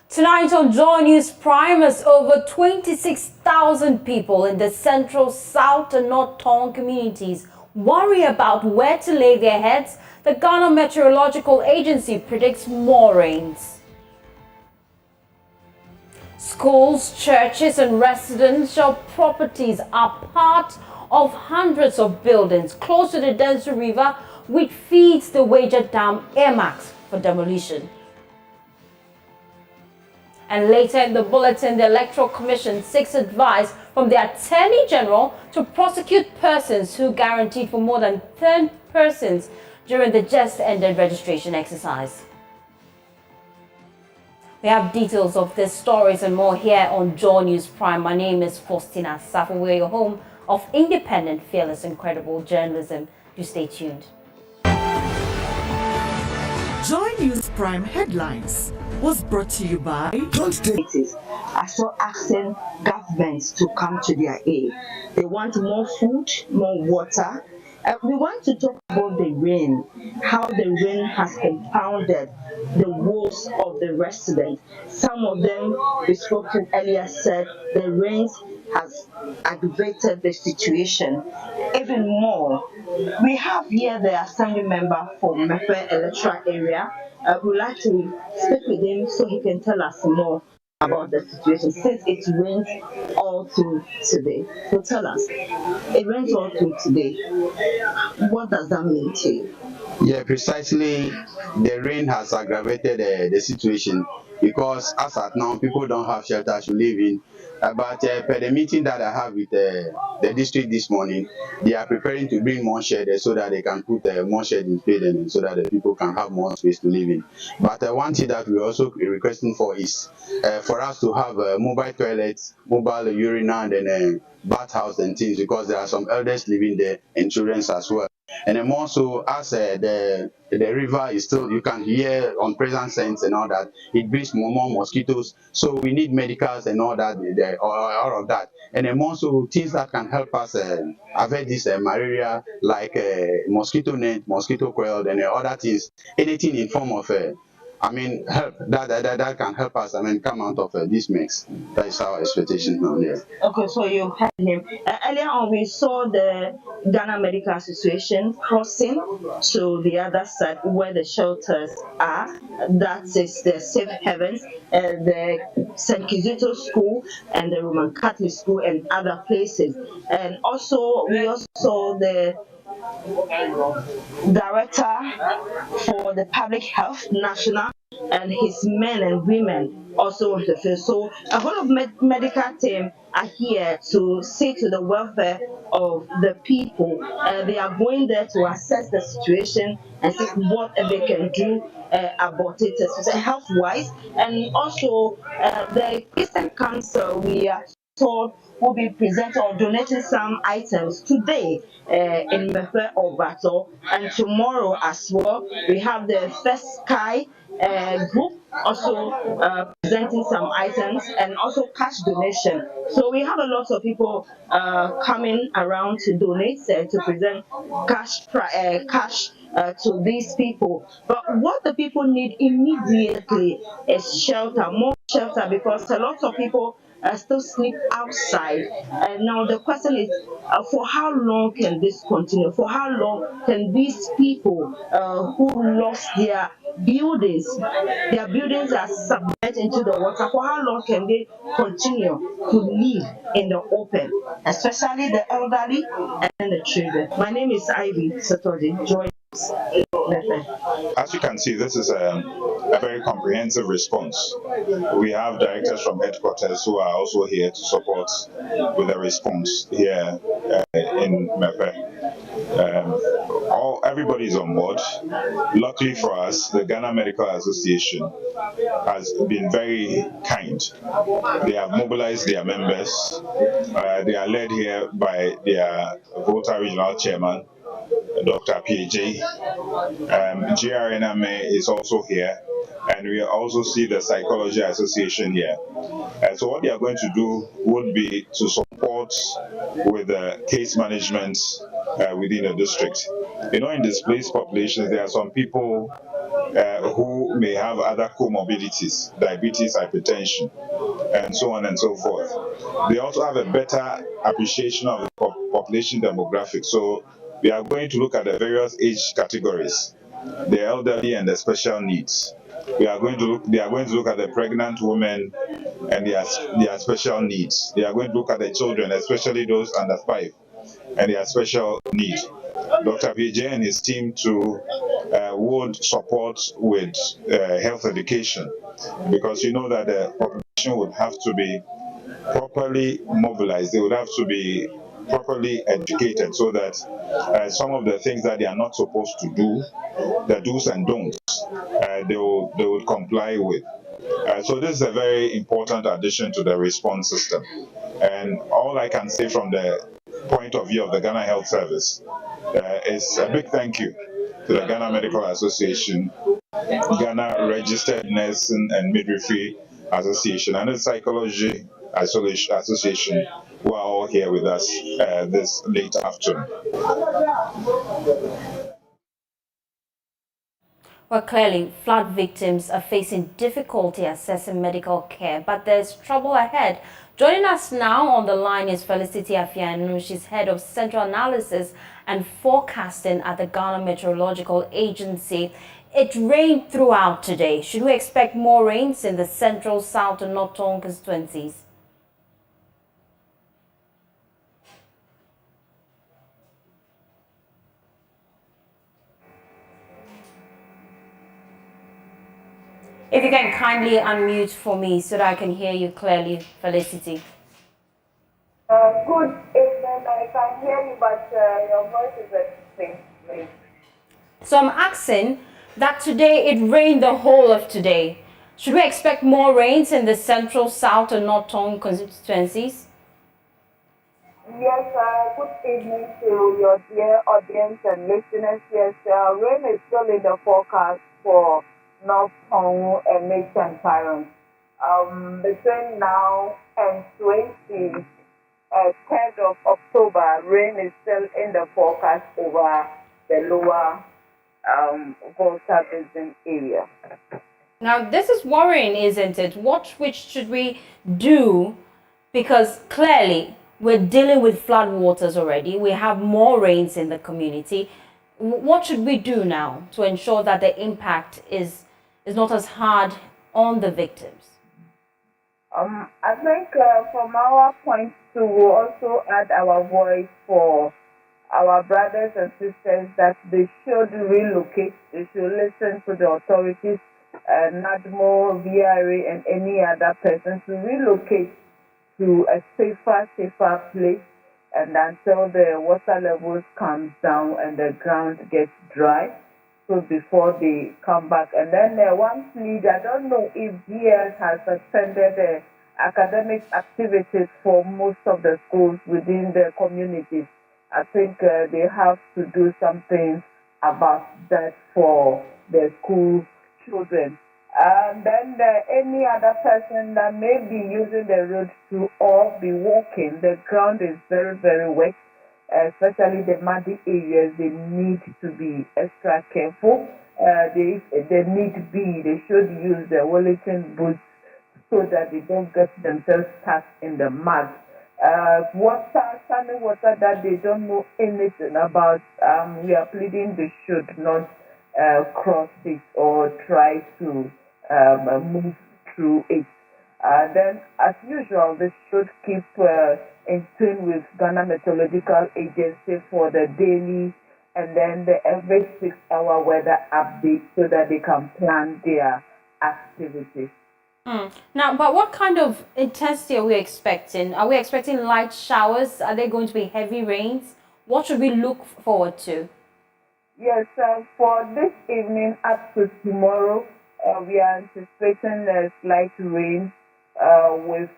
Tonight on Joy News Prime, as over 26,000 people in the central, south and north Tongue communities worry about where to lay their heads, the Ghana Meteorological Agency predicts more rains. Schools, churches and residential properties are part of hundreds of buildings close to the Densu River, which feeds the Wager Dam earmarks for demolition. And later in the bulletin, the Electoral Commission seeks advice from the Attorney General to prosecute persons who guaranteed for more than 10 persons during the just ended registration exercise. We have details of these stories and more here on Joy News Prime. My name is Faustina Safo. We're your home of independent, fearless, and credible journalism. Do stay tuned. Joy News Prime Headlines was brought to you by are still asking governments to come to their aid. They want more food, more water. We want to talk about the rain, how the rain has compounded the woes of the residents. Some of them we spoke to earlier said the rains has aggravated the situation even more. We have here the assembly member for Mefe electoral area. We'd like to speak with him so he can tell us more about the situation since it rains all through today. So tell us, it rains all through today. What does that mean to you? Yeah, precisely. The rain has aggravated the situation because as at now, people don't have shelter to live in. But per the meeting that I have with the district this morning, they are preparing to bring more sheds so that they can put more sheds in place and so that the people can have more space to live in. But one thing that we're also requesting for is for us to have mobile toilets, mobile urinal, and then bathhouse and things, because there are some elders living there and children as well. And then more so, as the river is still, you can hear on present sense and all that, it brings more mosquitoes. So we need medicals and all that, all of that. And then more so, things that can help us avoid this malaria, like mosquito net, mosquito coil, and other things. Anything in form of help that can help us. Come out of this mix. That is our expectation now. Yeah. Okay, so you heard him. Earlier on, we saw the Ghana Medical Association crossing to the other side where the shelters are. That is the Safe Havens, the St. Kizito School, and the Roman Catholic School, and other places. And also, we also saw the director for the public health national and his men and women also on the field. So a whole of medical team are here to see to the welfare of the people. They are going there to assess the situation and see what they can do about it, health-wise. And also the Christian Council, we are told will be presenting or donating some items today in Mefe or Bato, and tomorrow as well. We have the First Sky group also presenting some items and also cash donation. So we have a lot of people coming around to donate to present cash to these people. But what the people need immediately is shelter, more shelter, because a lot of people still sleep outside. And now the question is, for how long can this continue? For how long can these people who lost their buildings are submerged into the water? For how long can they continue to live in the open, especially the elderly and the children? My name is Ivy Satoji. Join us. As you can see, this is a very comprehensive response. We have directors from headquarters who are also here to support with the response here in Mepe. Everybody is on board. Luckily for us, the Ghana Medical Association has been very kind. They have mobilized their members. They are led here by their Volta Regional Chairman, Dr. PJ. GRNMA is also here, and we also see the Psychology Association here. So what they are going to do would be to support with the case management within the district. You know, in displaced populations, there are some people who may have other comorbidities, diabetes, hypertension, and so on and so forth. They also have a better appreciation of the population demographics. So we are going to look at the various age categories, the elderly and the special needs. They are going to look at the pregnant women and their special needs. They are going to look at the children, especially those under 5, and their special needs. Dr. PJ and his team too would support with health education, because you know that the population would have to be properly mobilized. They would have to be properly educated so that some of the things that they are not supposed to do, the do's and don'ts, they would comply with. So this is a very important addition to the response system. And all I can say from the point of view of the Ghana Health Service is a big thank you to the Ghana Medical Association, Ghana Registered Nursing and Midwifery Association, and the Psychology Association, who are all here with us this late afternoon. Well, clearly, flood victims are facing difficulty accessing medical care, but there's trouble ahead. Joining us now on the line is Felicity Afianu. She's head of Central Analysis and Forecasting at the Ghana Meteorological Agency. It rained throughout today. Should we expect more rains in the central, south, and northern constituencies? If you can kindly unmute for me so that I can hear you clearly, Felicity. Good evening. I can hear you, but your voice is a faint. So I'm asking that today it rained the whole of today. Should we expect more rains in the central, south, and northern constituencies? Yes, good evening to your dear audience and listeners. Yes, rain is still in the forecast for North Congo and Nation Tyrant. Between now and 3rd of October, rain is still in the forecast over the lower Volta Basin area. Now, this is worrying, isn't it? Which should we do? Because clearly, we're dealing with flood waters already. We have more rains in the community. What should we do now to ensure that the impact is not as hard on the victims? I think from our point to also add our voice for our brothers and sisters that they should relocate. They should listen to the authorities, NADMO, VRA, and any other person to relocate to a safer place, and until the water levels comes down and the ground gets dry. So before they come back. And then one plea, I don't know if G.S.T.S has suspended academic activities for most of the schools within the communities. I think they have to do something about that for the school children. And then any other person that may be using the road to or be walking, the ground is very, very wet, especially the muddy areas. They need to be extra careful. They should use the Wellington boots so that they don't get themselves stuck in the mud. Standing water that they don't know anything about, we are pleading they should not cross it or try to move through it. Then, as usual, they should keep in tune with Ghana Meteorological Agency for the daily and then the every 6-hour weather update so that they can plan their activities. Now, but what kind of intensity are we expecting? Are we expecting light showers? Are there going to be heavy rains? What should we look forward to? Yes, for this evening up to tomorrow, we are anticipating slight rain with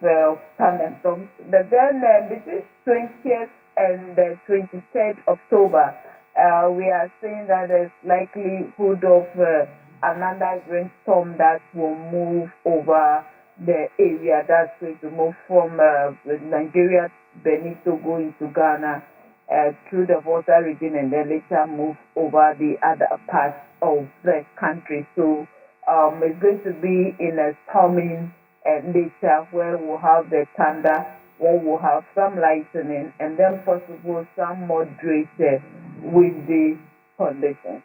thunderstorms. But then between 20th and 23rd October, we are seeing that there's likelihood of another rainstorm that will move over the area. That's going to move from Nigeria, Benin, Togo into Ghana through the Volta region and then later move over the other parts of the country. So it's going to be in a storming nature where we'll have the thunder, where we'll have some lightning, and then possible some moderate windy conditions.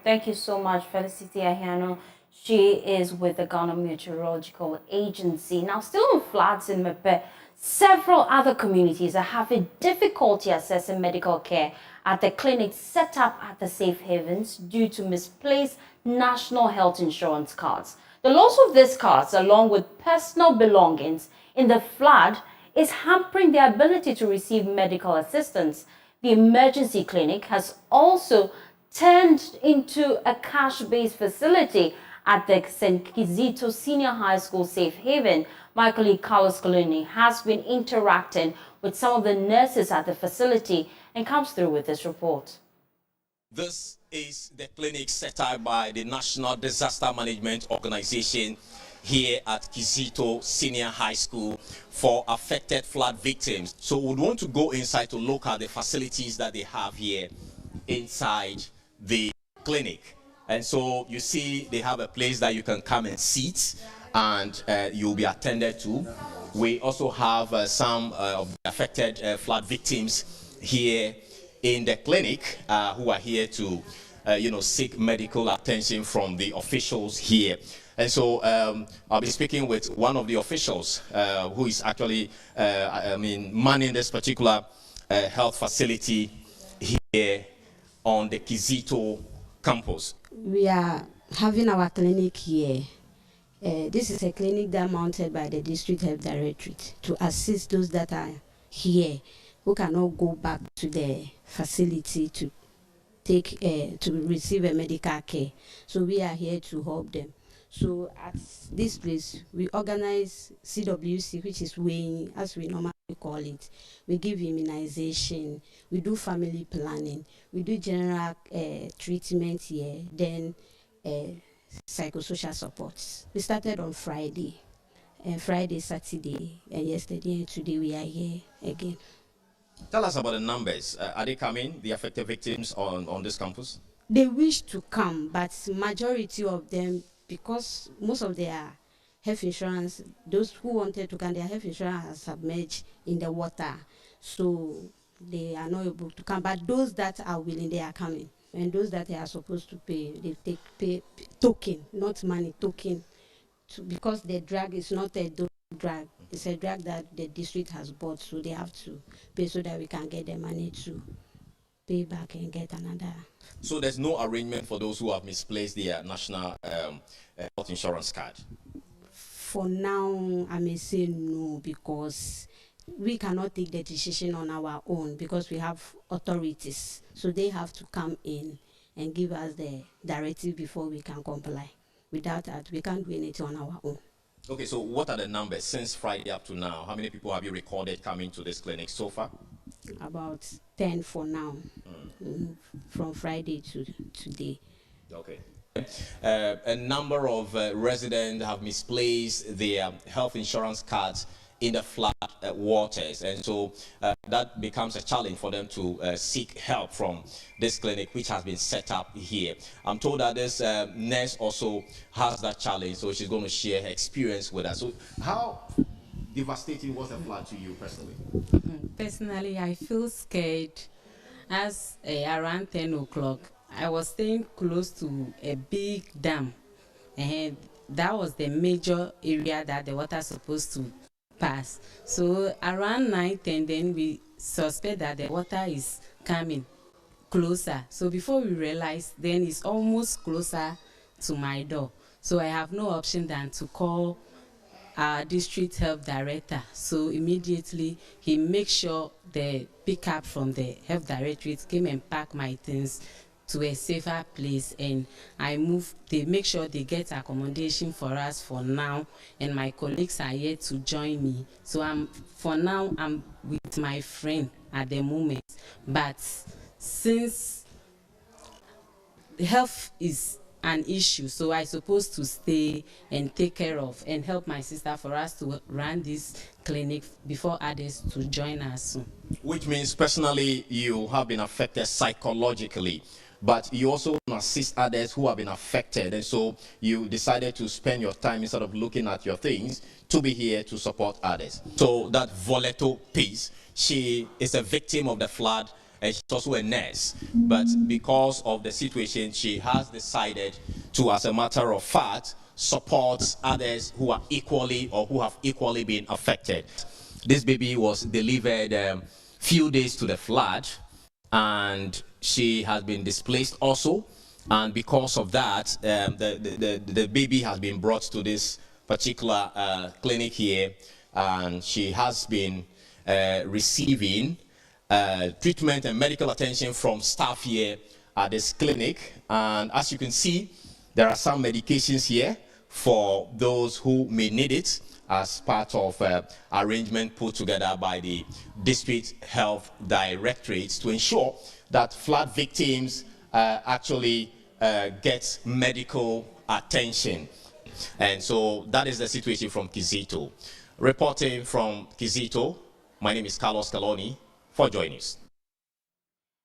Thank you so much, Felicity Ahiano. She is with the Ghana Meteorological Agency. Now, still on floods in Mepe, several other communities are having difficulty accessing medical care at the clinics set up at the safe havens due to misplaced national health insurance cards. The loss of these cards, along with personal belongings in the flood, is hampering their ability to receive medical assistance. The emergency clinic has also turned into a cash-based facility at the St. Kizito Senior High School Safe Haven. My colleague Carlos Coloni has been interacting with some of the nurses at the facility and comes through with this report. This is the clinic set up by the National Disaster Management Organization here at Kizito Senior High School for affected flood victims. So we want to go inside to look at the facilities that they have here inside the clinic. And so you see they have a place that you can come and sit and you'll be attended to. We also have some of the affected flood victims here in the clinic who are here to seek medical attention from the officials here. And so I'll be speaking with one of the officials who is actually manning this particular health facility here on the Kizito campus. We are having our clinic here. This is a clinic that mounted by the District Health Directorate to assist those that are here who cannot go back to the facility to take to receive a medical care. So we are here to help them. So at this place, we organize CWC, which is weighing, as we normally call it. We give immunization, we do family planning, we do general treatment here, then psychosocial supports. We started on Friday, Saturday, and yesterday and today we are here again. Tell us about the numbers. Are they coming, the affected victims on this campus? They wish to come, but majority of them, because most of their health insurance, those who wanted to come, their health insurance has submerged in the water. So they are not able to come. But those that are willing, they are coming. And those that they are supposed to pay, they pay token, not money, token. Because the drug is not a drug. It's a drug that the district has bought. So they have to pay so that we can get the money to pay back and get another. So there's no arrangement for those who have misplaced their national health insurance card? For now, I may say no, because we cannot take the decision on our own because we have authorities. So they have to come in and give us the directive before we can comply. Without that, we can't do anything on our own. Okay, so what are the numbers since Friday up to now? How many people have you recorded coming to this clinic so far? About 10 for now, from Friday to today. Okay. A number of residents have misplaced their health insurance cards in the flood waters, and so that becomes a challenge for them to seek help from this clinic which has been set up here. I'm told that this nurse also has that challenge, so she's going to share her experience with us. So how devastating was the flood to you personally? Personally, I feel scared as around 10 o'clock I was staying close to a big dam, and that was the major area that the water supposed to pass. So around 9:10, then we suspect that the water is coming closer. So before we realize, then it's almost closer to my door. So I have no option than to call our district health director. So immediately he makes sure the pickup from the health directorate came and packed my things to a safer place, and I move. They make sure they get accommodation for us for now, and my colleagues are here to join me. So for now I'm with my friend at the moment, but since health is an issue, so I supposed to stay and take care of and help my sister for us to run this clinic before others to join us soon. Which means personally you have been affected psychologically, but you also want to assist others who have been affected, and so you decided to spend your time, instead of looking at your things, to be here to support others. So that Voleto piece, she is a victim of the flood, and she's also a nurse, but because of the situation, she has decided to, as a matter of fact, support others who are equally or who have equally been affected. This baby was delivered few days to the flood, and she has been displaced also, and because of that, the baby has been brought to this particular clinic here, and she has been receiving treatment and medical attention from staff here at this clinic. And as you can see, there are some medications here for those who may need it as part of arrangement put together by the district health directorates to ensure that flood victims actually get medical attention. And so that is the situation from Kizito. Reporting from Kizito, my name is Carlos Caloni for Joy News.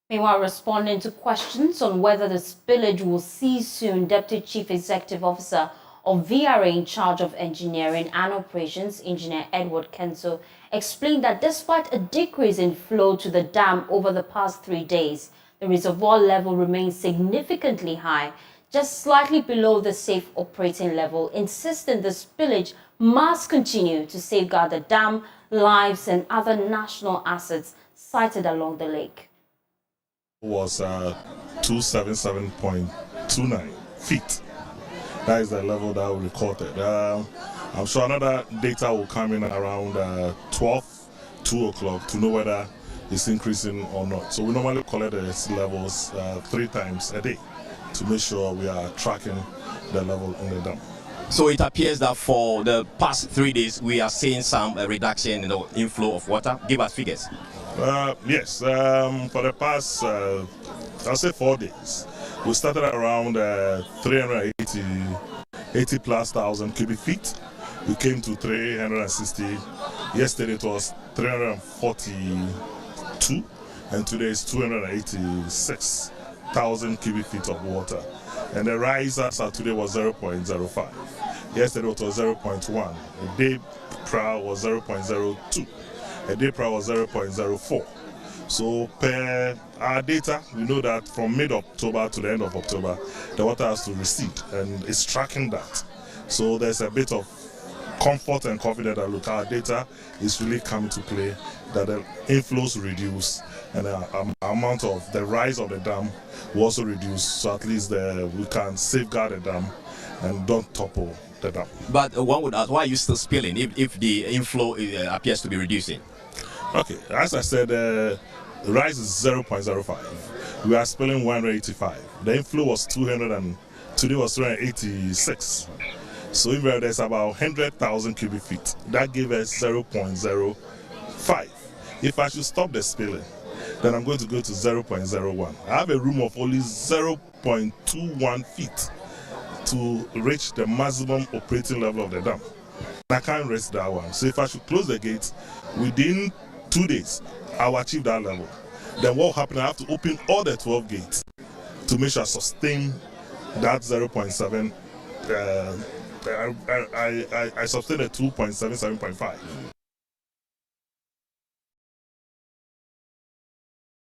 Meanwhile, responding to questions on whether the spillage will cease soon, Deputy Chief Executive Officer of VRA in charge of engineering and operations, Engineer Edward Kenso, explained that despite a decrease in flow to the dam over the past 3 days, the reservoir level remains significantly high, just slightly below the safe operating level, insisting the spillage must continue to safeguard the dam, lives and other national assets sited along the lake. Was 277.29 feet. That is the level that we recorded. I'm sure another data will come in around 2 o'clock to know whether it's increasing or not. So we normally collect the sea levels 3 times a day to make sure we are tracking the level in the dam. So it appears that for the past 3 days, we are seeing some reduction in the inflow of water. Give us figures. Yes, for the past, I'll say 4 days, we started around 380 plus thousand cubic feet. We came to 360. Yesterday it was 342, and today is 286,000 cubic feet of water. And the rise as of today was 0.05. Yesterday it was 0.1. A day prior was 0.02. A day prior was 0.04. So per our data, we know that from mid-October to the end of October, the water has to recede, and it's tracking that. So there's a bit of comfort and confidence that, look, our data is really coming to play, that the inflows reduce, and the amount of the rise of the dam will also reduce, so at least we can safeguard the dam and don't topple the dam. But one would ask, why are you still spilling if the inflow appears to be reducing? Okay, as I said, the rise is 0.05. We are spilling 185. The inflow was 200, and today was 286. So if there's about 100,000 cubic feet, that gave us 0.05. If I should stop the spilling, then I'm going to go to 0.01. I have a room of only 0.21 feet to reach the maximum operating level of the dam. I can't risk that one. So if I should close the gates within 2 days, I'll achieve that level. Then what will happen? I have to open all the 12 gates to make sure I sustain that 0.7. I sustain a 2.7, 7.5.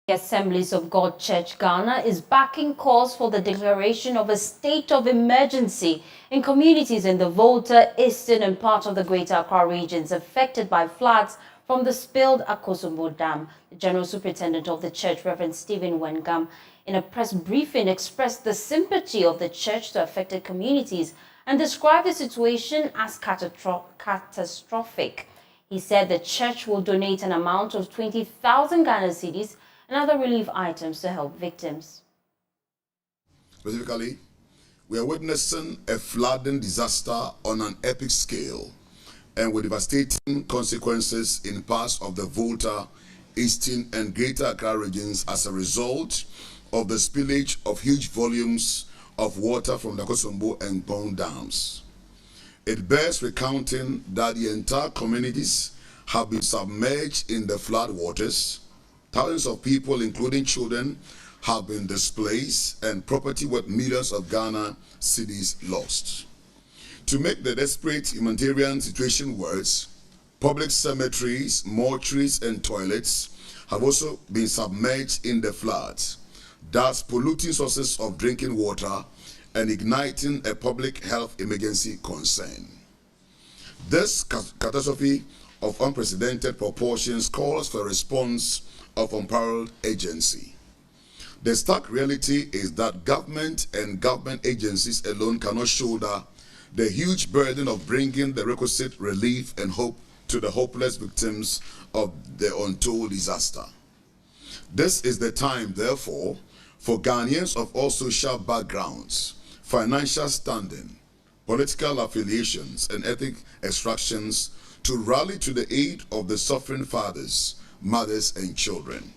The Assemblies of God Church Ghana is backing calls for the declaration of a state of emergency in communities in the Volta, Eastern and part of the Greater Accra regions affected by floods from the spilled Akosombo Dam. The General Superintendent of the church, Reverend Stephen Wengam, in a press briefing expressed the sympathy of the church to affected communities and described the situation as catastrophic. He said the church will donate an amount of 20,000 Ghana cedis and other relief items to help victims. Specifically, we are witnessing a flooding disaster on an epic scale and with devastating consequences in parts of the Volta, Eastern and Greater Accra regions as a result of the spillage of huge volumes of water from the Akosombo and Gbon dams. It bears recounting that the entire communities have been submerged in the flood waters. Thousands of people, including children, have been displaced and property worth millions of Ghana cedis lost. To make the desperate humanitarian situation worse, public cemeteries, mortuaries and toilets have also been submerged in the floods, thus polluting sources of drinking water and igniting a public health emergency concern. This catastrophe of unprecedented proportions calls for a response of unparalleled agency. The stark reality is that government and government agencies alone cannot shoulder the huge burden of bringing the requisite relief and hope to the hopeless victims of the untold disaster. This is the time, therefore, for Ghanaians of all social backgrounds, financial standing, political affiliations, and ethnic extractions to rally to the aid of the suffering fathers, mothers, and children.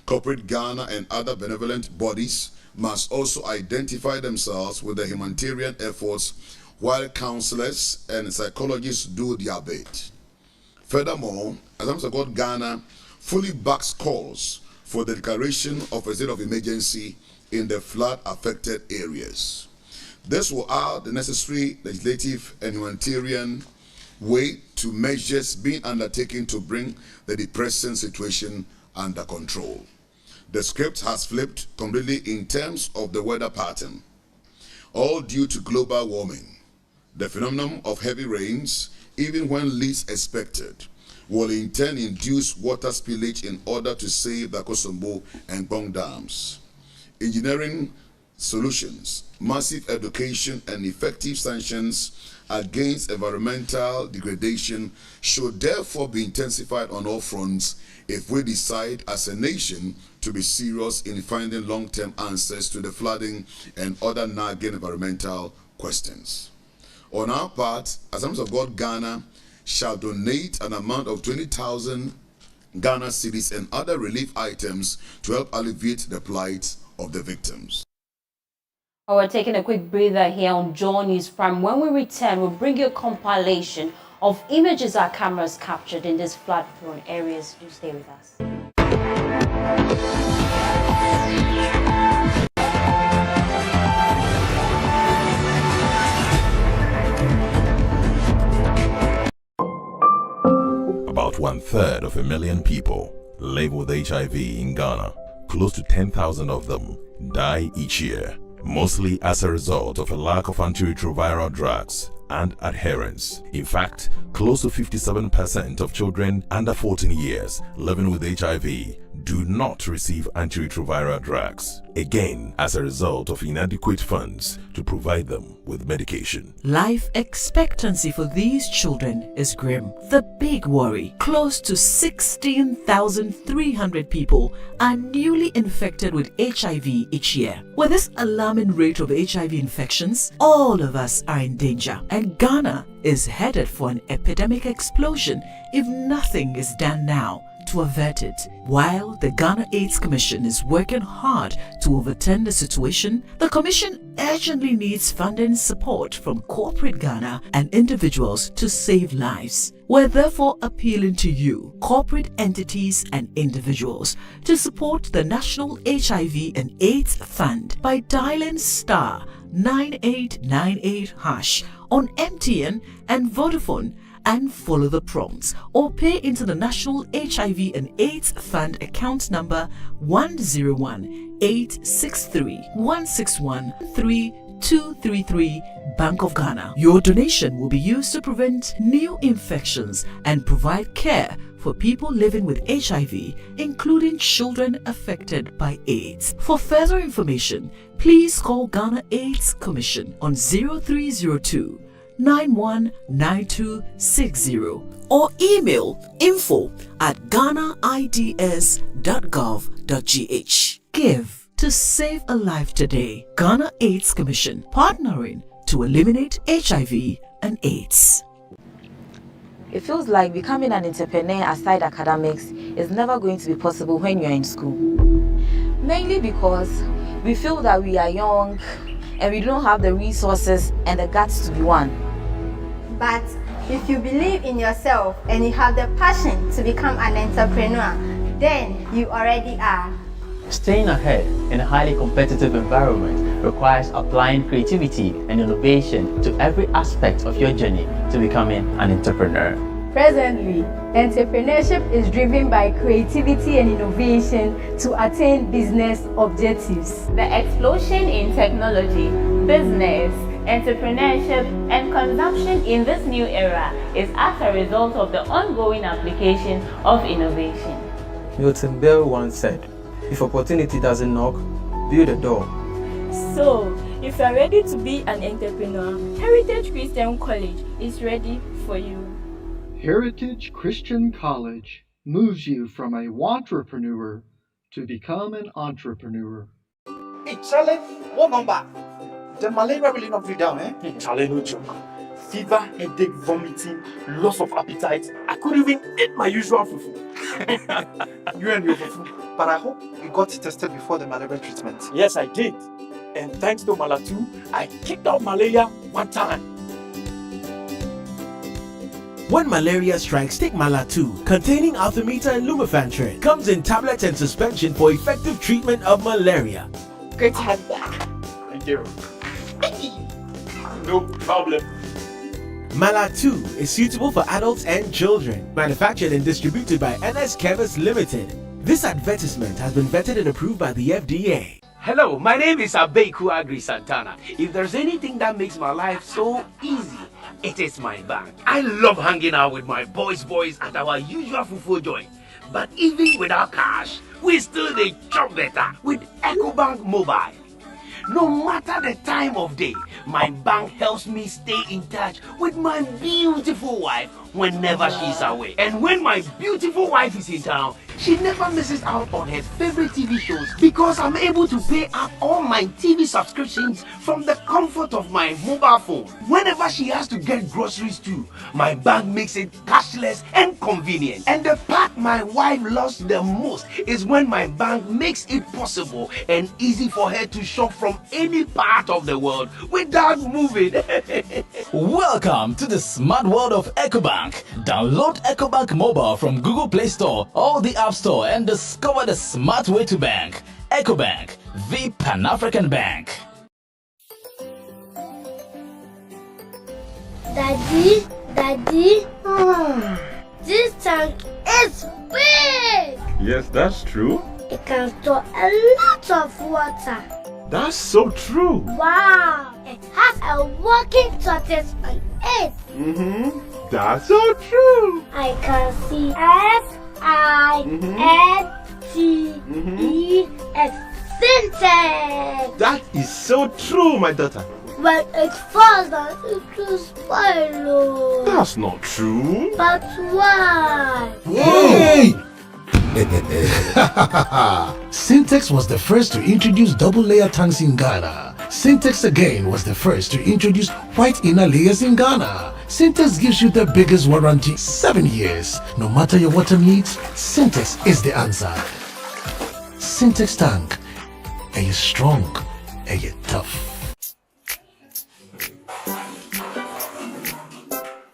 Corporate Ghana and other benevolent bodies must also identify themselves with the humanitarian efforts while counselors and psychologists do their bit. Furthermore, Assemblies of God Ghana fully backs calls for the declaration of a state of emergency in the flood-affected areas. This will add the necessary legislative and humanitarian weight to measures being undertaken to bring the depressing situation under control. The script has flipped completely in terms of the weather pattern, all due to global warming. The phenomenon of heavy rains, even when least expected, will in turn induce water spillage in order to save the Akosombo and Gbon dams. Engineering solutions, massive education, and effective sanctions against environmental degradation should therefore be intensified on all fronts if we decide as a nation to be serious in finding long-term answers to the flooding and other nagging environmental questions. On our part, Assemblies of God Ghana shall donate an amount of 20,000 Ghana cedis and other relief items to help alleviate the plight of the victims. We're taking a quick breather here on Joy News Prime. When we return, we'll bring you a compilation of images our cameras captured in these flood-prone areas. Do stay with us. About 1/3 of a million people live with HIV in Ghana. Close to 10,000 of them die each year, mostly as a result of a lack of antiretroviral drugs and adherence. In fact, close to 57% of children under 14 years living with HIV do not receive antiretroviral drugs. again as a result of inadequate funds to provide them with medication. Life expectancy for these children is grim. The big worry, close to 16,300 people are newly infected with HIV each year. With this alarming rate of HIV infections, all of us are in danger, and Ghana is headed for an epidemic explosion if nothing is done now to avert it. While the Ghana AIDS Commission is working hard to overturn the situation, the Commission urgently needs funding support from corporate Ghana and individuals to save lives. We're therefore appealing to you, corporate entities and individuals, to support the National HIV and AIDS Fund by dialing *9898# on MTN and Vodafone and follow the prompts, or pay into the National HIV and AIDS Fund account number 101-863-161-3233 Bank of Ghana. Your donation will be used to prevent new infections and provide care for people living with HIV, including children affected by AIDS. For further information, please call Ghana AIDS Commission on 0302 919260 or email info@ghanaids.gov.gh. Give to save a life today. Ghana AIDS Commission, partnering to eliminate HIV and AIDS. It feels like becoming an entrepreneur aside academics is never going to be possible when you're in school. Mainly because we feel that we are young and we don't have the resources and the guts to be one. But if you believe in yourself and you have the passion to become an entrepreneur, then you already are. Staying ahead in a highly competitive environment requires applying creativity and innovation to every aspect of your journey to becoming an entrepreneur. Presently, entrepreneurship is driven by creativity and innovation to attain business objectives. The explosion in technology, business, entrepreneurship, and consumption in this new era is as a result of the ongoing application of innovation. Milton Bell once said, "If opportunity doesn't knock, build a door." So, if you are ready to be an entrepreneur, Heritage Christian College is ready for you. Heritage Christian College moves you from a wantrepreneur to become an entrepreneur. Hey, Charlie, what number? The malaria really not be down, eh? Charlie, no joke. Fever, headache, vomiting, loss of appetite. I couldn't even eat my usual fufu. You and your fufu. But I hope you got tested before the malaria treatment. Yes, I did. And thanks to Malatu, I kicked out malaria one time. When malaria strikes, take Malatu, containing Artemether and Lumefantrine. Comes in tablets and suspension for effective treatment of malaria. Great to have you back. Thank you. No problem. Malatu is suitable for adults and children. Manufactured and distributed by NS Chemist Limited. This advertisement has been vetted and approved by the FDA. Hello, my name is Abeku Agri Santana. If there's anything that makes my life so easy, it is my bank. I love hanging out with my boys at our usual fufu joint. But even without cash, we still dey chop better with EcoBank Mobile. No matter the time of day, my bank helps me stay in touch with my beautiful wife whenever she's away. And when my beautiful wife is in town, she never misses out on her favorite TV shows because I'm able to pay up all my TV subscriptions from the comfort of my mobile phone. Whenever she has to get groceries too, my bank makes it cashless and convenient. And the part my wife loves the most is when my bank makes it possible and easy for her to shop from any part of the world without moving. Welcome to the smart world of EcoBank. Download EcoBank Mobile from Google Play Store or the App Store and discover the smart way to bank. EcoBank, the Pan-African Bank. Daddy, this tank is big! Yes, that's true. It can store a lot of water. That's so true. Wow! It has a working tortoise on it. That's so true. I can see FINTEX. Fintex. red. That is so true, my daughter. But it's fast and it will spoil. That's not true. But why? Hey! Syntex was the first to introduce double layer tanks in Ghana. Syntex again was the first to introduce white inner layers in Ghana. Syntex gives you the biggest warranty, 7 years. No matter your water needs, Syntex is the answer. Syntex tank. Are you strong? Are you tough?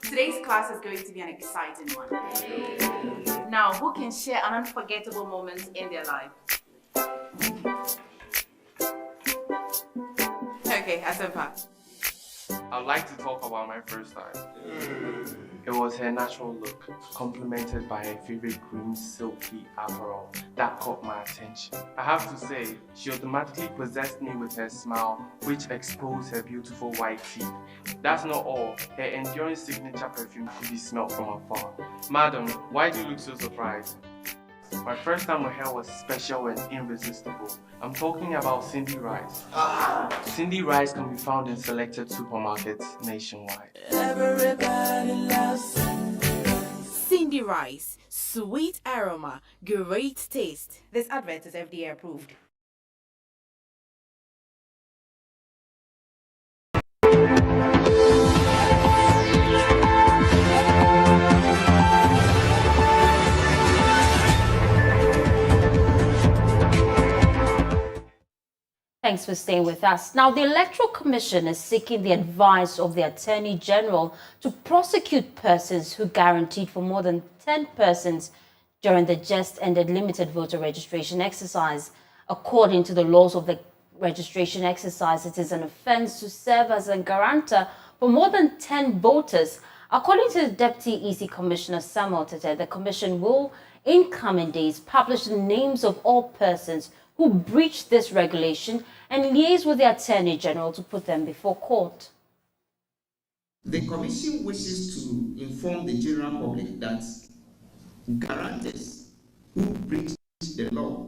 Today's class is going to be an exciting one. Now, who can share an unforgettable moment in their life? Okay, Asempa. I'd like to talk about my first time. It was her natural look, complemented by her favorite green silky apparel that caught my attention. I have to say, she automatically possessed me with her smile, which exposed her beautiful white teeth. That's not all, her enduring signature perfume could be smelled from afar. Madam, why do you look so surprised? My first time with her was special and irresistible. I'm talking about Cindy Rice. Cindy Rice can be found in selected supermarkets nationwide. Everybody loves Cindy Rice. Sweet aroma, great taste. This advert is FDA approved. Thanks for staying with us. Now, the Electoral Commission is seeking the advice of the Attorney General to prosecute persons who guaranteed for more than 10 persons during the just-ended limited voter registration exercise. According to the laws of the registration exercise, it is an offence to serve as a guarantor for more than 10 voters. According to the Deputy EC Commissioner Samuel Tete, the Commission will, in coming days, publish the names of all persons who breached this regulation and liaise with the Attorney General to put them before court. The Commission wishes to inform the general public that guarantors who breached the law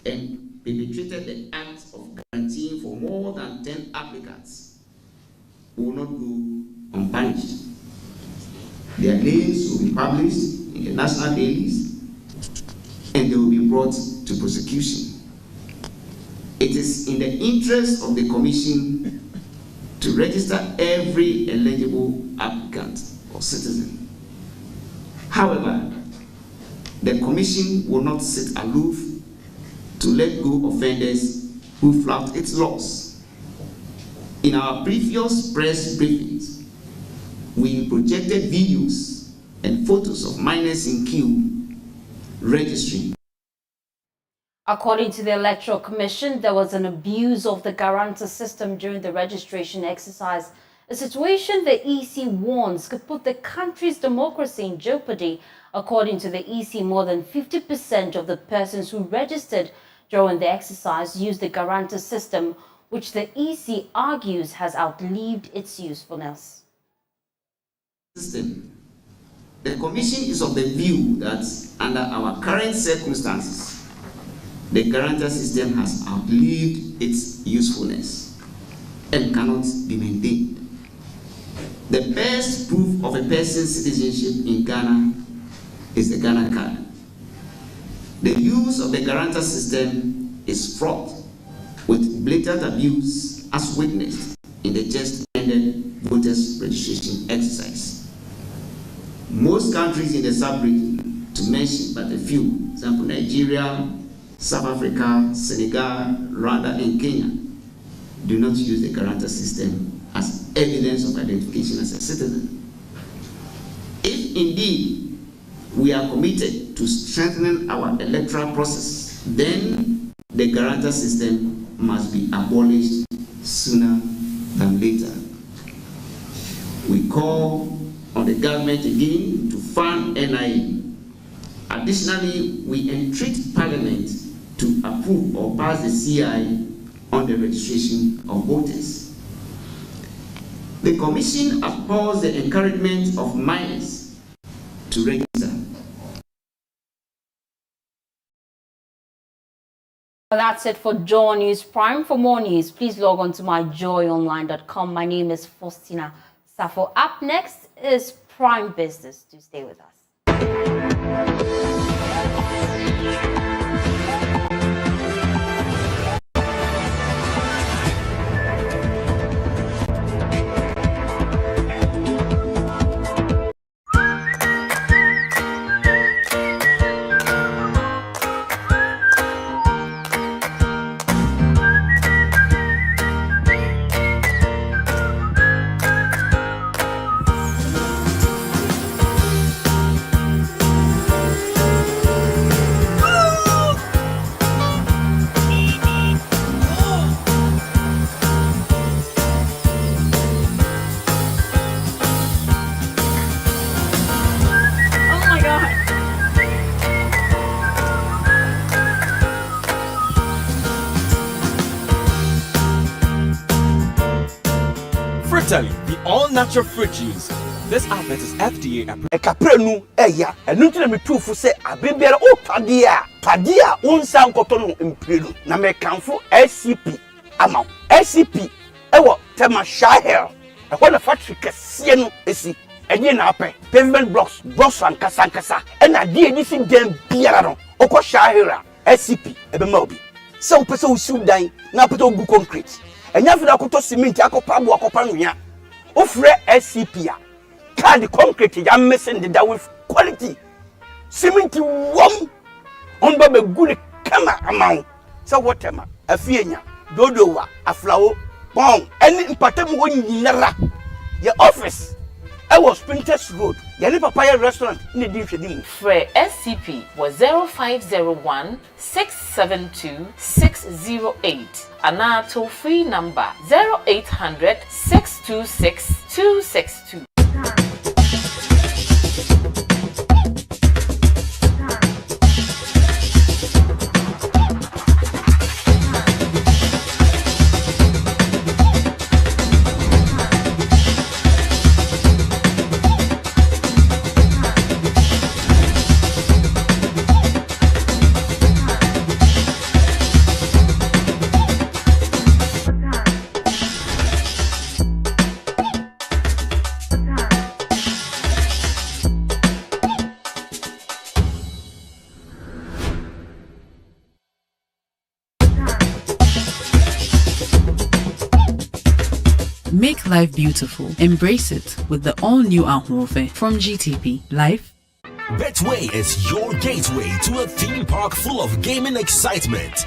and perpetrated the act of guaranteeing for more than 10 applicants will not go unpunished. Their names will be published in the national dailies and they will be brought to prosecution. It is in the interest of the Commission to register every eligible applicant or citizen. However, the Commission will not sit aloof to let go offenders who flout its laws. In our previous press briefings, we projected videos and photos of minors in queue registering. According to the Electoral Commission, there was an abuse of the guarantor system during the registration exercise, a situation the EC warns could put the country's democracy in jeopardy. According to the EC, more than 50% of the persons who registered during the exercise used the guarantor system, which the EC argues has outlived its usefulness. The Commission is of the view that under our current circumstances, the guarantor system has outlived its usefulness and cannot be maintained. The best proof of a person's citizenship in Ghana is the Ghana card. The use of the guarantor system is fraught with blatant abuse as witnessed in the just-ended voters registration exercise. Most countries in the sub-region, to mention but a few, for example Nigeria, South Africa, Senegal, Rwanda, and Kenya, do not use the guarantor system as evidence of identification as a citizen. If indeed we are committed to strengthening our electoral process, then the guarantor system must be abolished sooner than later. We call on the government again to fund NIA. Additionally, we entreat Parliament to approve or pass the CI on the registration of voters. The Commission abhors the encouragement of minors to register. Well, that's it for Joy News Prime. For more news, please log on to myjoyonline.com. My name is Faustina Safo. Up next is Prime Business. Do stay with us. The all-natural fruit juice. This advert is FDA approved. Ekaprenu eya enu tire me tufu se abebiara o padia unsa nkoto no mprelu na me kanfo SCP ama SCP ewo tema shahel e na factory kese no esi enye na apɛ pavement blocks and kasa na die edisi dem biara no okɔ shahel SCP ebema obi se wo pese wo siu dan na pete ogu concrete enya fida akoto cement akopa abo akopa nwia ofre SCP a card concrete ya missing the with quality cement wom on ba be good kama amount so whatever afienya dodowa aflawo bon any impatem won nyinara your office I was Printers Road yani papaya restaurant ni di hwedi Free SCP was 0501 672 608 and our toll-free number 0800 626 262. Make life beautiful. Embrace it with the all-new Ahorofe from GTP. Life. Betway is your gateway to a theme park full of gaming excitement.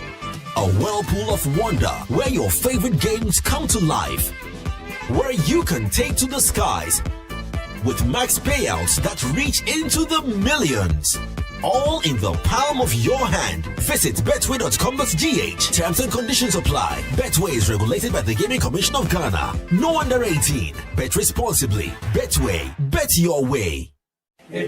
A whirlpool of wonder where your favorite games come to life. Where you can take to the skies with max payouts that reach into the millions. All in the palm of your hand. Visit betway.com.gh. Terms and conditions apply. Betway is regulated by the Gaming Commission of Ghana. No under 18. Bet responsibly. Betway. Bet your way. In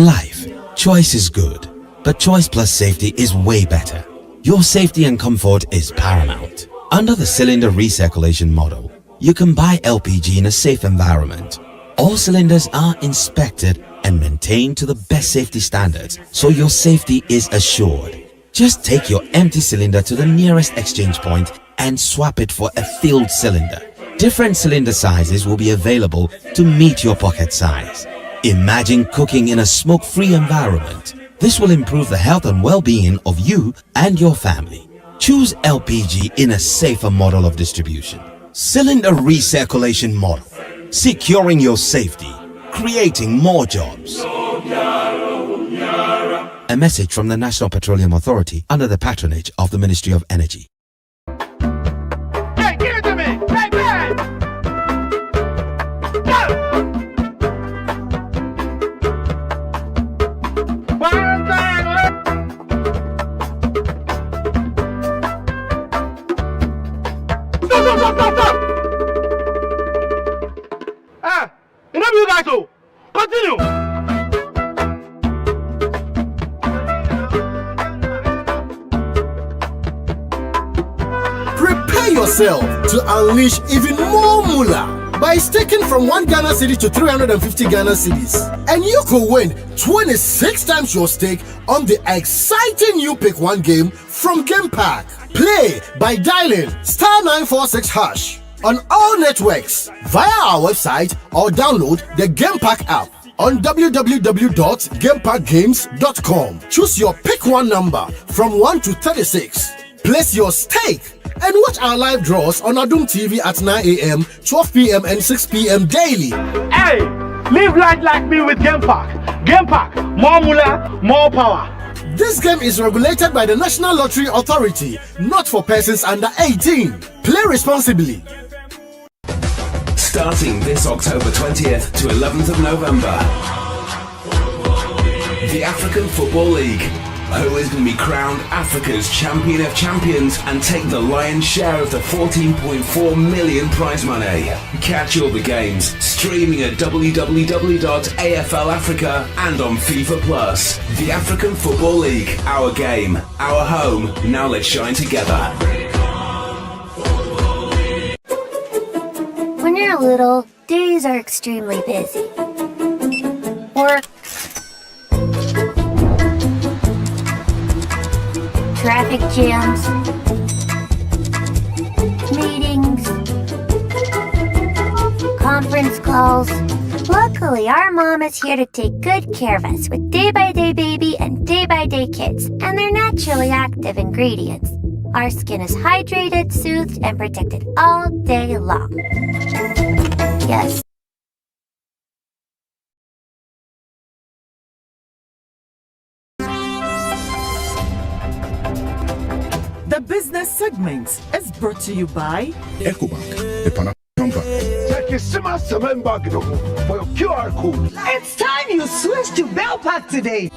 life, choice is good, but choice plus safety is way better. Your safety and comfort is paramount. Under the cylinder recirculation model, you can buy LPG in a safe environment. All cylinders are inspected and maintained to the best safety standards, so your safety is assured. Just take your empty cylinder to the nearest exchange point and swap it for a filled cylinder. Different cylinder sizes will be available to meet your pocket size. Imagine cooking in a smoke-free environment. This will improve the health and well-being of you and your family. Choose LPG in a safer model of distribution. Cylinder recirculation model. Securing your safety, creating more jobs. A message from the National Petroleum Authority under the patronage of the Ministry of Energy. Hey, give it to me! Hey, man! Go! Stop! Enough you guys do. Continue. Prepare yourself to unleash even more moolah by staking from 1 Ghana cedi to 350 Ghana cedis. And you could win 26 times your stake on the exciting new Pick 1 game from Game Pack. Play by dialing *946# on all networks via our website or download the Game Pack app on www.gamepackgames.com. Choose your Pick 1 number from 1 to 36. Place your stake and watch our live draws on Adum TV at 9 a.m., 12 p.m. and 6 p.m. daily. Hey, live life like me with Game Pack. Game Pack, more moolah, more power. This game is regulated by the National Lottery Authority, not for persons under 18. Play responsibly. Starting this October 20th to 11th of November, the African Football League. Who is going to be crowned Africa's Champion of Champions and take the lion's share of the 14.4 million prize money? Catch all the games streaming at www.AFL Africa and on FIFA Plus. The African Football League, our game, our home. Now let's shine together. When you're little, days are extremely busy. Work, traffic jams, meetings, conference calls. Luckily, our mom is here to take good care of us with day-by-day baby and day-by-day kids and their naturally active ingredients. Our skin is hydrated, soothed, and protected all day long. Yes. The business segment is brought to you by EcoBank, the Pan African Bank. For your QR code. It's time you switch to Bell Pack today.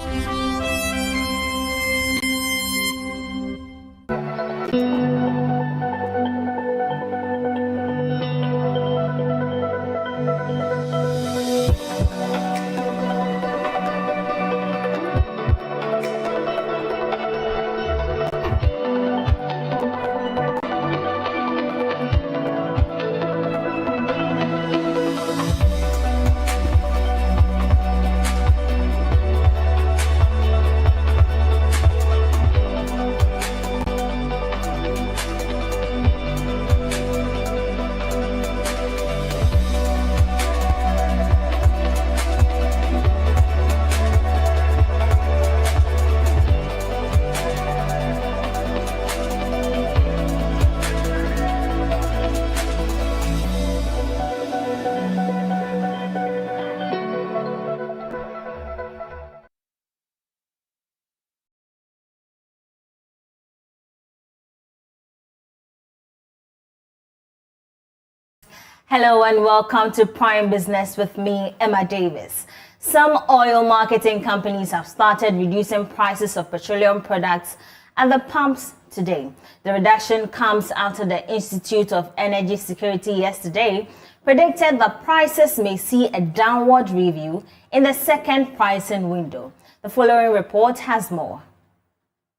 Hello and welcome to Prime Business with me, Emma Davis. Some oil marketing companies have started reducing prices of petroleum products at the pumps today. The reduction comes after the Institute of Energy Security yesterday predicted that prices may see a downward review in the second pricing window. The following report has more.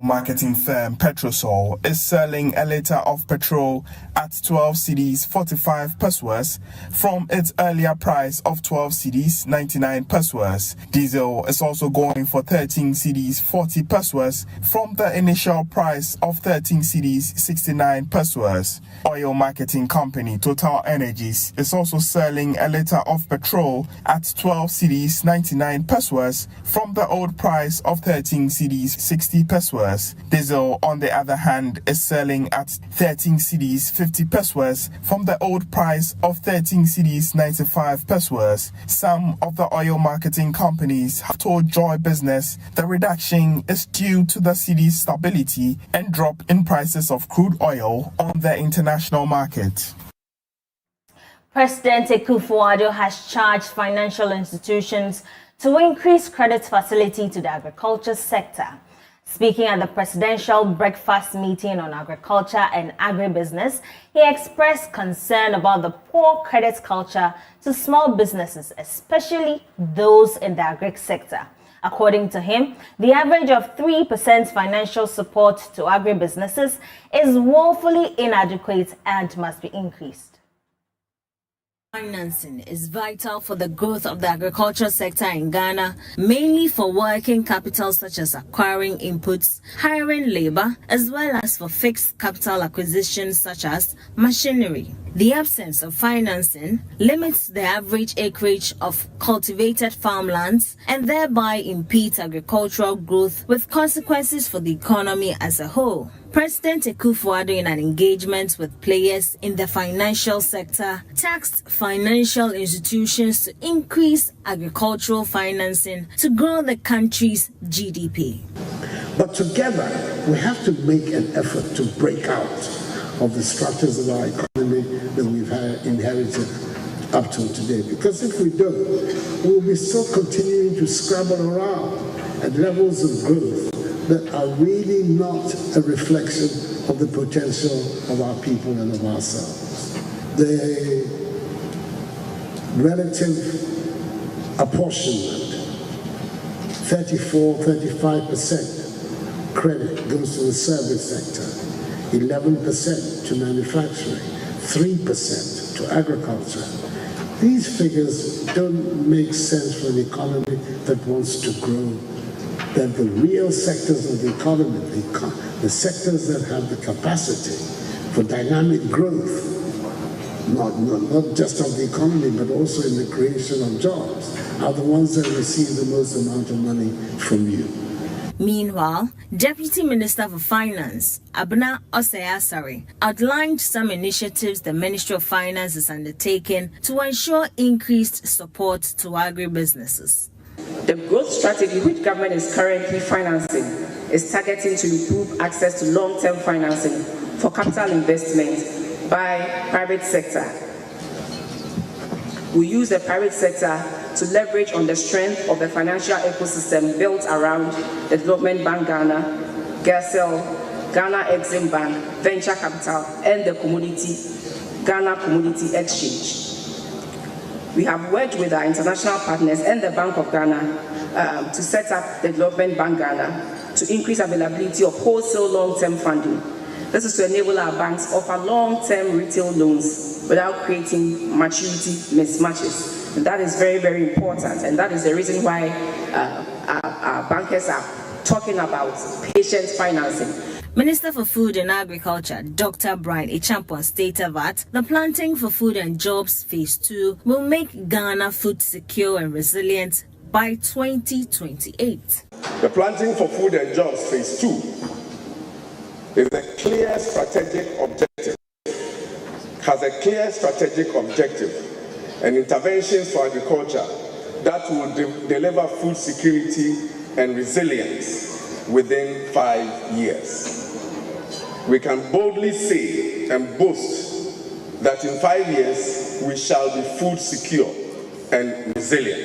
Marketing firm Petrosol is selling a litre of petrol at 12 cedis 45 pesos from its earlier price of 12 cedis 99 pesos. Diesel is also going for 13 cedis 40 pesos from the initial price of 13 cedis 69 pesos. Oil marketing company Total Energies is also selling a litre of petrol at 12 cedis 99 pesos from the old price of 13 cedis 60 pesos. Diesel, on the other hand, is selling at 13 cedis 50 pesos from the old price of 13 cedis 95 pesos. Some of the oil marketing companies have told Joy Business the reduction is due to the cedi's stability and drop in prices of crude oil on the international market. President Akufo-Addo has charged financial institutions to increase credit facility to the agriculture sector. Speaking at the presidential breakfast meeting on agriculture and agribusiness, he expressed concern about the poor credit culture to small businesses, especially those in the agri sector. According to him, the average of 3% financial support to agribusinesses is woefully inadequate and must be increased. Financing is vital for the growth of the agricultural sector in Ghana, mainly for working capital such as acquiring inputs, hiring labor, as well as for fixed capital acquisitions such as machinery. The absence of financing limits the average acreage of cultivated farmlands and thereby impedes agricultural growth with consequences for the economy as a whole. President Akufo-Addo, in an engagement with players in the financial sector, tasked financial institutions to increase agricultural financing to grow the country's GDP. But together, we have to make an effort to break out of the structures of our economy that we've inherited up till today. Because if we don't, we'll be still continuing to scrabble around at levels of growth that are really not a reflection of the potential of our people and of ourselves. The relative apportionment, 35% credit goes to the service sector, 11% to manufacturing, 3% to agriculture. These figures don't make sense for an economy that wants to grow. That the real sectors of the economy, the sectors that have the capacity for dynamic growth, not just of the economy, but also in the creation of jobs, are the ones that receive the most amount of money from you. Meanwhile, Deputy Minister for Finance, Abna Osei-Asare, outlined some initiatives the Ministry of Finance is undertaking to ensure increased support to agribusinesses. The growth strategy which government is currently financing is targeting to improve access to long-term financing for capital investment by private sector. We use the private sector to leverage on the strength of the financial ecosystem built around the Development Bank Ghana, G.S.T.S, Ghana Exim Bank, Venture Capital, and the Ghana Commodity Exchange. We have worked with our international partners and the Bank of Ghana to set up the Development Bank Ghana to increase availability of wholesale long-term funding. This is to enable our banks to offer long-term retail loans without creating maturity mismatches. And that is very, very important. And that is the reason why our bankers are talking about patient financing. Minister for Food and Agriculture, Dr. Brian Echampon, stated that the Planting for Food and Jobs Phase 2 will make Ghana food secure and resilient by 2028. The Planting for Food and Jobs Phase 2 is a clear strategic objective, has a clear strategic objective and interventions for agriculture that will deliver food security and resilience within 5 years. We can boldly say and boast that in 5 years we shall be food secure and resilient.